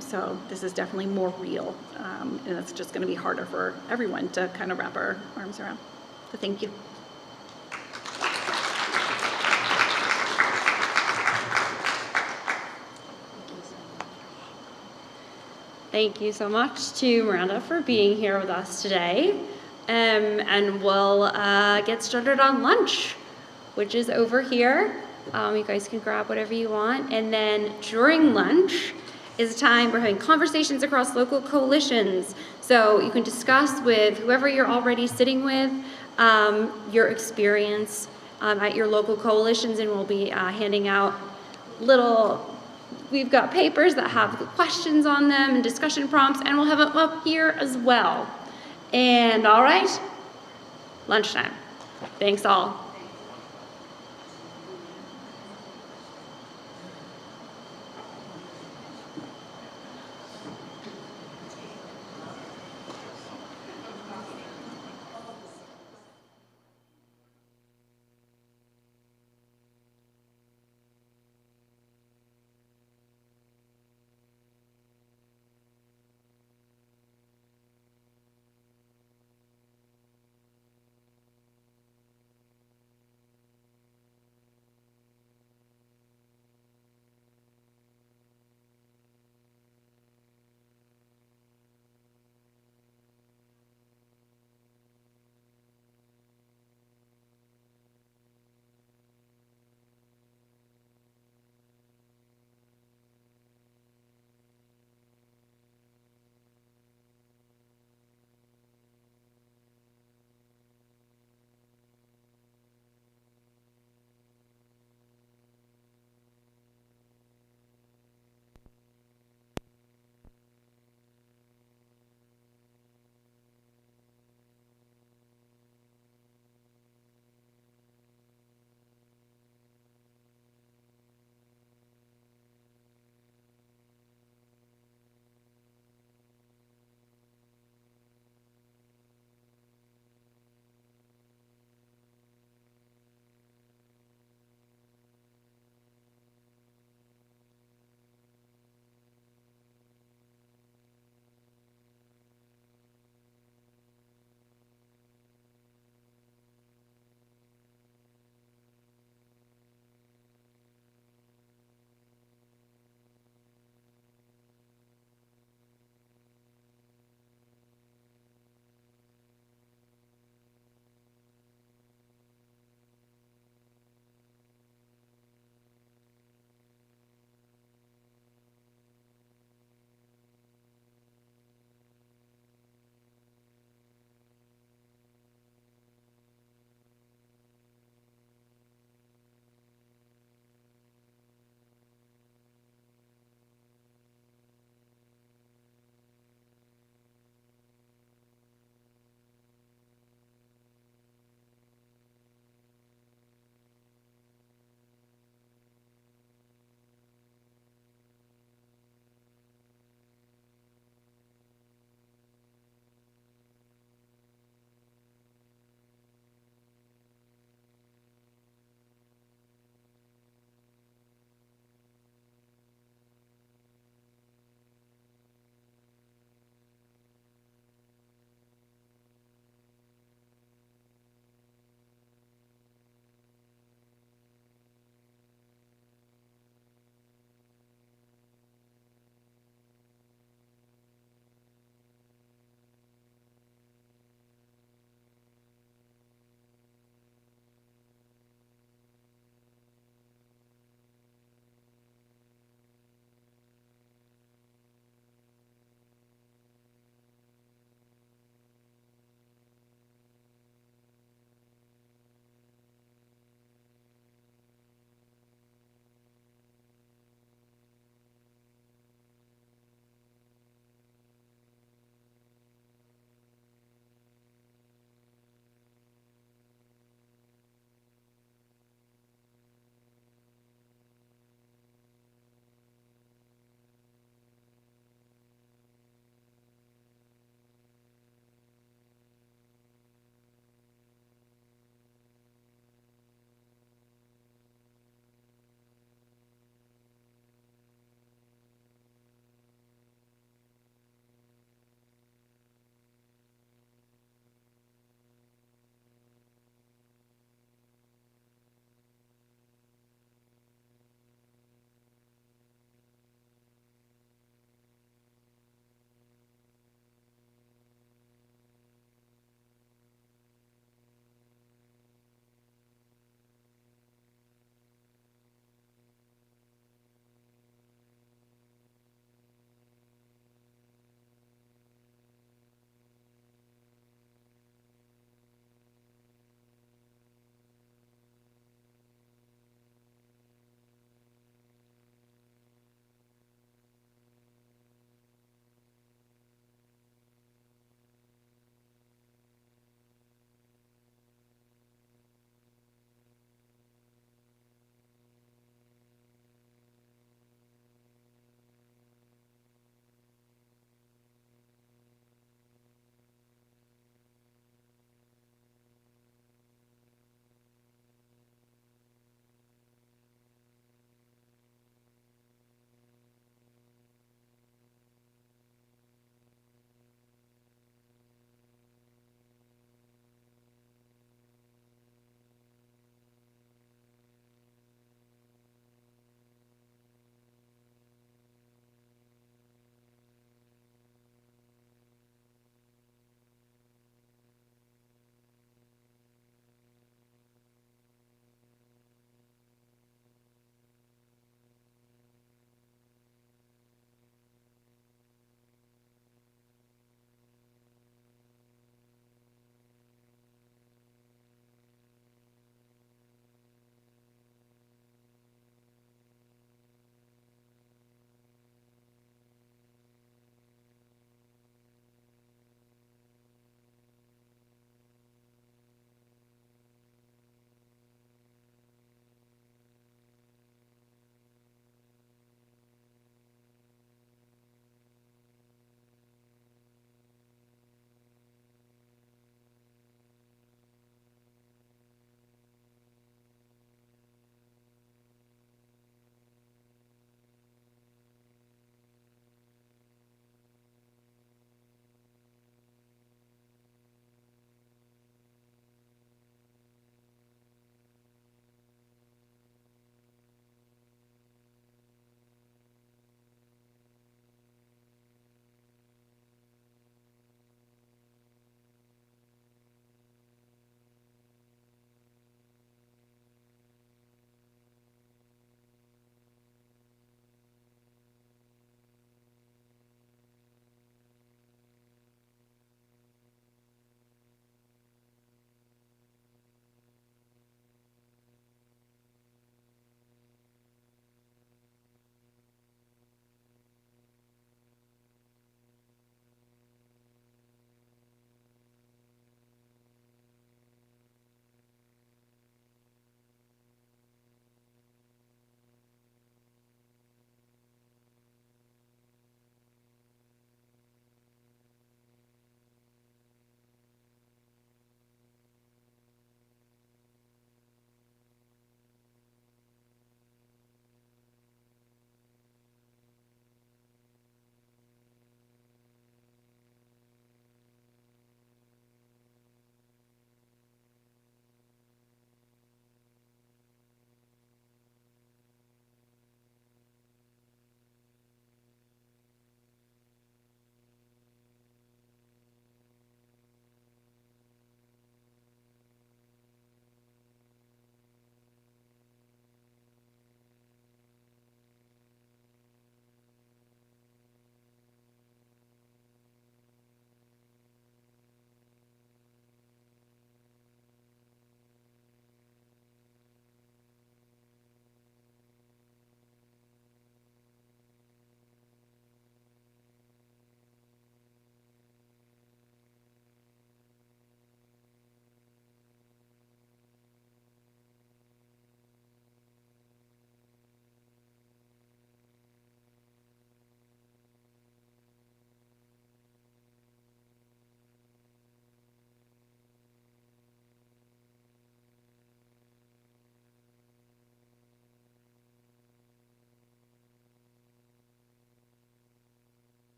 So this is definitely more real, and it's just going to be harder for everyone to kind of wrap our arms around. So thank you. Thank you so much to Miranda for being here with us today. And we'll get started on lunch, which is over here. You guys can grab whatever you want. And then during lunch is a time we're having conversations across local coalitions. So you can discuss with whoever you're already sitting with your experience at your local coalitions, and we'll be handing out we've got papers that have questions on them and discussion prompts, and we'll have them up here as well. And all right, lunchtime. Thanks all.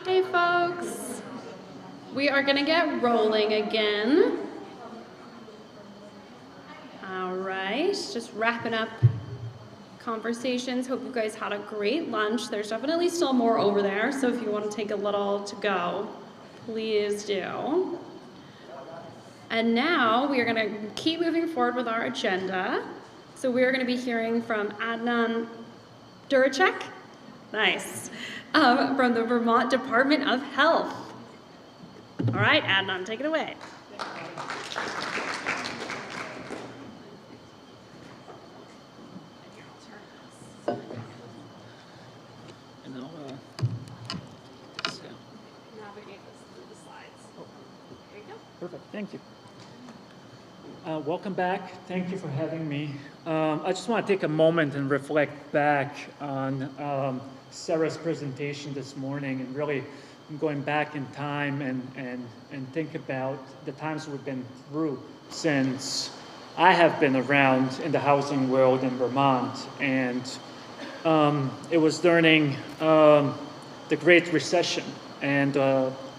Hey folks, we are gonna get rolling again. All right, just wrapping up conversations. Hope you guys had a great lunch. There's definitely still more over there, so if you want to take a little to go, please do. And now we are gonna keep moving forward with our agenda. So we are gonna be hearing from Adnan Duracek, nice, from the Vermont Department of Health. All right, Adnan, take it away. And then I'll Navigate us through the slides. There you go. perfect, thank you. Welcome back. Thank you for having me. I just want to take a moment and reflect back on Sarah's presentation this morning, and really going back in time and think about the times we've been through since I have been around in the housing world in Vermont. And it was during the Great Recession and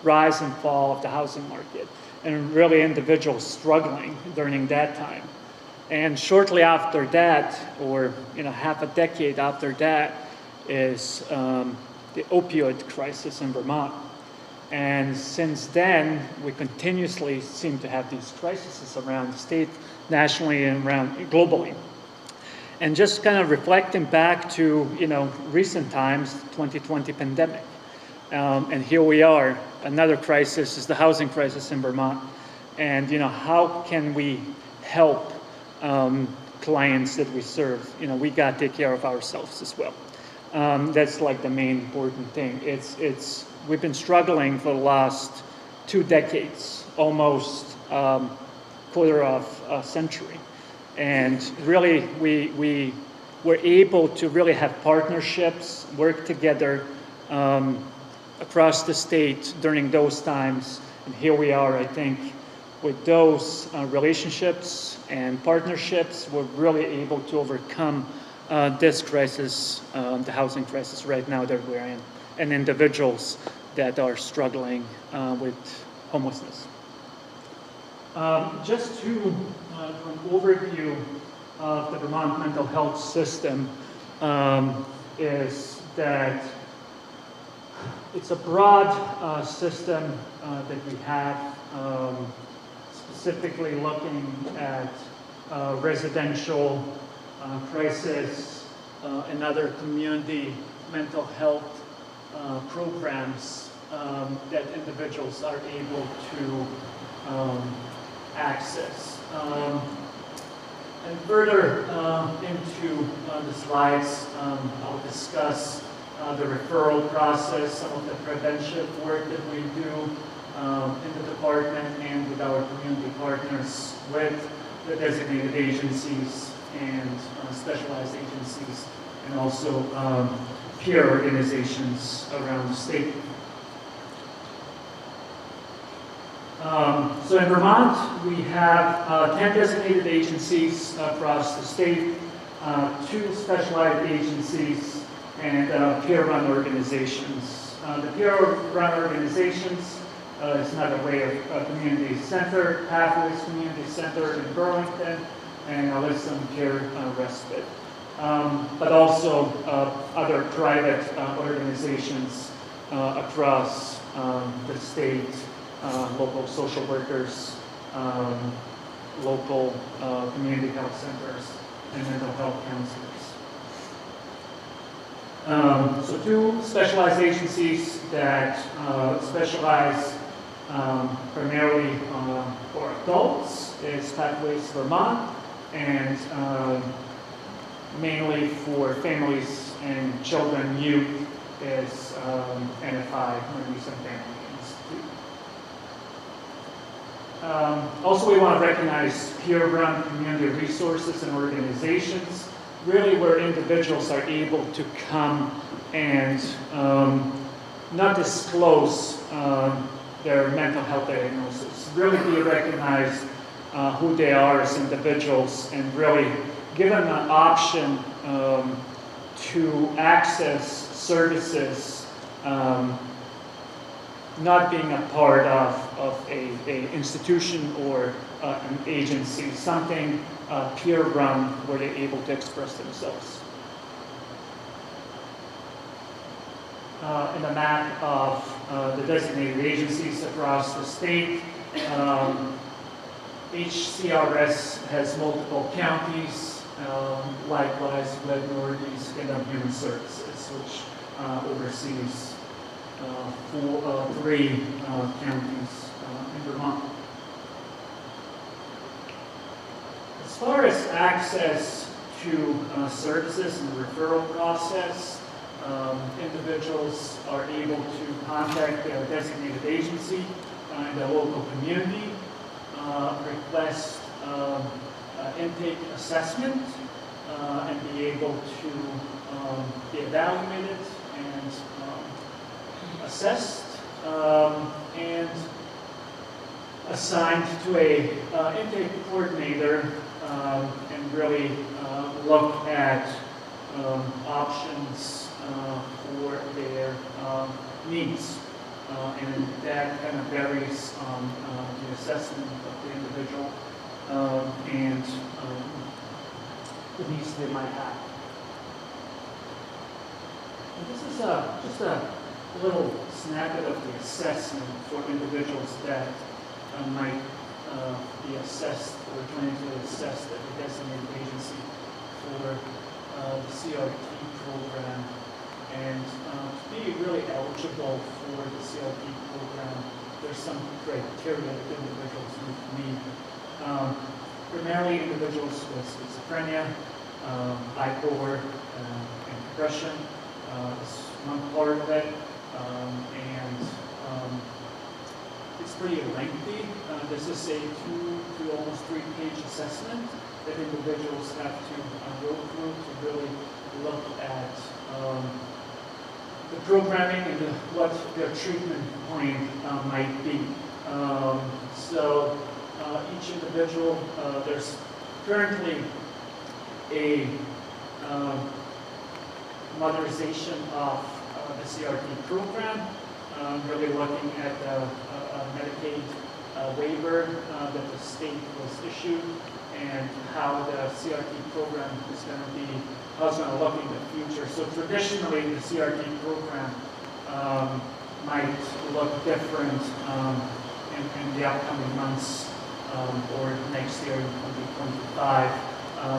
rise and fall of the housing market, and really individuals struggling during that time. And shortly after that, or half a decade after that, is the opioid crisis in Vermont. And since then, we continuously seem to have these crises around the state, nationally, and around globally. And just kind of reflecting back to recent times, 2020 pandemic. And here we are, another crisis is the housing crisis in Vermont. And how can we help clients that we serve? We got to take care of ourselves as well. That's like the main important thing. We've been struggling for the last 2 decades, almost quarter of a century. And really, we were able to really have partnerships, work together across the state during those times. And here we are, I think, with those relationships and partnerships, we're really able to overcome this crisis, the housing crisis right now that we're in, and individuals that are struggling with homelessness. Just to do an overview of the Vermont mental health system, is that it's a broad system that we have, specifically looking at residential crisis and other community mental health programs that individuals are able to access. And further into the slides, I'll discuss the referral process, some of the preventive work that we do in the department and with our community partners, with the designated agencies and specialized agencies, and also peer organizations around the state. So in Vermont, we have 10 designated agencies across the state, 2 specialized agencies, and peer-run organizations. The peer-run organizations is another way of community center, Pathways Community Center in Burlington, and Alyssum Care Respite. But also other private organizations across the state, local social workers, local community health centers, and mental health counselors. So 2 specialized agencies that specialize primarily for adults is Pathways Vermont, and mainly for families and children, youth is NFI, Northeast Family Institute. Also, we want to recognize peer-run community resources and organizations, really where individuals are able to come and not disclose their mental health diagnosis, really be recognized who they are as individuals, and really give them an option to access services not being a part of a institution or an agency, something peer-run where they're able to express themselves. In the map of the designated agencies across the state, each CRS has multiple counties, likewise with Northeast Human Services, which oversees three counties in Vermont. As far as access to services and the referral process, individuals are able to contact their designated agency in the local community, request intake assessment, and be able to be evaluated and assessed and assigned to a intake coordinator and really look at options for their needs. And that kind of varies on the assessment of the individual and the needs they might have. And this is just a little snippet of the assessment for individuals that might be assessed or trying to assess at the designated agency for the CRT program. And to be really eligible for the CRT program, there's some criteria that individuals need. Primarily individuals with schizophrenia, bipolar, and depression is one part of it. It's pretty lengthy. This is a 2 to almost 3-page assessment that individuals have to go through to really look at the programming and what their treatment plan might be. So each individual, there's currently a modernization of the CRT program, really looking at a Medicaid waiver that the state was issued and how the CRT program is going to be, how it's going to look in the future. So traditionally, the CRT program might look different in the upcoming months or next year in 2025.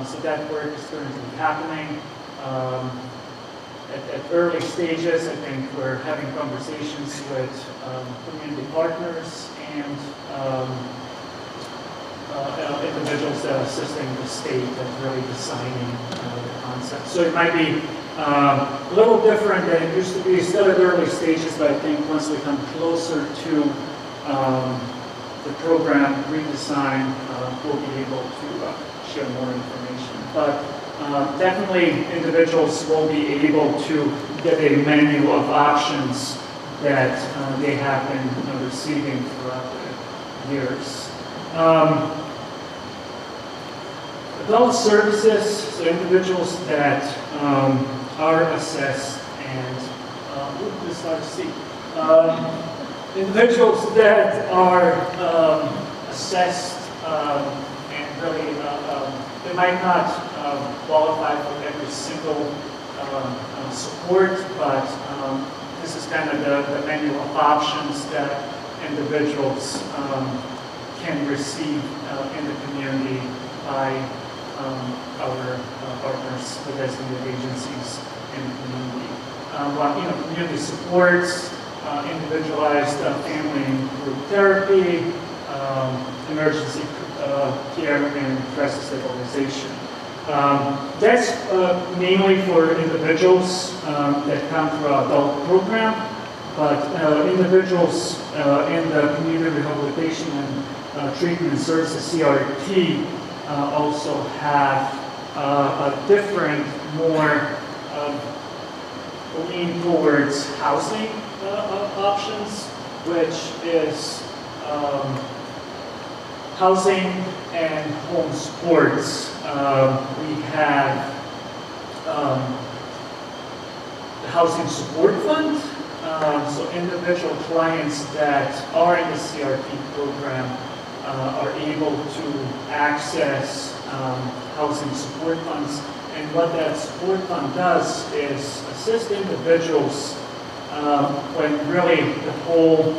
So that work is currently happening. At early stages, I think we're having conversations with community partners and individuals that are assisting the state at really designing the concept. So it might be a little different than it used to be, still at early stages, but I think once we come closer to the program redesign, we'll be able to share more information. But definitely individuals will be able to get a menu of options that they have been receiving throughout the years. Adult services, so individuals that are assessed and, this is hard to see. Individuals that are assessed and really, they might not qualify for every single support, but this is kind of the menu of options that individuals can receive in the community by our partners, the designated agencies in the community. Community supports, individualized family and group therapy, emergency care, and crisis stabilization. That's mainly for individuals that come through our adult program, but individuals in the community rehabilitation and treatment services, CRT, also have a different, more lean towards housing options, which is housing and home supports. We have the Housing Support Fund, so individual clients that are in the CRP program are able to access housing support funds. And what that support fund does is assist individuals when really the whole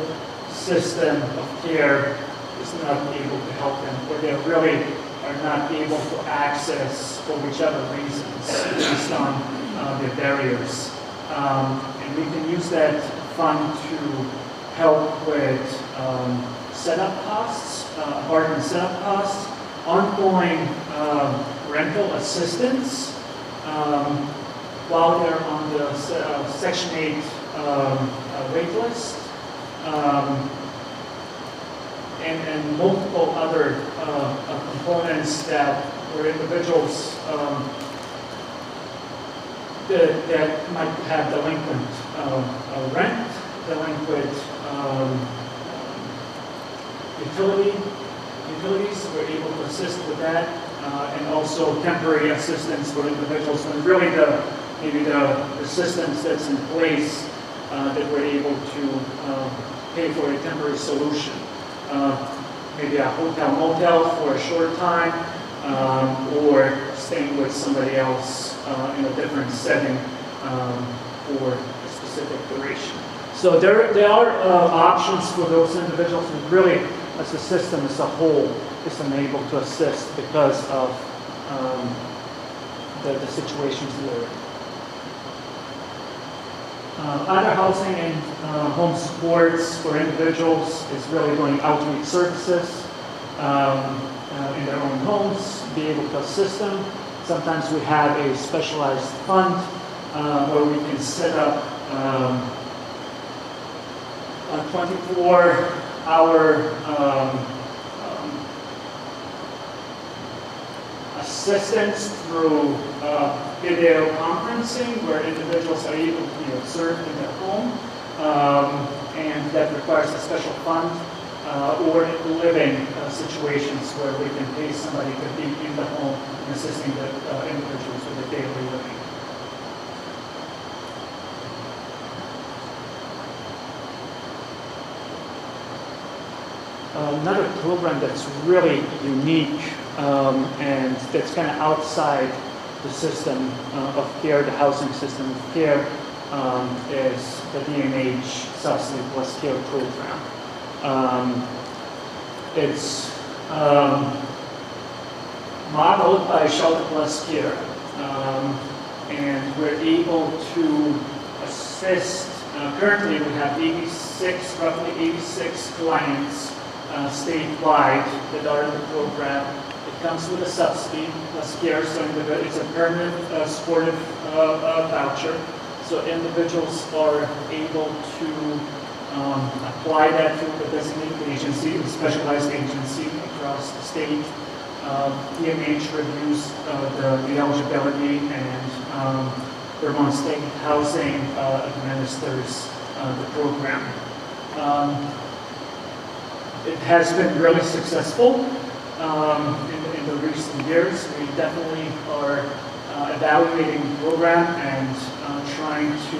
system of care is not able to help them, or they really are not able to access for whichever reasons based on their barriers. And we can use that fund to help with setup costs, apartment setup costs, ongoing rental assistance while they're on the Section 8 wait list, and multiple other components that where individuals that might have delinquent rent, delinquent utilities, we're able to assist with that, and also temporary assistance for individuals when really maybe the systems that's in place that we're able to pay for a temporary solution. Maybe a hotel motel for a short time, or staying with somebody else in a different setting for a specific duration. So there are options for those individuals, and really as the system as a whole is unable to assist because of the situations they're in. Other housing and home supports for individuals is really doing outreach services in their own homes, be able to assist them. Sometimes we have a specialized fund where we can set up a 24-hour assistance through video conferencing, where individuals are able to be observed in their home, and that requires a special fund, or living situations where we can pay somebody to be in the home and assisting the individuals with their daily living. Another program that's really unique and that's kind of outside the system of care, the housing system of care, is the DMH Subsidy Plus Care program. It's modeled by Shelter Plus Care, and we're able to assist. Currently, we have roughly 86 clients statewide that are in the program. It comes with a subsidy plus care, so it's a permanent supportive voucher. So individuals are able to apply that through the designated agency, a specialized agency across the state. DMH reviews the eligibility, and Vermont State Housing administers the program. It has been really successful in the recent years. We definitely are evaluating the program and trying to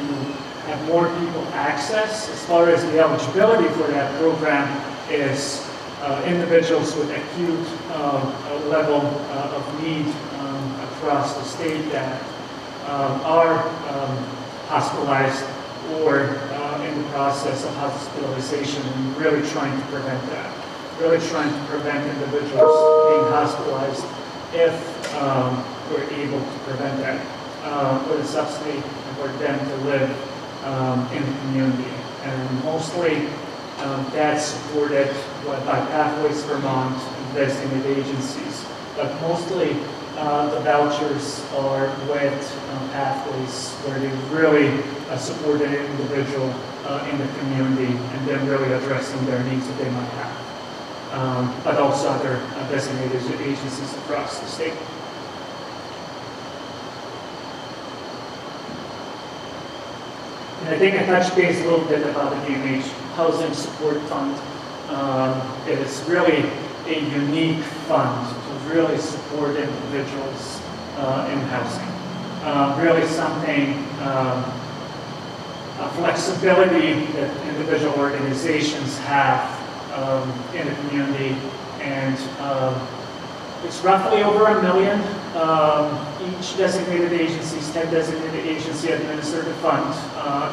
have more people access. As far as the eligibility for that program is individuals with acute level of need across the state that are hospitalized or in the process of hospitalization, and really trying to prevent that. Really trying to prevent individuals being hospitalized if we're able to prevent that with a subsidy for them to live in the community. And mostly that's supported by Pathways Vermont and designated agencies. But mostly the vouchers are with Pathways, where they really support an individual in the community and then really addressing their needs that they might have. But also other designated agencies across the state. And I think I touched base a little bit about the DMH Housing Support Fund. It is really a unique fund to really support individuals in housing. Really something flexibility that individual organizations have in the community. And it's roughly over $1 million. Each designated agencies, 10 designated agency administered a fund,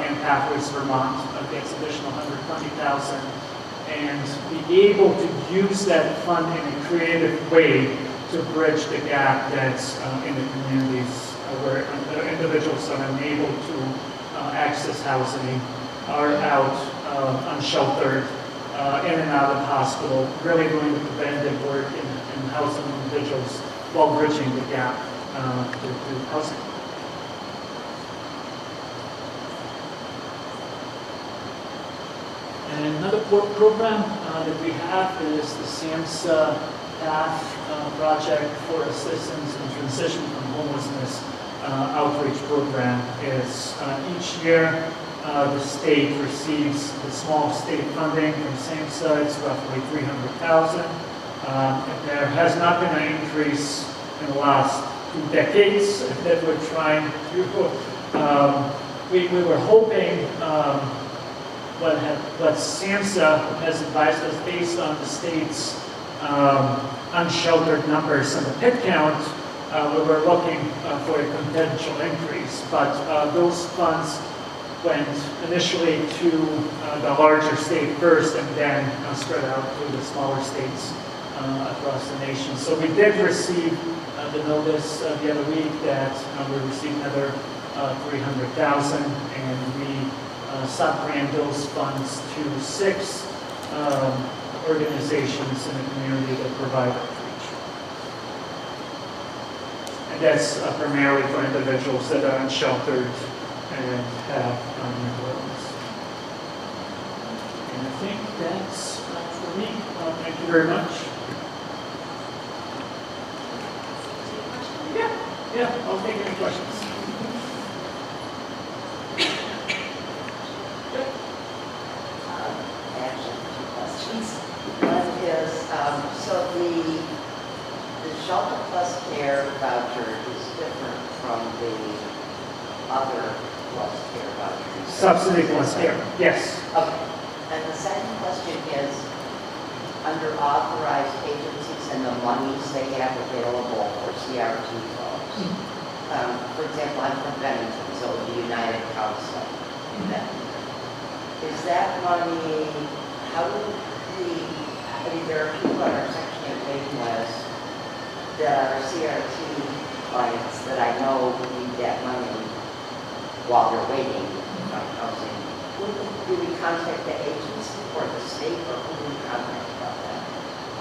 and Pathways Vermont gets additional $120,000. And be able to use that fund in a creative way to bridge the gap that's in the communities where individuals are unable to access housing, are out unsheltered, in and out of hospital, really doing the preventative work in housing individuals while bridging the gap to housing. And another program that we have is the SAMHSA PATH project for assistance in transition from homelessness outreach program. Is each year the state receives the small state funding from SAMHSA. It's roughly $300,000. There has not been an increase in the last 2 decades that we're trying to. We were hoping. What SAMHSA has advised us based on the state's unsheltered numbers and the PIT count, we were looking for a potential increase. But those funds went initially to the larger state first and then spread out to the smaller states across the nation. So we did receive the notice the other week that we received another $300,000, and we sub-grant those funds to 6 organizations in the community that provide outreach. And that's primarily for individuals that are unsheltered and have mental illness. And I think that's for me. Thank you very much. Yeah, I'll take any questions. One is, so the Shelter Plus Care voucher is different from the other Plus Care vouchers. Subsidy Plus Care, yes. Okay. And the second question is, under authorized agencies and the monies they have available for CRT folks. For example, I'm from Bennington, so the United Council in Bennington. Is that money, how do I mean, there are people on our Section 8 waiting list that are CRT clients that I know need that money while they're waiting on housing. Do we contact the agency or the state, or who do we contact about that?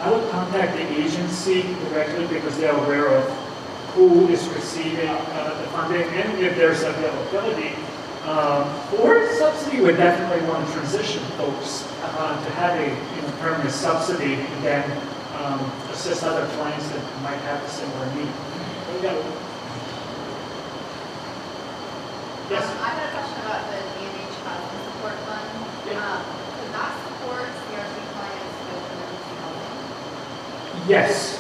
I would contact the agency directly because they're aware of who is receiving the funding and if there's availability. For subsidy, we definitely want to transition folks to have a permanent subsidy and then assist other clients that might have a similar need. Yes? I had a question about the DMH Housing Support Fund. Does that support CRT clients with emergency housing? Yes.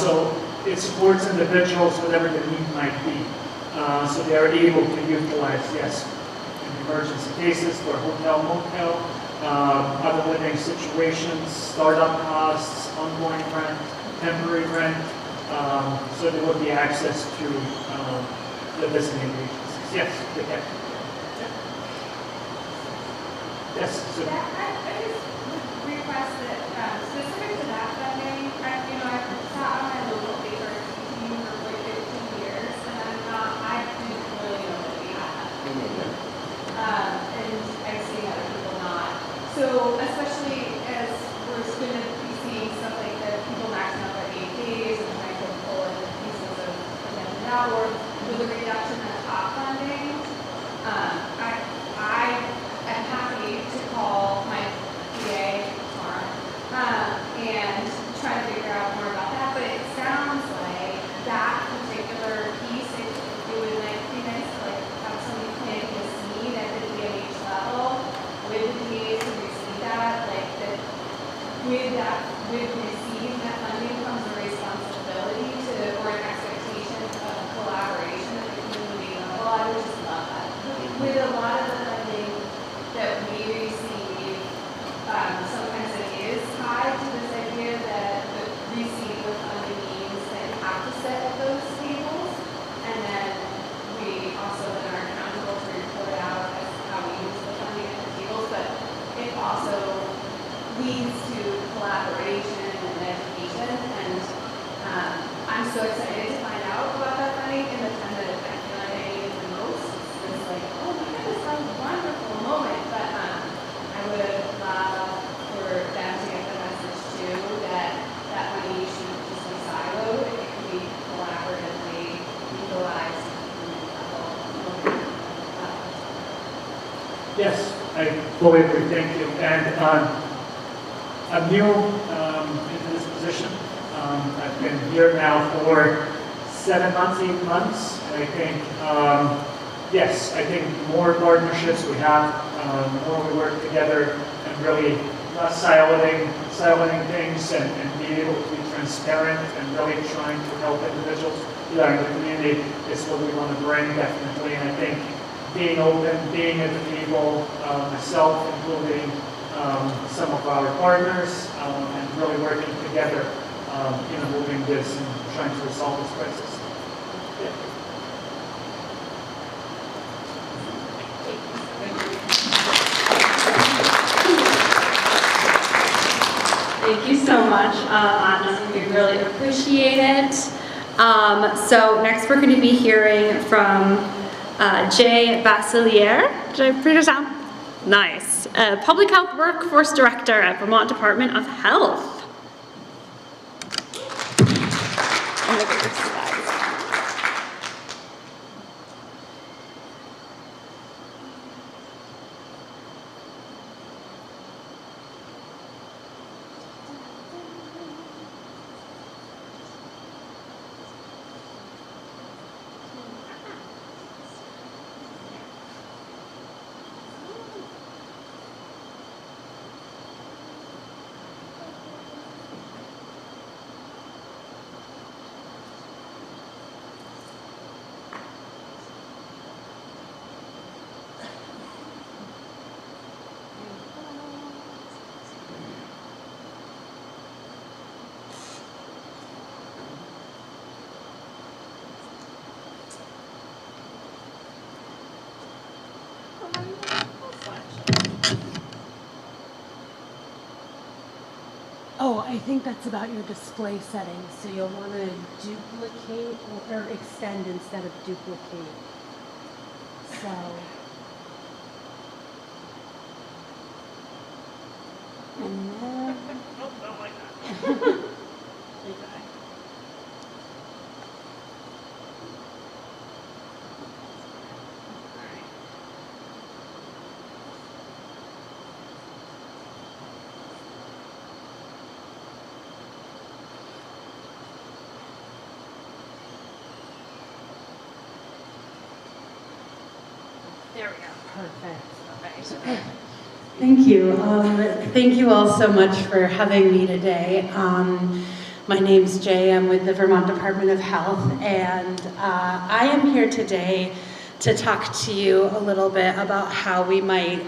So it supports individuals, whatever the need might be. So they are able to utilize, yes, in emergency cases for hotel, motel, other living situations, startup costs, ongoing rent, temporary rent. So there would be access to the designated agencies. Yes, they can. Yes. So I just request that specific to that funding, I've sat on my local paper team for like 15 years, and I didn't really know that we had that. And I've seen other people not. So especially as we're going to be seeing stuff like that, people maxing out at 8 days and trying to pull in pieces of an hour with a reduction in the top funding, I am happy to call my PA tomorrow and try to figure out more about that. But it sounds like that particular piece, it would be nice to have somebody planting a seed at the DMH level with the DAs to receive that, with receiving that funding comes a responsibility or an expectation of collaboration at the community level. I would just love that. With a lot of the funding leads to collaboration and education. And I'm so excited to find out about that funding in the time that I feel like I need it the most. It's like, oh my goodness, that was a wonderful moment. But I would love for them to get the message too that that money shouldn't just be siloed. It can be collaboratively utilized. Yes, I fully agree. Thank you. And I'm new into this position. I've been here now for 7 months, 8 months. And I think, yes, I think more partnerships we have, more we work together, and really not siloing things, and being able to be transparent and really trying to help individuals that are in the community is what we want to bring, definitely. And I think being open, being at the table, myself, including some of our partners, and really working together, moving this and trying to resolve this crisis. Yeah. Thank you so much, Anna. We really appreciate it. So next we're going to be hearing from Jay Basilier. Did I pronounce that? Nice. Public Health Workforce Director at Vermont Department of Health. And look at your slides. Oh, I think that's about your display settings. So you'll want to duplicate or extend instead of duplicate. So. And then. Not like that. Okay. There we go. Perfect. Okay. Thank you. Thank you all so much for having me today. My name's Jay. I'm with the Vermont Department of Health, and I am here today to talk to you a little bit about how we might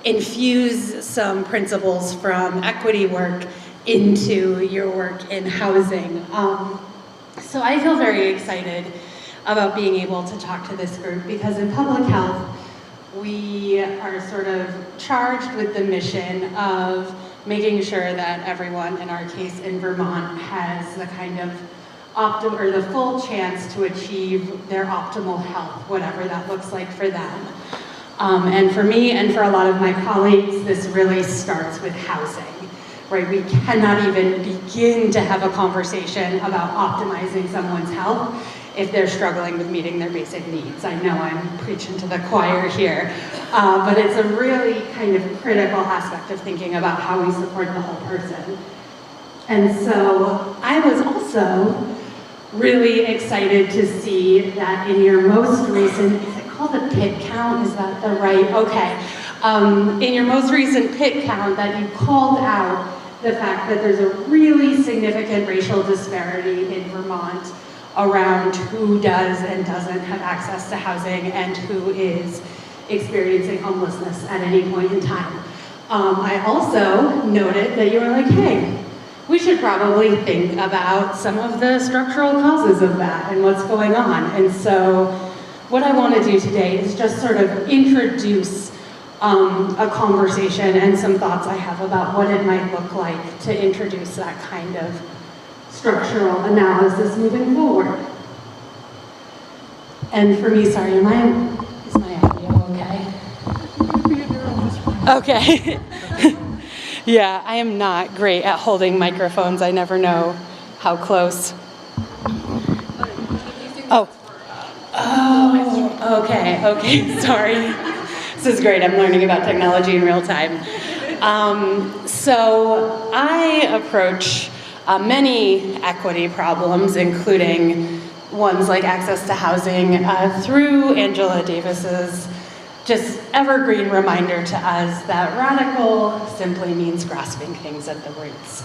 infuse some principles from equity work into your work in housing. So I feel very excited about being able to talk to this group because in public health, we are sort of charged with the mission of making sure that everyone, in our case in Vermont, has the kind of the full chance to achieve their optimal health, whatever that looks like for them. And for me and for a lot of my colleagues, this really starts with housing, right? We cannot even begin to have a conversation about optimizing someone's health if they're struggling with meeting their basic needs. I know I'm preaching to the choir here, but it's a really kind of critical aspect of thinking about how we support the whole person. And so I was also really excited to see that in your most recent, is it called a pit count? Is that the right? Okay. In your most recent pit count that you called out the fact that there's a really significant racial disparity in Vermont around who does and doesn't have access to housing and who is experiencing homelessness at any point in time. I also noted that you were like, hey, we should probably think about some of the structural causes of that and what's going on. And so what I want to do today is just sort of introduce a conversation and some thoughts I have about what it might look like to introduce that kind of structural analysis moving forward. And for me, sorry, is my audio okay? Okay. Yeah, I am not great at holding microphones. I never know how close. Oh, okay, sorry. This is great. I'm learning about technology in real time. So I approach many equity problems, including ones like access to housing, through Angela Davis's just evergreen reminder to us that radical simply means grasping things at the roots.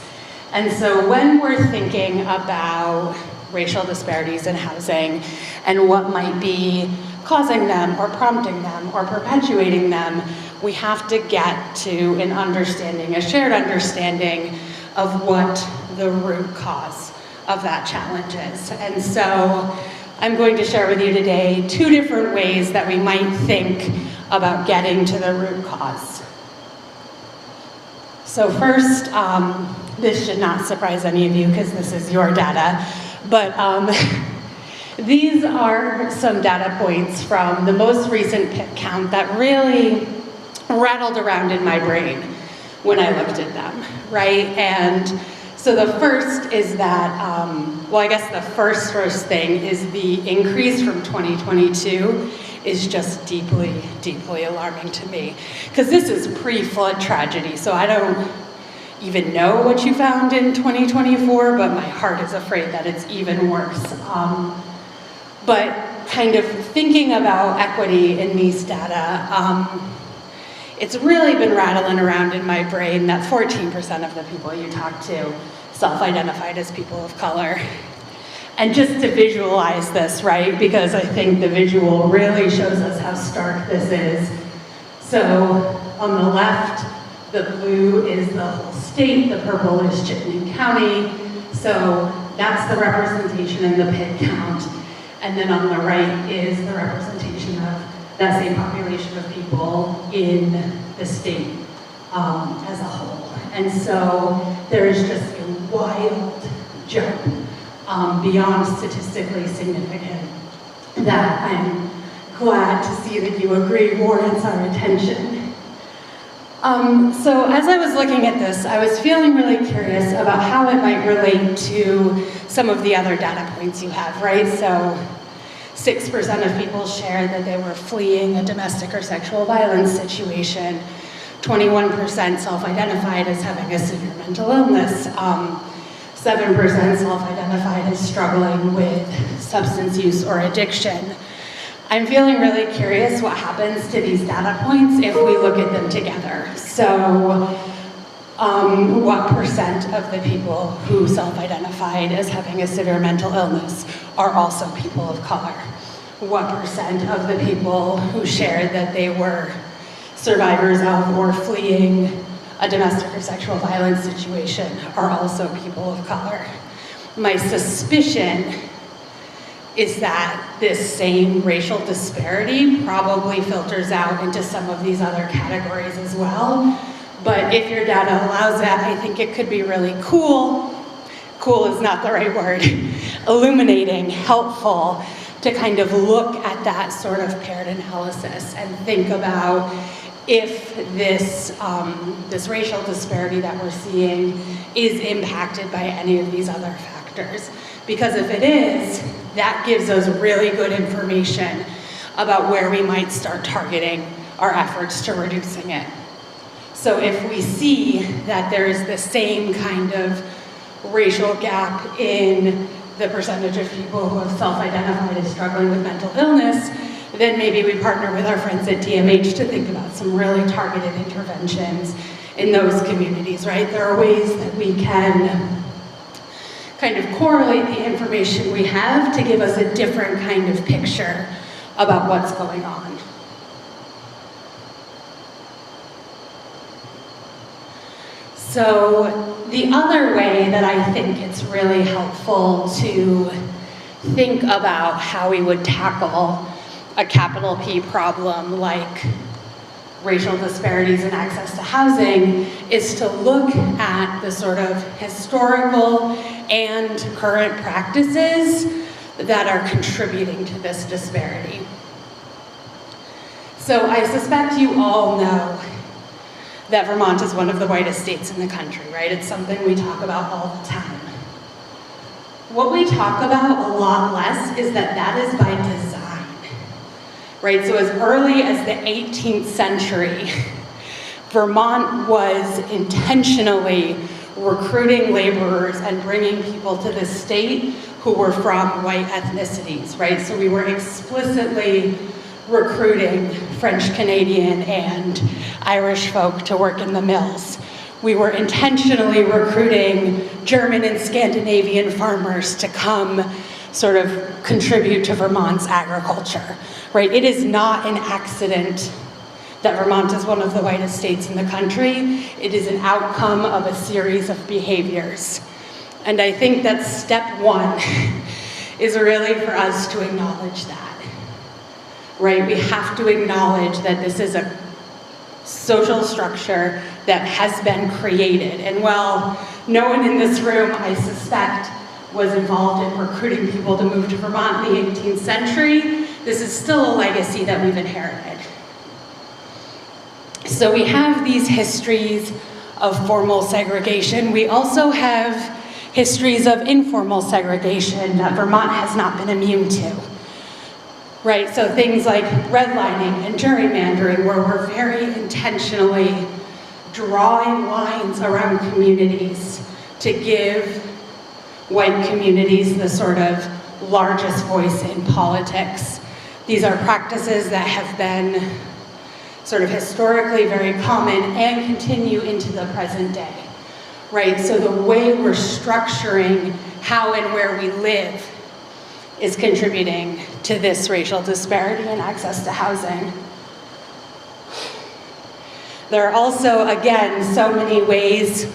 And so when we're thinking about racial disparities in housing and what might be causing them or prompting them or perpetuating them, we have to get to an understanding, a shared understanding of what the root cause of that challenge is. And so I'm going to share with you today 2 different ways that we might think about getting to the root cause. So first, this should not surprise any of you because this is your data, but these are some data points from the most recent PIT count that really rattled around in my brain when I looked at them, right? And so the first is that, well, I guess the first thing is the increase from 2022 is just deeply, deeply alarming to me. Because this is pre-flood tragedy, so I don't even know what you found in 2024, but my heart is afraid that it's even worse. But kind of thinking about equity in these data, it's really been rattling around in my brain that 14% of the people you talk to self-identified as people of color. And just to visualize this, right, because I think the visual really shows us how stark this is. So on the left, the blue is the whole state, the purple is Chittenden County. So that's the representation in the PIT count. And then on the right is the representation of that same population of people in the state as a whole. And so there is just a wild jump beyond statistically significant that I'm glad to see that you agree warrants our attention. So as I was looking at this, I was feeling really curious about how it might relate to some of the other data points you have, right? So 6% of people shared that they were fleeing a domestic or sexual violence situation. 21% self-identified as having a severe mental illness. 7% self-identified as struggling with substance use or addiction. I'm feeling really curious what happens to these data points if we look at them together. So, what percent of the people who self-identified as having a severe mental illness are also people of color? What percent of the people who shared that they were survivors of or fleeing a domestic or sexual violence situation are also people of color? My suspicion is that this same racial disparity probably filters out into some of these other categories as well. But if your data allows that, I think it could be really cool. Cool is not the right word. Illuminating, helpful to kind of look at that sort of paired analysis and think about if this, this racial disparity that we're seeing is impacted by any of these other factors. Because if it is, that gives us really good information about where we might start targeting our efforts to reducing it. So if we see that there is the same kind of racial gap in the percentage of people who have self-identified as struggling with mental illness, then maybe we partner with our friends at DMH to think about some really targeted interventions in those communities, right? There are ways that we can kind of correlate the information we have to give us a different kind of picture about what's going on. So the other way that I think it's really helpful to think about how we would tackle a capital P problem like racial disparities in access to housing is to look at the sort of historical and current practices that are contributing to this disparity. So I suspect you all know that Vermont is one of the whitest states in the country, right? It's something we talk about all the time. What we talk about a lot less is that that is by design, right? So as early as the 18th century, Vermont was intentionally recruiting laborers and bringing people to the state who were from white ethnicities, right? So we were explicitly recruiting French Canadian and Irish folk to work in the mills. We were intentionally recruiting German and Scandinavian farmers to come sort of contribute to Vermont's agriculture, right? It is not an accident that Vermont is one of the whitest states in the country. It is an outcome of a series of behaviors. And I think that step one is really for us to acknowledge that, right? We have to acknowledge that this is a social structure that has been created. And while no one in this room, I suspect, was involved in recruiting people to move to Vermont in the 18th century, this is still a legacy that we've inherited. So we have these histories of formal segregation. We also have histories of informal segregation that Vermont has not been immune to. Right, so things like redlining and gerrymandering, where we're very intentionally drawing lines around communities to give white communities the sort of largest voice in politics. These are practices that have been sort of historically very common and continue into the present day, right? So the way we're structuring how and where we live is contributing to this racial disparity in access to housing. There are also, again, so many ways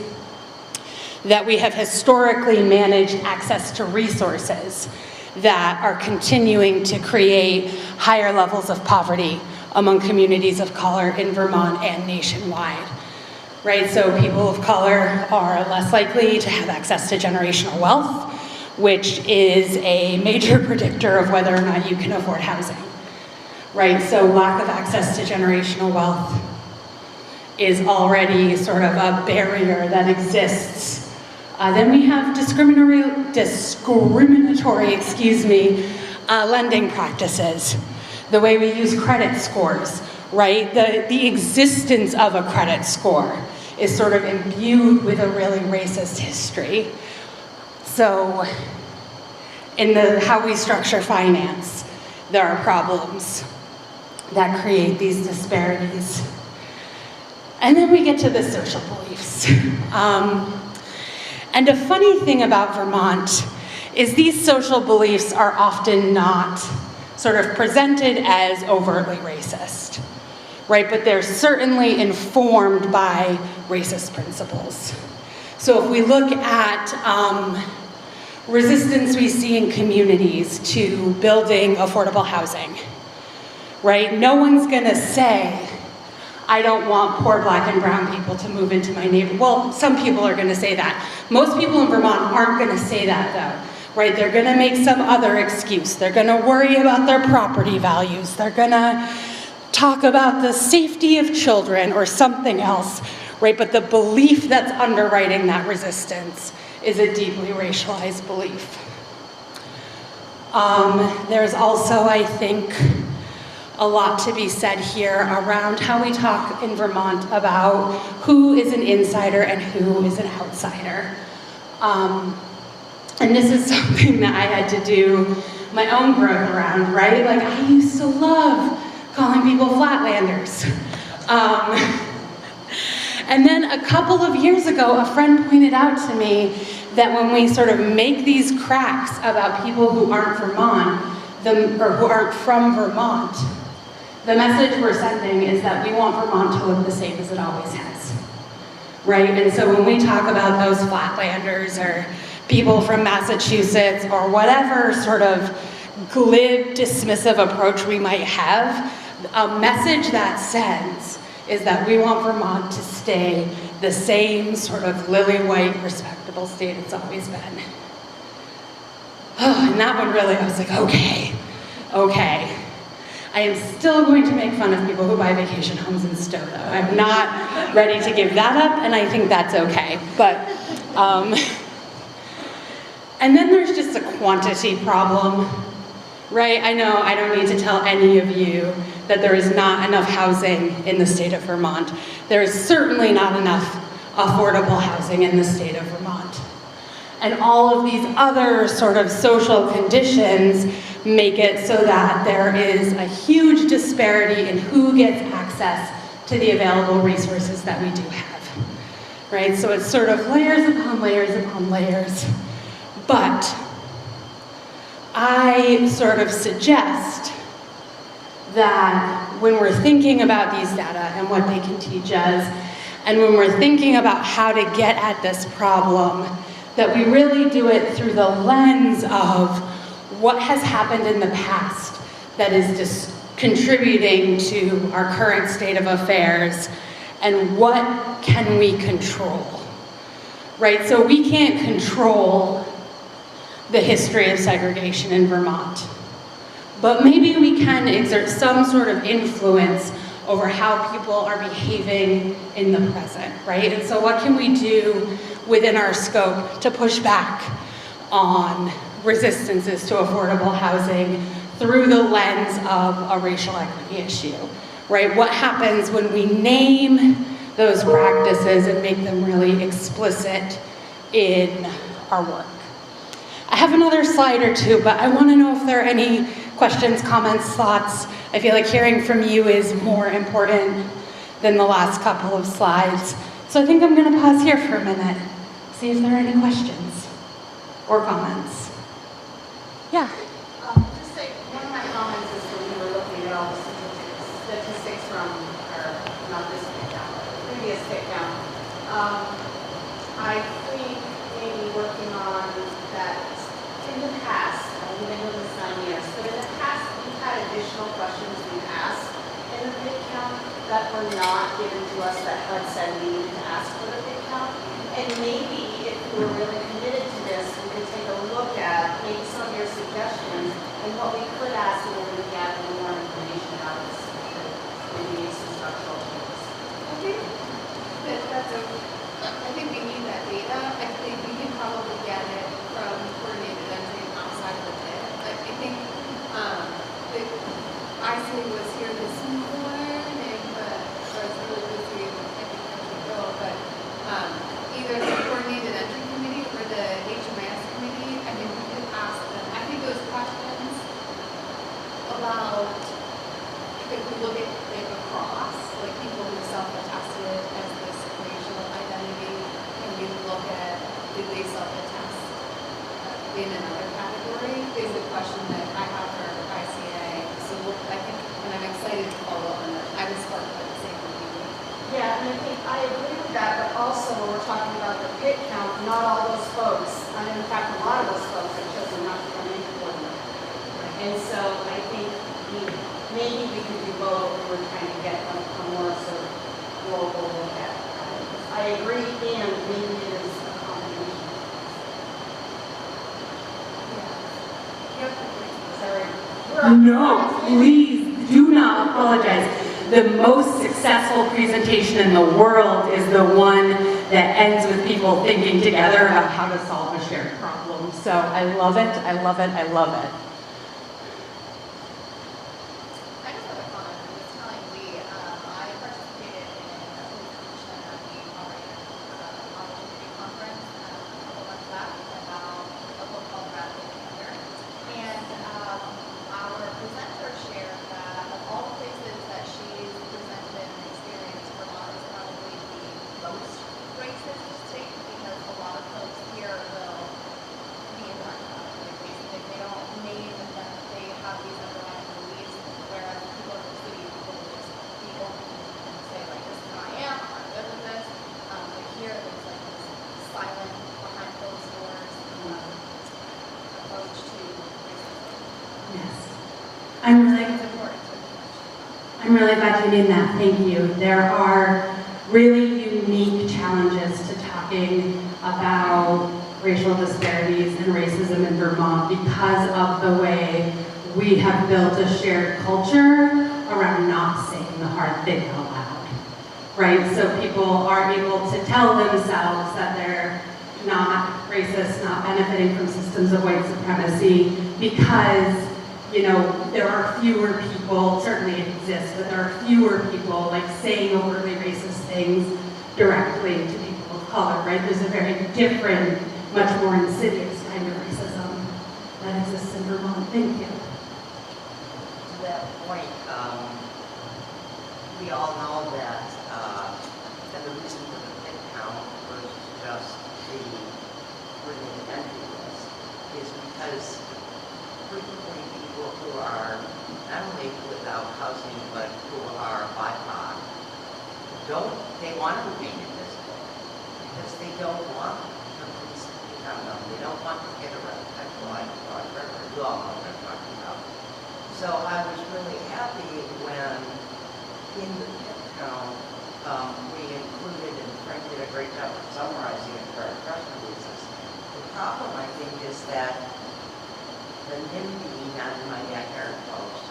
that we have historically managed access to resources that are continuing to create higher levels of poverty among communities of color in Vermont and nationwide. Right, so people of color are less likely to have access to generational wealth, which is a major predictor of whether or not you can afford housing, right? So lack of access to generational wealth is already sort of a barrier that exists. Then we have discriminatory, lending practices, the way we use credit scores, right? The existence of a credit score is sort of imbued with a really racist history. So in how we structure finance, there are problems that create these disparities. And then we get to the social beliefs. And a funny thing about Vermont is these social beliefs are often not sort of presented as overtly racist, right? But they're certainly informed by racist principles. So if we look at resistance we see in communities to building affordable housing, right? No one's gonna say, I don't want poor black and brown people to move into my neighborhood. Well, some people are gonna say that. Most people in Vermont aren't gonna say that though, right? They're gonna make some other excuse. They're gonna worry about their property values. They're gonna talk about the safety of children or something else, right? But the belief that's underwriting that resistance is a deeply racialized belief. There's also, I think, a lot to be said here around how we talk in Vermont about who is an insider and who is an outsider. And this is something that I had to do my own growth around, right? Like, I used to love calling people flatlanders. And then a couple of years ago, a friend pointed out to me that when we sort of make these cracks about people who aren't Vermont, or who aren't from Vermont, the message we're sending is that we want Vermont to look the same as it always has, right? And so when we talk about those flatlanders or people from Massachusetts or whatever sort of glib, dismissive approach we might have, a message that sends is that we want Vermont to stay the same sort of lily white, respectable state it's always been. Oh, and that one really, I was like, okay. I am still going to make fun of people who buy vacation homes in Stowe, though. I'm not ready to give that up, and I think that's okay. But, and then there's just a quantity problem, right? I know I don't need to tell any of you that there is not enough housing in the state of Vermont. There is certainly not enough affordable housing in the state of Vermont. And all of these other sort of social conditions make it so that there is a huge disparity in who gets access to the available resources that we do have, right? So it's sort of layers upon layers upon layers. But I sort of suggest that when we're thinking about these data and what they can teach us, and when we're thinking about how to get at this problem, that we really do it through the lens of what has happened in the past that is just contributing to our current state of affairs, and what can we control, right? So we can't control the history of segregation in Vermont, but maybe we can exert some sort of influence over how people are behaving in the present, right? And so what can we do within our scope to push back on resistances to affordable housing through the lens of a racial equity issue, right? What happens when we name those practices and make them really explicit in our work? I have another slide or two, but I want to know if there are any questions, comments, thoughts. I feel like hearing from you is more important than the last couple of slides. So I think I'm going to pause here for a minute, see if there are any questions or comments. Yeah. Just say, one of my comments is when we were looking at all the statistics from, or not this pick down, but the previous pick down. I think maybe working on that in the past, we've been doing this 9 years, but in the past we've had additional questions we've asked in the pick count that were not given to us that HUD said we needed to ask for the pick count. And maybe if we were really committed to this, we could take a look at maybe some of your suggestions and what we could ask in order to gather more information out of this. Maybe some structural changes. I think we need that data. I think we can probably get it from coordinated entry outside of the bid. Like, I think ICA was here this morning, but I was really busy and I think I could go. But either the coordinated entry committee or the HMIS committee, I mean, we could ask them. I think those questions about, if we look at it across, like people who self-attested as this racial identity, and we look at, did they self-attest in another category, is the question that I have for ICA. So I think, and I'm excited to follow up on that. I was part of the same meeting. Yeah, and I think I agree with that, but also when we're talking about the pit count, not all those folks, I mean, in fact, a lot of those folks have chosen not to come into Portland. And so I think maybe we could do both if we're trying to get a more sort of global look at it. I agree, and maybe it is a combination. No, please do not apologize. The most successful presentation in the world is the one that ends with people thinking together about how to solve a shared problem. So I love it, I love it, I love it. I just have a comment. I'm just telling Lee, I participated in a presentation at the opportunity conference a couple months back about a book called Radical Together. And our presenter shared that of all the places that she's presented and experienced, Vermont is probably the most racist state because a lot of folks here will be impacted by it. Basically, they don't name that they have these underlying beliefs, whereas people in the city will just be open and say, like, this is who I am, I'm good with this. But here, there's like this silent, behind closed doors approach to racism. Yes. I'm really glad you named that, thank you. There are really unique challenges to talking about racial disparities and racism in Vermont because of the way we have built a shared culture around not saying the hard thing out loud, right? So people are able to tell themselves that they're not racist, not benefiting from systems of white supremacy because, you know, there are fewer people, certainly it exists, but there are fewer people like saying overtly racist things directly to people of color, right? There's a very different, much more insidious kind of racism that exists in Vermont. Thank you. To that point, we all know that, and the reason for the pin count was just the bringing the entry list is because frequently people who are not only without housing but who are BIPOC they want to remain invisible because they don't want the police to become them. They don't want to get arrested. You all know what I'm talking about. So I was really happy when in the pin count we included, and Frank did a great job of summarizing it for our press releases. The problem, I think, is that the NIMBY, not in my backyard post,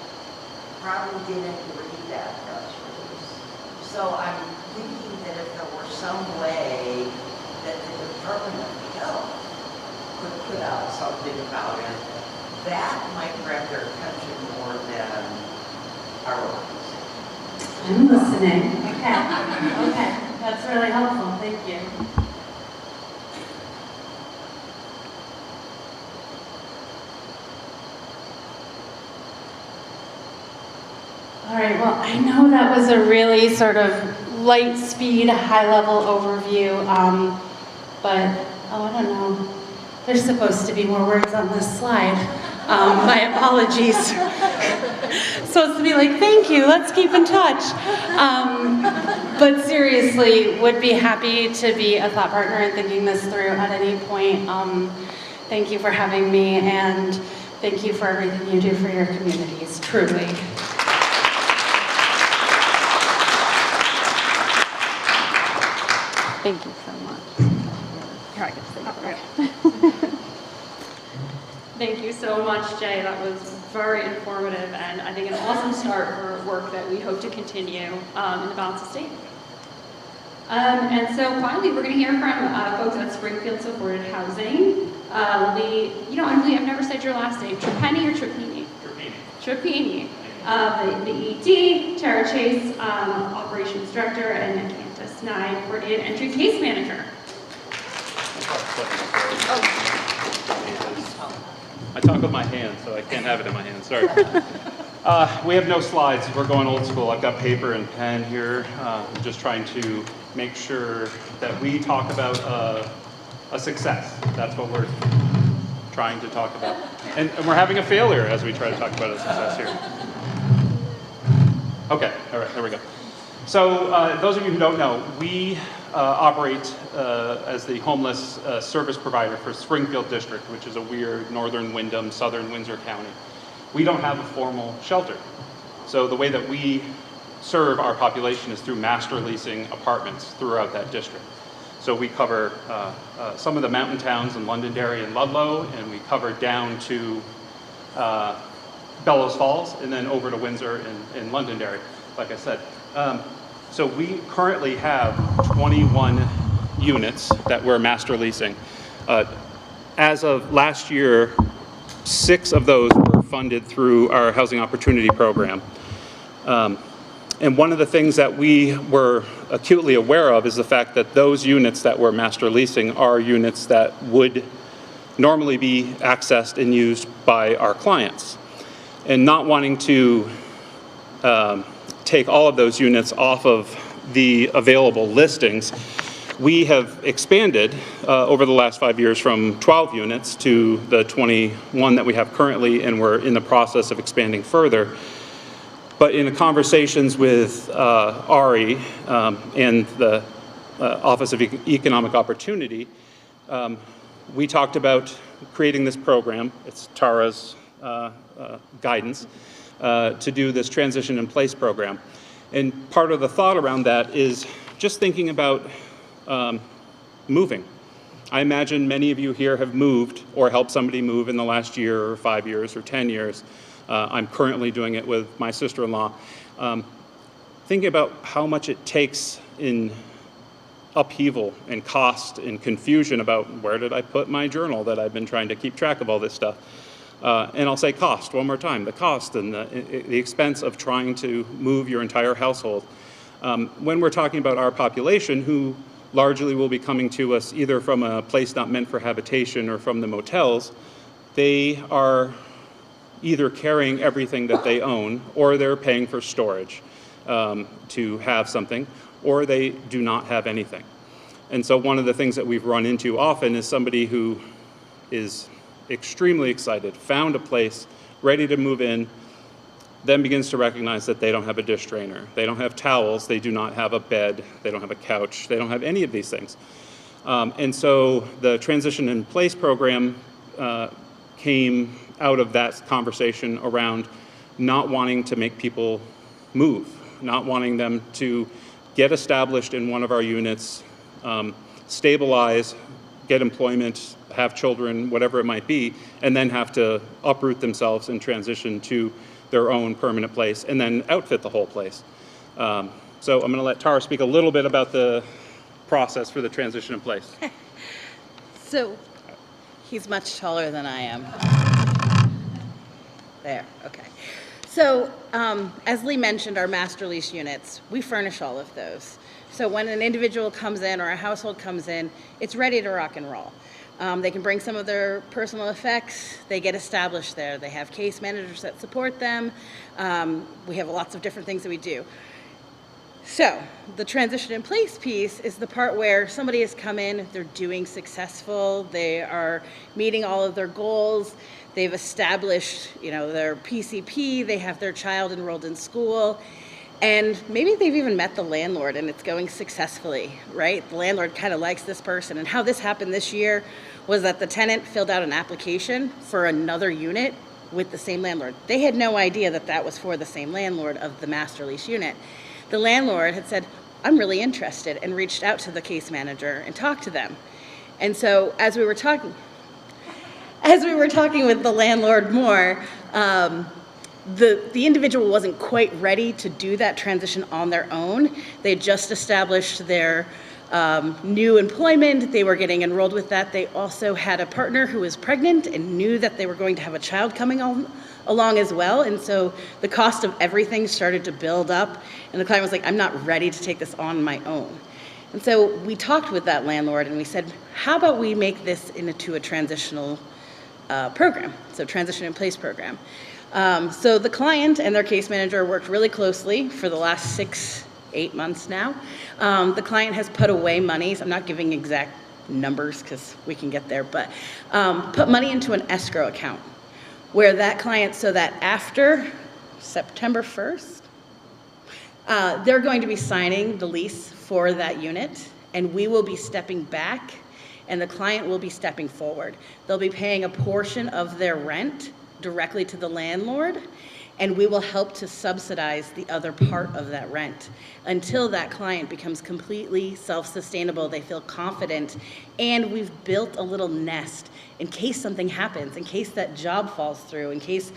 probably didn't read that press release. So I'm thinking that if there were some way that the Department of Health could put out something about it, that might grab their attention more than our organization. I'm listening. Okay. Okay. That's really helpful. Thank you. All right, well, I know that was a really sort of light speed, high level overview, but, oh, I don't know. There's supposed to be more words on this slide. My apologies. Supposed to be like, thank you, let's keep in touch. But seriously, would be happy to be a thought partner in thinking this through at any point. Thank you for having me, and thank you for everything you do for your communities, truly. Thank you so much. Here, I can say Thank you so much, Jay. That was very informative and I think an awesome start for work that we hope to continue in the balance of state. And so finally, we're going to hear from folks at Springfield Supported Housing. Emily, I've never said your last name. Trapani or Trapini? Trapini. The ED, Tara Chase, Operations Director, and Candace Nye, Coordinated Entry Case Manager. I talk with my hand, so I can't have it in my hand, sorry. We have no slides, we're going old school. I've got paper and pen here. I'm just trying to make sure that we talk about a success. That's what we're trying to talk about. And we're having a failure as we try to talk about a success here. Okay, all right, there we go. So those of you who don't know, we operate as the homeless service provider for Springfield District, which is a weird northern Windham, southern Windsor County. We don't have a formal shelter. So the way that we serve our population is through master leasing apartments throughout that district. So we cover some of the mountain towns in Londonderry and Ludlow, and we cover down to Bellows Falls, and then over to Windsor and Londonderry, like I said. So we currently have 21 units that we're master leasing. As of last year, 6 of those were funded through our Housing Opportunity Program. And one of the things that we were acutely aware of is the fact that those units that we're master leasing are units that would normally be accessed and used by our clients. And not wanting to take all of those units off of the available listings, we have expanded over the last 5 years from 12 units to the 21 that we have currently, and we're in the process of expanding further. But in the conversations with Ari and the Office of Economic Opportunity, we talked about creating this program. It's Tara's guidance to do this transition in place program. And part of the thought around that is just thinking about moving. I imagine many of you here have moved or helped somebody move in the last year or 5 years or 10 years. I'm currently doing it with my sister-in-law. Thinking about how much it takes in upheaval and cost and confusion about where did I put my journal that I've been trying to keep track of all this stuff. And I'll say cost one more time, the cost and the expense of trying to move your entire household. When we're talking about our population, who largely will be coming to us either from a place not meant for habitation or from the motels, they are either carrying everything that they own, or they're paying for storage to have something, or they do not have anything. And so one of the things that we've run into often is somebody who is extremely excited, found a place, ready to move in, then begins to recognize that they don't have a dish drainer, they don't have towels, they do not have a bed, they don't have a couch, they don't have any of these things. And so the Transition in Place program came out of that conversation around not wanting to make people move, not wanting them to get established in one of our units, stabilize, get employment, have children, whatever it might be, and then have to uproot themselves and transition to their own permanent place and then outfit the whole place. So I'm going to let Tara speak a little bit about the process for the Transition in Place. So he's much taller than I am. There, okay. So as Lee mentioned, our master lease units, we furnish all of those. So when an individual comes in or a household comes in, it's ready to rock and roll. They can bring some of their personal effects. They get established there. They have case managers that support them. We have lots of different things that we do. So the Transition in Place piece is the part where somebody has come in, they're doing successful, they are meeting all of their goals, they've established, their PCP, they have their child enrolled in school, and maybe they've even met the landlord and it's going successfully, right? The landlord kind of likes this person. And how this happened this year was that the tenant filled out an application for another unit with the same landlord. They had no idea that that was for the same landlord of the master lease unit. The landlord had said, I'm really interested, and reached out to the case manager and talked to them. And so as we were talking with the landlord more, the individual wasn't quite ready to do that transition on their own. They had just established their new employment. They were getting enrolled with that. They also had a partner who was pregnant and knew that they were going to have a child coming along as well. And so the cost of everything started to build up. And the client was like, I'm not ready to take this on my own. And so we talked with that landlord and we said, how about we make this into a transitional program, so Transition in Place program. So the client and their case manager worked really closely for the last 6-8 months now. The client has put away monies. I'm not giving exact numbers because we can get there, but put money into an escrow account where that client, so that after September 1st, they're going to be signing the lease for that unit, and we will be stepping back and the client will be stepping forward. They'll be paying a portion of their rent directly to the landlord, and we will help to subsidize the other part of that rent until that client becomes completely self-sustainable, they feel confident, and we've built a little nest in case something happens, in case that job falls through, in case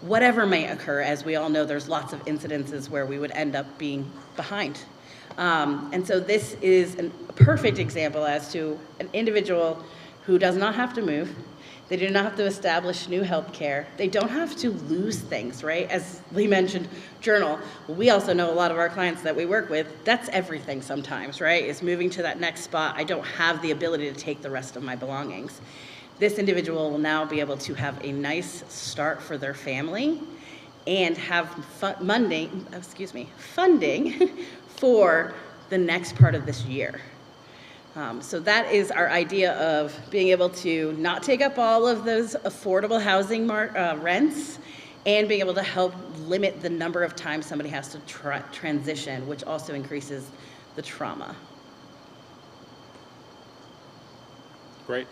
whatever may occur. As we all know, there's lots of incidences where we would end up being behind. And so this is a perfect example as to an individual who does not have to move. They do not have to establish new health care. They don't have to lose things, right? As Lee mentioned, journal. We also know a lot of our clients that we work with, that's everything sometimes, right? Is moving to that next spot. I don't have the ability to take the rest of my belongings. This individual will now be able to have a nice start for their family and have funding for the next part of this year. So that is our idea of being able to not take up all of those affordable housing rents and being able to help limit the number of times somebody has to transition, which also increases the trauma. Great.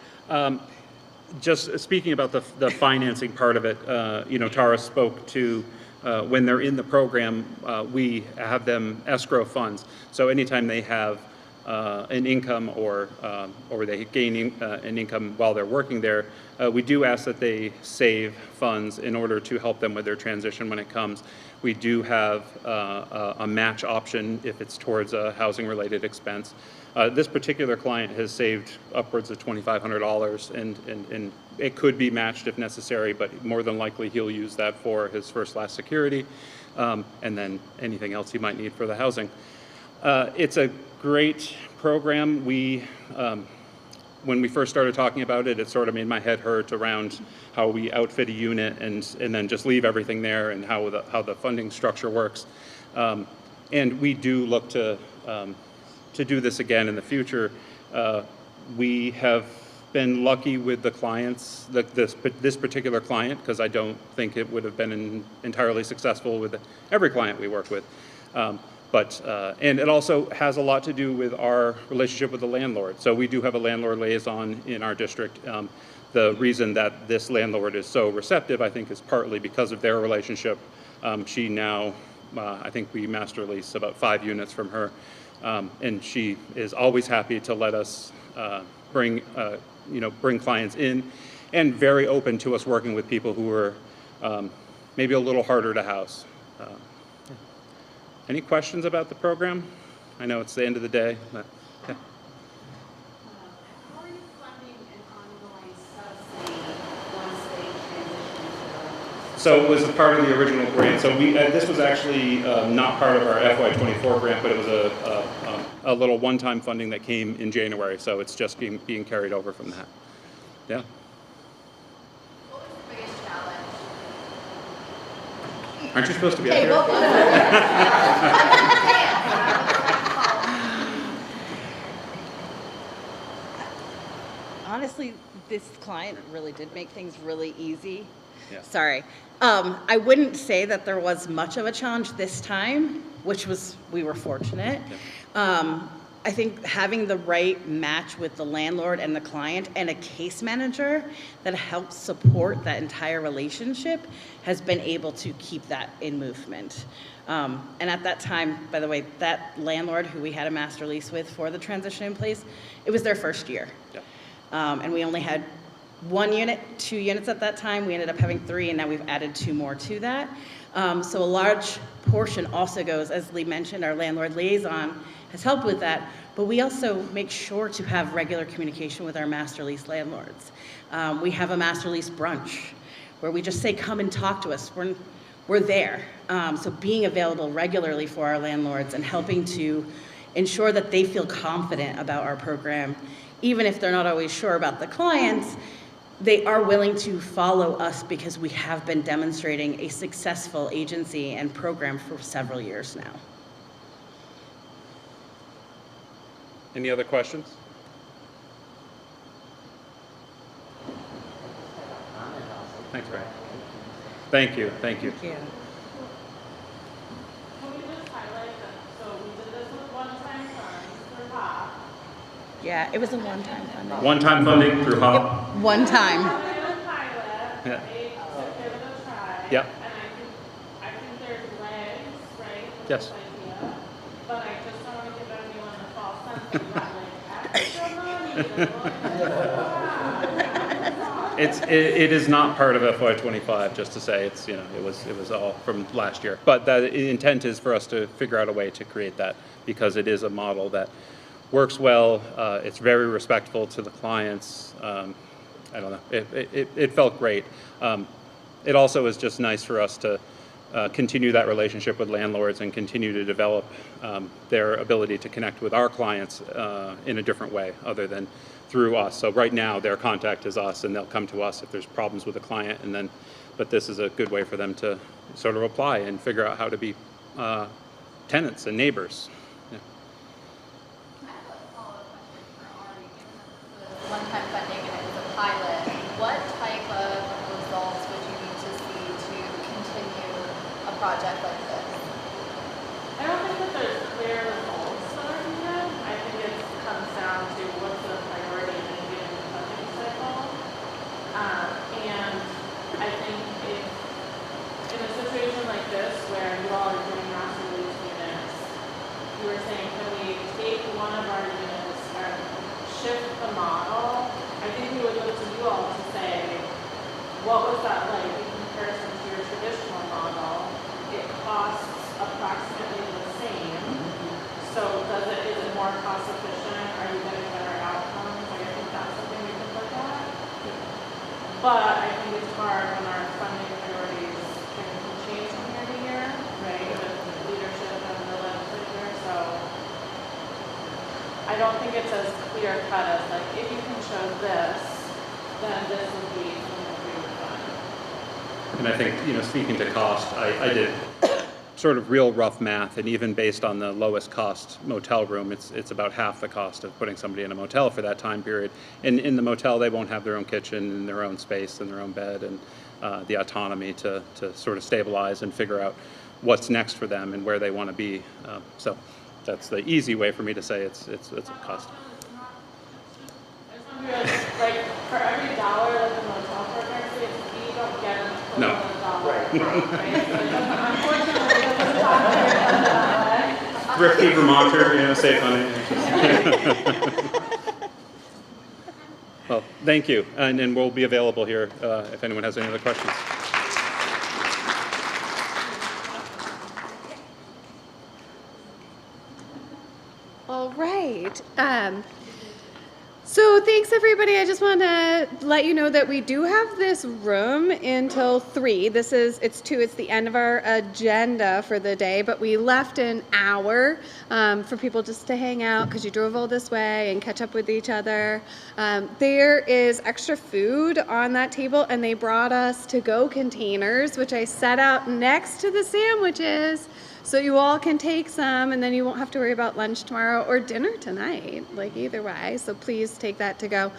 Just speaking about the financing part of it, Tara spoke to when they're in the program, we have them escrow funds. So anytime they have an income or they gain an income while they're working there, we do ask that they save funds in order to help them with their transition when it comes. We do have a match option if it's towards a housing-related expense. This particular client has saved upwards of $2,500, and it could be matched if necessary, but more than likely he'll use that for his first-last security, and then anything else he might need for the housing. It's a great program. When we first started talking about it, it sort of made my head hurt around how we outfit a unit and then just leave everything there, and how the funding structure works. And we do look to do this again in the future. We have been lucky with the clients, this particular client, because I don't think it would have been entirely successful with every client we work with. And it also has a lot to do with our relationship with the landlord. So we do have a landlord liaison in our district. The reason that this landlord is so receptive, I think, is partly because of their relationship. She now, I think we master lease about 5 units from her, and she is always happy to let us bring clients in, and very open to us working with people who are maybe a little harder to house. Any questions about the program? I know it's the end of the day, but yeah. How are you funding an ongoing subsidy once they transition to the? So it was a part of the original grant. So this was actually not part of our FY24 grant, but it was a little one-time funding that came in January. So it's just being carried over from that. Yeah. What was the biggest challenge? Aren't you supposed to be up here? Honestly, this client really did make things really easy. Yeah. Sorry. I wouldn't say that there was much of a challenge this time, we were fortunate. Yeah. I think having the right match with the landlord and the client and a case manager that helps support that entire relationship has been able to keep that in movement. And at that time, by the way, that landlord who we had a master lease with for the transition in place, it was their first year. Yeah. And we only had 1 unit, 2 units at that time. We ended up having 3, and now we've added 2 more to that. So a large portion also goes, as Lee mentioned, our landlord liaison has helped with that, but we also make sure to have regular communication with our master lease landlords. We have a master lease brunch where we just say, come and talk to us. We're there. So being available regularly for our landlords and helping to ensure that they feel confident about our program, even if they're not always sure about the clients, they are willing to follow us because we have been demonstrating a successful agency and program for several years now. Any other questions? Thanks, Brian. Thank you. Thank you. Thank you. Can we just highlight that, so we did this with one-time funds for HOP. Yeah, it was a one-time funding. One-time funding through HOP? One time. Yeah. Yep. Yep. And I think there's legs, right? with Yes. this idea, but I just don't want to give anyone the false sense that you got like extra money. It is not part of FY25, just to say it was all from last year. But the intent is for us to figure out a way to create that, because it is a model that works well. It's very respectful to the clients. I don't know. It felt great. It also is just nice for us to continue that relationship with landlords and continue to develop their ability to connect with our clients in a different way other than through us. So right now their contact is us, and they'll come to us if there's problems with a client, but this is a good way for them to sort of apply and figure out how to be tenants and neighbors. Yeah. I have a follow-up question for Ari. Given that this was one-time funding and it was a pilot, what type of results would you need to see to continue a project like this? I don't think that there's clear results that are needed. I think it comes down to what's the priority in a given funding cycle. And I think if in a situation like this, shift the model, I think we would look to you all to say, what was that like in comparison to your traditional model? It costs approximately the same. So is it more cost efficient? Are you getting better outcomes? Like, I think that's something we can look at. But I think it's hard when our funding priorities can change from year to year, right? With leadership and the legislature. So I don't think it's as clear cut as like, if you can show this, then this would be something that we would fund. And I think, speaking to cost, I did sort of real rough math, and even based on the lowest cost motel room, it's about half the cost of putting somebody in a motel for that time period. And in the motel, they won't have their own kitchen and their own space and their own bed and the autonomy to sort of stabilize and figure out what's next for them and where they want to be. So that's the easy way for me to say it's a cost. Like, for every dollar that the motel program saves, we don't get an No. $1 right? Unfortunately, Thrifty Vermonter, save money. Well, thank you, and we'll be available here if anyone has any other questions. All right. So thanks everybody. I just want to let you know that we do have this room until 3. It's the end of our agenda for the day, but we left an hour for people just to hang out because you drove all this way and catch up with each other. There is extra food on that table, and they brought us to-go containers, which I set out next to the sandwiches. So you all can take some, and then you won't have to worry about lunch tomorrow or dinner tonight, like either way. So please take that to go.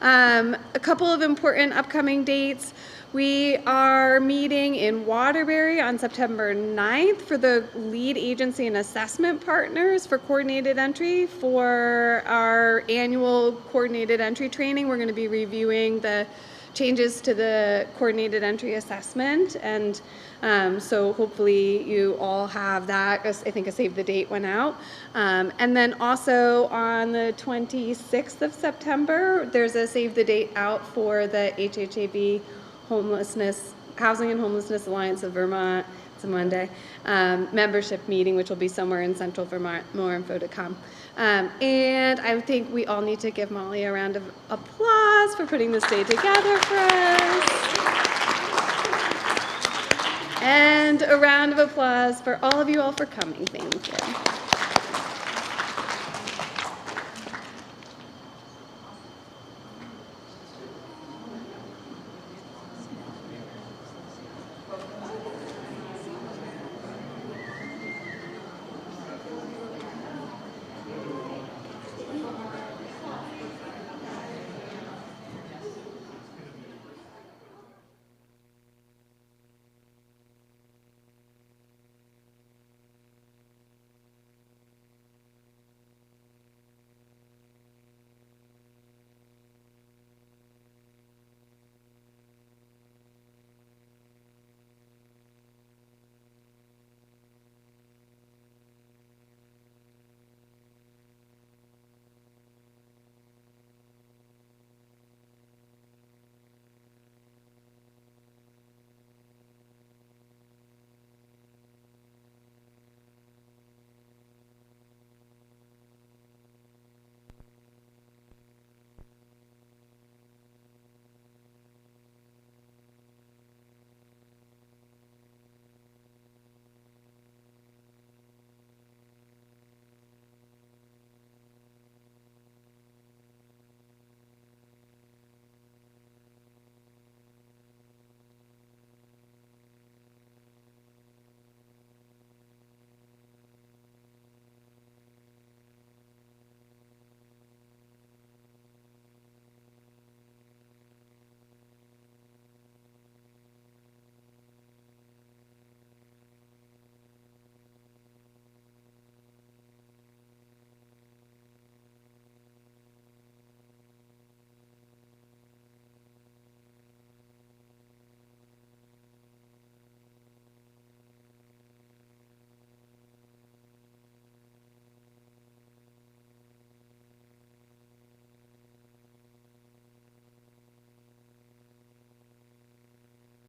A couple of important upcoming dates. We are meeting in Waterbury on September 9th for the lead agency and assessment partners for coordinated entry. For our annual coordinated entry training, we're going to be reviewing the changes to the coordinated entry assessment, and so hopefully you all have that. I think a save the date went out. And then also on the 26th of September, there's a save the date out for the HHAB Housing and Homelessness Alliance of Vermont. It's a Monday membership meeting, which will be somewhere in Central Vermont. More info to come. And I think we all need to give Molly a round of applause for putting this day together for us. And a round of applause for all of you all for coming. Thank you.